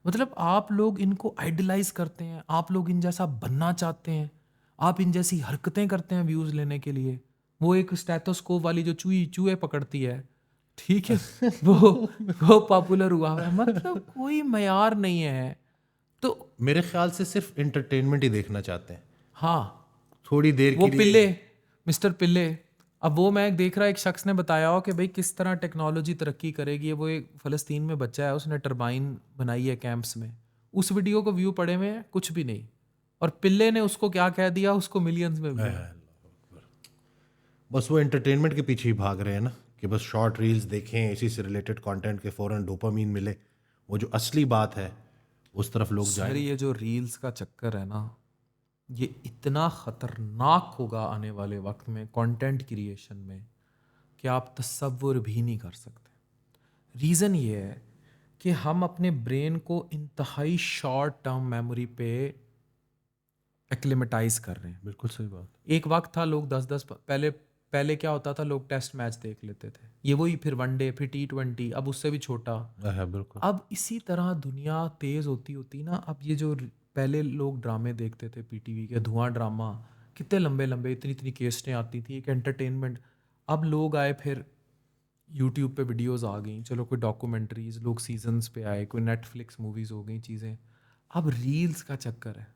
मतलब आप लोग इनको आइडलाइज करते हैं, आप लोग इन जैसा बनना चाहते हैं, आप इन जैसी हरकतें करते हैं व्यूज़ लेने के लिए। वो एक स्टेथोस्कोप वाली जो चूहे पकड़ती है, ठीक है, वो पॉपुलर हुआ है। मतलब कोई मयार नहीं है। तो
मेरे ख्याल से सिर्फ इंटरटेनमेंट ही देखना चाहते हैं,
हाँ,
थोड़ी देर
वो
के लिए।
पिल्ले, मिस्टर पिल्ले, अब वो मैं देख रहा, एक शख्स ने बताया हो कि भाई किस तरह टेक्नोलॉजी तरक्की करेगी। वो एक फ़लस्तीन में बच्चा है, उसने टरबाइन बनाई है कैंप्स में, उस वीडियो को व्यू पड़े में कुछ भी नहीं, और पिल्ले ने उसको क्या कह दिया, उसको मिलियंस में व्यू।
बस वो एंटरटेनमेंट के पीछे ही भाग रहे हैं ना, कि बस शॉर्ट रील्स देखें, इसी से रिलेटेड कंटेंट के फ़ौरन डोपामीन मिले। वो जो असली बात है उस तरफ लोग जाएं।
सर ये जो रील्स का चक्कर है ना, ये इतना ख़तरनाक होगा आने वाले वक्त में कंटेंट क्रिएशन में कि आप तसव्वुर भी नहीं कर सकते। रीज़न ये है कि हम अपने ब्रेन को इंतहाई शॉर्ट टर्म मेमोरी पे एक्लिमेटाइज कर रहे हैं।
बिल्कुल सही बात।
एक वक्त था लोग 10-10 पहले क्या होता था, लोग टेस्ट मैच देख लेते थे, ये वही, फिर वनडे, फिर T20, अब उससे भी छोटा।
बिल्कुल।
अब इसी तरह दुनिया तेज़ होती होती ना, अब ये जो पहले लोग ड्रामे देखते थे PTV के, धुआं ड्रामा, कितने लंबे लंबे, इतनी इतनी केस्टें आती थी, एक एंटरटेनमेंट। अब लोग आए, फिर यूट्यूब पे वीडियोस आ गई, चलो कोई डॉक्यूमेंट्रीज, लोग सीजन्स पे आए, कोई नेटफ्लिक्स मूवीज़ हो गई चीज़ें। अब रील्स का चक्कर है।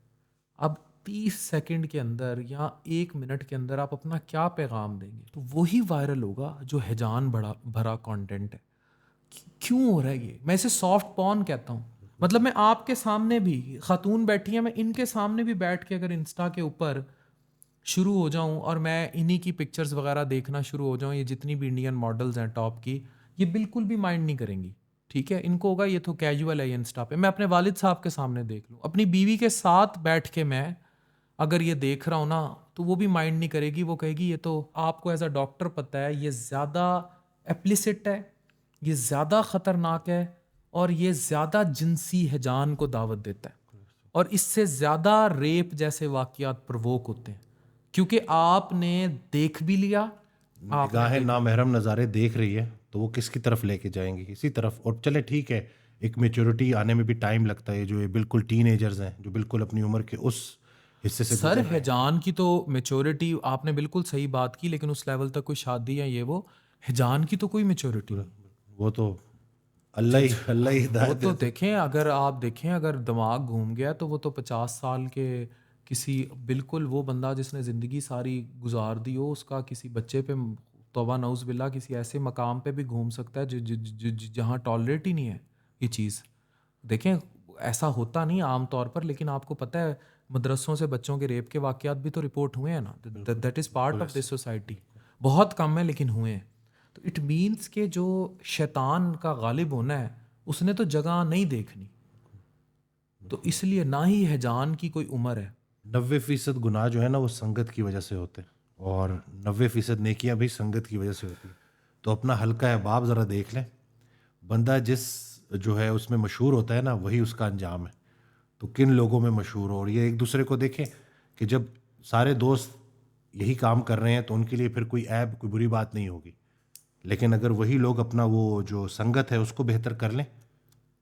अब 30 सेकंड के अंदर या 1 मिनट के अंदर आप अपना क्या पैगाम देंगे, तो वही वायरल होगा जो हैजान बड़ा भरा कंटेंट है। क्यों हो रहा है ये? मैं इसे सॉफ्ट पॉर्न कहता हूँ। मतलब मैं आपके सामने भी, खातून बैठी है, मैं इनके सामने भी बैठ के अगर इंस्टा के ऊपर शुरू हो जाऊं और मैं इन्हीं की पिक्चर्स वगैरह देखना शुरू हो जाऊं, ये जितनी भी इंडियन मॉडल्स हैं टॉप की, ये बिल्कुल भी माइंड नहीं करेंगी, ठीक है। इनको होगा ये तो कैजुअल है, ये इंस्टा पे। मैं अपने वालिद साहब के सामने देख लूँ, अपनी बीवी के साथ बैठ के मैं अगर ये देख रहा हो ना तो वो भी माइंड नहीं करेगी, वो कहेगी ये तो आपको एज अ डॉक्टर पता है ये ज़्यादा एप्लिसिट है, ये ज़्यादा ख़तरनाक है और ये ज़्यादा जिनसी हिजान को दावत देता है और इससे ज़्यादा रेप जैसे वाक़यात प्रवोक होते हैं क्योंकि आपने देख भी लिया।
निगाहें नामहरम नज़ारे देख रही है तो वो किसकी तरफ लेके जाएंगी, इसी तरफ। और चले ठीक है, एक मेच्योरिटी आने में भी टाइम लगता है, जो ये बिल्कुल टीनेजर्स हैं, जो बिल्कुल अपनी उम्र के उस हिस्से से
सर
गुजर रहे हैं।
हिजान की तो मेच्योरिटी आपने बिल्कुल सही बात की, लेकिन उस लेवल तक कोई शादी या ये वो हिजान की तो कोई मेच्योरिटी नहीं।
वो तो अल्लाह ही
वो
हिदायत
तो
दे।
देखें, अगर आप देखें अगर दिमाग घूम गया तो वो तो 50 साल के किसी बिल्कुल वो बंदा जिसने ज़िंदगी सारी गुजार दी हो उसका किसी बच्चे पे तौबा नौज़ बिल्ला किसी ऐसे मकाम पे भी घूम सकता है जहाँ टॉलरेट ही नहीं है ये चीज़। देखें ऐसा होता नहीं आम तौर पर, लेकिन आपको पता है मदरसों से बच्चों के रेप के वाक़यात भी तो रिपोर्ट हुए हैं ना। That is part of this society. बहुत कम है लेकिन हुए हैं। तो इट मीन्स के जो शैतान का गालिब होना है उसने तो जगह नहीं देखनी, तो इसलिए ना ही हैजान की कोई उम्र है।
90% गुनाह जो है ना वो संगत की वजह से होते हैं, और 90% नेकियां भी संगत की वजह से होती है। तो अपना हल्का अहबाब ज़रा देख लें। बंदा जिस जो है उसमें मशहूर होता है ना, वही उसका अंजाम है। तो किन लोगों में मशहूर हो, और ये एक दूसरे को देखें कि जब सारे दोस्त यही काम कर रहे हैं तो उनके लिए फिर कोई ऐब, कोई बुरी बात नहीं होगी। लेकिन अगर वही लोग अपना वो जो संगत है उसको बेहतर कर लें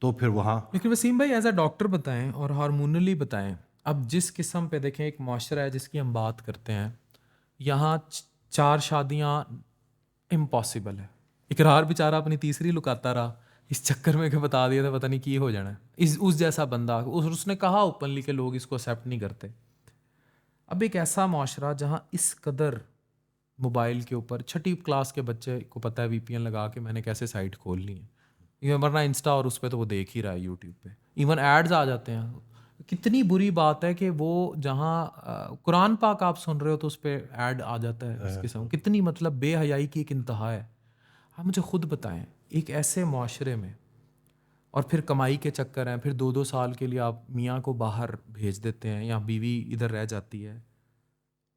तो फिर वहाँ।
लेकिन वसीम भाई एज अ डॉक्टर बताएं और हार्मोनली बताएं, अब जिस किस्म पे देखें एक माशरा है जिसकी हम बात करते हैं, यहाँ 4 शादियाँ इम्पॉसिबल है। इकरार बेचारा अपनी तीसरी लुकाता रहा इस चक्कर में कि बता दिया था पता नहीं की हो जाना है। इस उस जैसा बंदा उसने कहा ओपनली के लोग इसको एक्सेप्ट नहीं करते। अब एक ऐसा माशरा जहाँ इस कदर मोबाइल के ऊपर 6ठी क्लास के बच्चे को पता है VPN लगा के मैंने कैसे साइट खोलनी है, ये वरना इंस्टा और उस पर तो वो देख ही रहा है, यूट्यूब पे इवन एड्स आ जाते हैं। कितनी बुरी बात है कि वो जहाँ कुरान पाक आप सुन रहे हो तो उस पर ऐड आ जाता है इस किस्म। कितनी मतलब बेहयाई की एक इंतहा है। आप मुझे खुद बताएं एक ऐसे माशरे में, और फिर कमाई के चक्कर हैं, फिर 2-2 साल के लिए आप मियाँ को बाहर भेज देते हैं या बीवी इधर रह जाती है।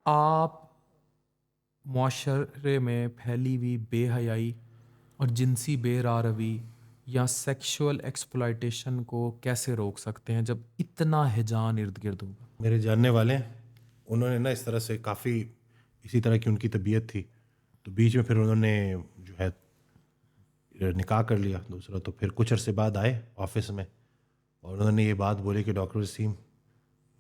आप माशरे में फैली हुई बेहयाई और जिनसी बेरारवी या सेक्सुअल एक्सप्लॉयटेशन को कैसे रोक सकते हैं जब इतना हिजान इर्द गिर्द होगा?
मेरे जानने वाले हैं, उन्होंने ना इस तरह से काफ़ी इसी तरह की उनकी तबीयत थी, तो बीच में फिर उन्होंने जो है निकाह कर लिया दूसरा। तो फिर कुछ अरसे बाद आए ऑफिस में और उन्होंने ये बात बोली कि डॉक्टर वसीम,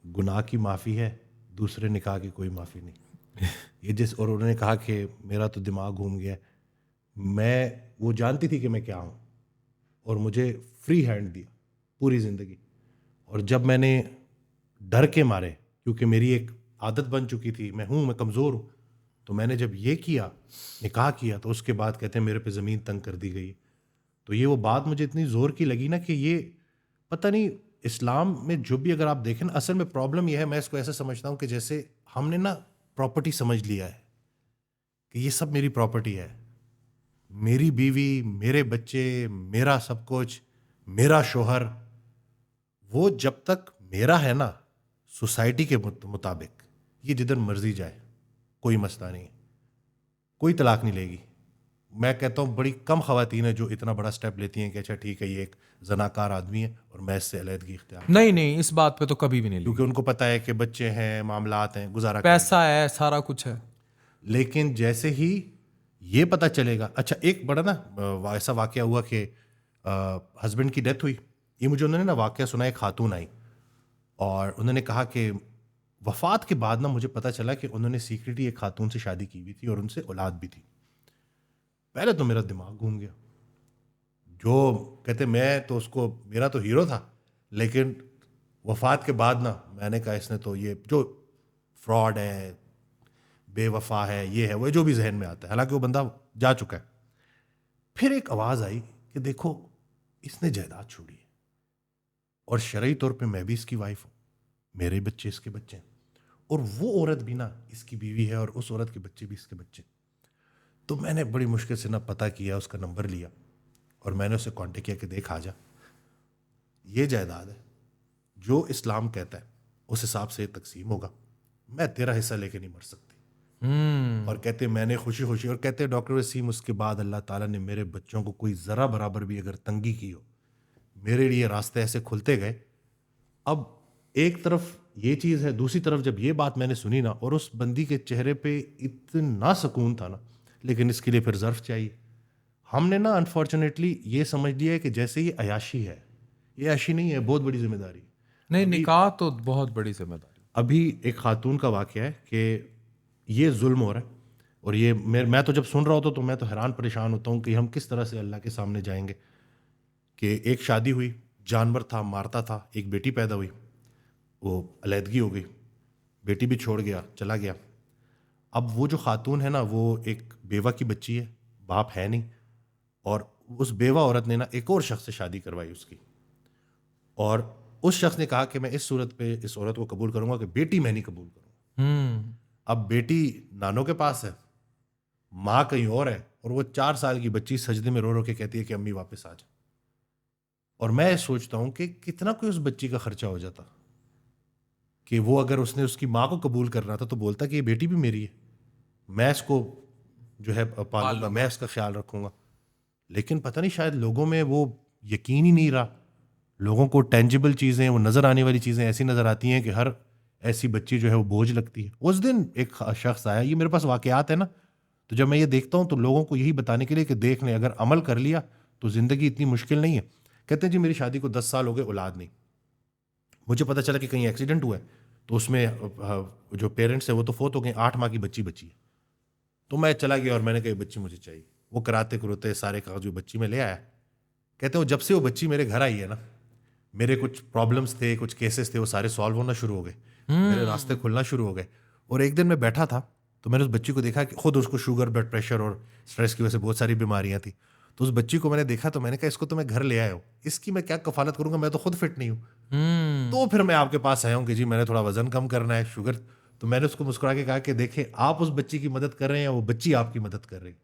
गुनाह की माफ़ी है, दूसरे निकाह की कोई माफ़ी नहीं। ये जिस और उन्होंने कहा कि मेरा तो दिमाग घूम गया। मैं वो जानती थी कि मैं क्या हूँ और मुझे फ्री हैंड दिया पूरी ज़िंदगी। और जब मैंने डर के मारे, क्योंकि मेरी एक आदत बन चुकी थी, मैं कमज़ोर हूँ, तो मैंने जब ये किया, निकाह किया, तो उसके बाद कहते हैं मेरे पे ज़मीन तंग कर दी गई। तो ये वो बात मुझे इतनी ज़ोर की लगी ना कि ये पता नहीं इस्लाम में जो भी अगर आप देखें ना, असल में प्रॉब्लम यह है, मैं इसको ऐसा समझता हूँ कि जैसे हमने ना प्रॉपर्टी समझ लिया है कि ये सब मेरी प्रॉपर्टी है, मेरी बीवी, मेरे बच्चे, मेरा सब कुछ, मेरा शोहर। वो जब तक मेरा है ना, सोसाइटी के मुताबिक ये जिधर मर्जी जाए कोई मसला नहीं है, कोई तलाक नहीं लेगी। मैं कहता हूँ बड़ी कम ख़वातीन है जो इतना बड़ा स्टेप लेती हैं कि अच्छा ठीक है ये एक जनाकार आदमी है और मैं इससे अलहदगी इख्तियार।
नहीं नहीं, इस बात पे तो कभी भी नहीं लेगी,
क्योंकि उनको पता है कि बच्चे हैं, मामलात हैं, गुजारा
पैसा है, सारा कुछ है।
लेकिन जैसे ही ये पता चलेगा, अच्छा एक बड़ा ना ऐसा वाकया हुआ कि हस्बैंड की डेथ हुई। ये मुझे उन्होंने ना वाकया सुना, एक खातून आई और उन्होंने कहा कि वफात के बाद ना मुझे पता चला कि उन्होंने सीक्रेटली एक खातून से शादी की हुई थी और उनसे औलाद भी थी। पहले तो मेरा दिमाग घूम गया, जो कहते मैं तो उसको, मेरा तो हीरो था, लेकिन वफात के बाद ना मैंने कहा इसने तो ये जो फ्रॉड है, बेवफा है, ये है वो, जो भी जहन में आता है, हालांकि वो बंदा जा चुका है। फिर एक आवाज़ आई कि देखो इसने जायदाद छोड़ी है और शरई तौर पे मैं भी इसकी वाइफ हूँ, मेरे बच्चे इसके बच्चे हैं, और वो औरत भी ना इसकी बीवी है और उस औरत के बच्चे भी इसके बच्चे। तो मैंने बड़ी मुश्किल से ना पता किया, उसका नंबर लिया और मैंने उसे कांटेक्ट किया कि देख आजा, ये जायदाद है, जो इस्लाम कहता है उस हिसाब से तकसीम होगा, मैं तेरा हिस्सा लेके नहीं मर सकती। और कहते मैंने खुशी खुशी, और कहते डॉक्टर वसीम उसके बाद अल्लाह ताला ने मेरे बच्चों को कोई ज़रा बराबर भी अगर तंगी की हो, मेरे लिए रास्ते ऐसे खुलते गए। अब एक तरफ ये चीज़ है, दूसरी तरफ जब ये बात मैंने सुनी ना, और उस बंदी के चेहरे पे इतना सुकून था ना, लेकिन इसके लिए फिर ज़र्फ चाहिए। हमने ना अनफॉर्चुनेटली ये समझ लिया है कि जैसे ये अयाशी है, ये अयाशी नहीं है, बहुत बड़ी जिम्मेदारी है।
नहीं, निकाह तो बहुत बड़ी जिम्मेदारी।
अभी एक खातून का वाक़या है कि ये जुल्म हो रहा है, और ये मैं तो जब सुन रहा होता तो मैं तो हैरान परेशान होता हूँ कि हम किस तरह से अल्लाह के सामने जाएंगे। कि एक शादी हुई, जानवर था, मारता था, एक बेटी पैदा हुई, वो अलहदगी हो गई, बेटी भी छोड़ गया, चला गया। अब वो जो खातून है ना, वो एक बेवा की बच्ची है, बाप है नहीं, और उस बेवा औरत ने ना एक और शख्स से शादी करवाई उसकी, और उस शख्स ने कहा कि मैं इस सूरत पे इस औरत को कबूल करूंगा कि बेटी मैं नहीं कबूल करूंगा। अब बेटी नानों के पास है, माँ कहीं और है, और वो 4 साल की बच्ची सजदे में रो रो के कहती है कि अम्मी वापस आ जा। और मैं सोचता हूँ कि कितना कोई उस बच्ची का खर्चा हो जाता कि वो अगर उसने उसकी माँ को कबूल करना था तो बोलता कि ये बेटी भी मेरी है, मैं इसको जो है पालूंगा, मैं इसका ख्याल रखूंगा। लेकिन पता नहीं, शायद लोगों में वो यकीन ही नहीं रहा। लोगों को टेंजिबल चीज़ें, वो नज़र आने वाली चीज़ें ऐसी नज़र आती हैं कि हर ऐसी बच्ची जो है वो बोझ लगती है। उस दिन एक शख्स आया, ये मेरे पास वाक़यात है ना, तो जब मैं ये देखता हूँ तो लोगों को यही बताने के लिए कि देख लें, अगर अमल कर लिया तो ज़िंदगी इतनी मुश्किल नहीं है। कहते हैं जी मेरी शादी को 10 साल हो गए, औलाद नहीं। मुझे पता चला कि कहीं एक्सीडेंट हुआ है, तो उसमें जो पेरेंट्स हैं वो तो फोत हो गए, 8 माह की बच्ची बची है। तो मैं चला गया और मैंने कहा बच्ची मुझे चाहिए। वो कराते करोते सारे कागज जो बच्ची में ले आया। कहते हो जब से वो बच्ची मेरे घर आई है ना, मेरे कुछ प्रॉब्लम्स थे, कुछ केसेस थे, वो सारे सॉल्व होना शुरू हो गए, मेरे रास्ते खुलना शुरू हो गए। और एक दिन मैं बैठा था तो मैंने उस बच्ची को देखा कि खुद उसको शुगर, ब्लड प्रेशर और स्ट्रेस की वजह से बहुत सारी बीमारियां थी। तो उस बच्ची को मैंने देखा तो मैंने कहा इसको तो मैं घर ले आया हूँ, इसकी मैं क्या कफालत करूंगा, मैं तो खुद फिट नहीं हूँ। तो फिर मैं आपके पास आया हूँ कि जी मैंने थोड़ा वजन कम करना है, शुगर। तो मैंने उसको मुस्कुरा के कहा कि देखें, आप उस बच्ची की मदद कर रहे हैं या वो बच्ची आपकी मदद कर रही है।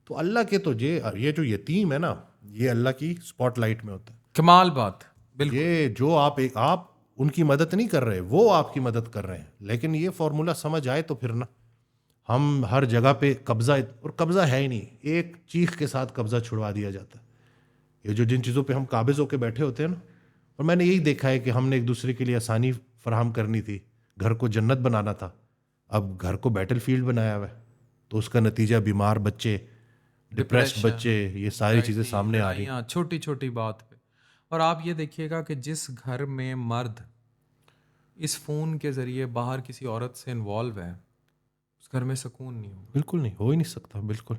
तो अल्लाह के तो ये जो यतीम है ना, ये अल्लाह की स्पॉटलाइट में होता है।
कमाल बात, बिल्कुल।
ये जो आप उनकी मदद नहीं कर रहे, वो आपकी मदद कर रहे हैं। लेकिन ये फॉर्मूला समझ आए तो फिर ना हम हर जगह पे कब्जा, और कब्जा है ही नहीं, एक चीख के साथ कब्जा छुड़वा दिया जाता है। ये जो जिन चीज़ों पे हम काबिज होके बैठे होते हैं ना, और मैंने यही देखा है कि हमने एक दूसरे के लिए आसानी फराहम करनी थी, घर को जन्नत बनाना था, अब घर को बैटल फील्ड बनाया हुआ है। तो उसका नतीजा बीमार बच्चे, डिप्रेस्ड बच्चे, ये सारी चीज़ें सामने आ रही हैं।
छोटी छोटी बात पे। और आप ये देखिएगा कि जिस घर में मर्द इस फ़ोन के ज़रिए बाहर किसी औरत से इन्वॉल्व है, उस घर में सुकून नहीं होगा।
बिल्कुल नहीं, हो ही नहीं सकता, बिल्कुल।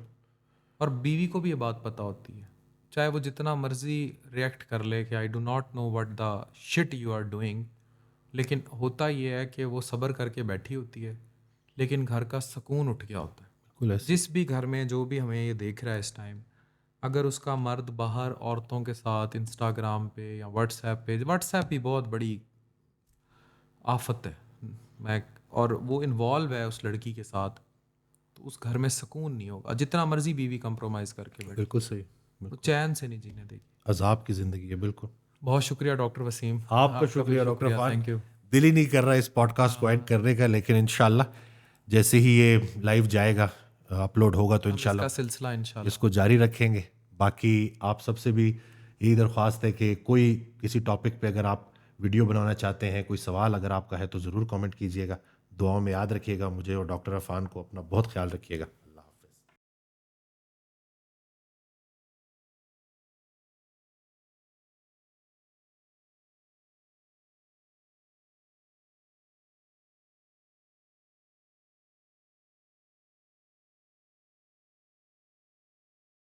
और बीवी को भी ये बात पता होती है, चाहे वो जितना मर्जी रिएक्ट कर ले कि I do not know what the shit you are doing, लेकिन होता ये है कि वो सब्र करके बैठी होती है, लेकिन घर का सुकून उठ गया होता है।
बिल्कुल ऐसे।
जिस भी घर में जो भी हमें ये देख रहा है इस टाइम, अगर उसका मर्द बाहर औरतों के साथ इंस्टाग्राम पे या व्हाट्सएप भी बहुत बड़ी आफत है, मैं और वो इन्वॉल्व है उस लड़की के साथ, तो उस घर में सुकून नहीं होगा, जितना मर्जी बीवी कंप्रोमाइज़ करके बैठे,
बिल्कुल सही,
वो चैन से नहीं जीने देगी।
अजाब की जिंदगी है, बिल्कुल।
बहुत शुक्रिया डॉक्टर वसीम,
आपका शुक्रिया डॉक्टर खान।
Thank you.
दिल ही नहीं कर रहा इस पॉडकास्ट को एंड करने का, लेकिन इंशाल्लाह जैसे ही ये लाइव जाएगा, अपलोड होगा, तो इंशाल्लाह
इसका सिलसिला इंशाल्लाह
इसको जारी रखेंगे। बाकी आप सबसे भी यही दरख्वास्त है कि कोई किसी टॉपिक पे अगर आप वीडियो बनाना चाहते हैं, कोई सवाल अगर आपका है तो ज़रूर कमेंट कीजिएगा। दुआओं में याद रखिएगा मुझे और डॉक्टर अफान को, अपना बहुत ख्याल रखिएगा।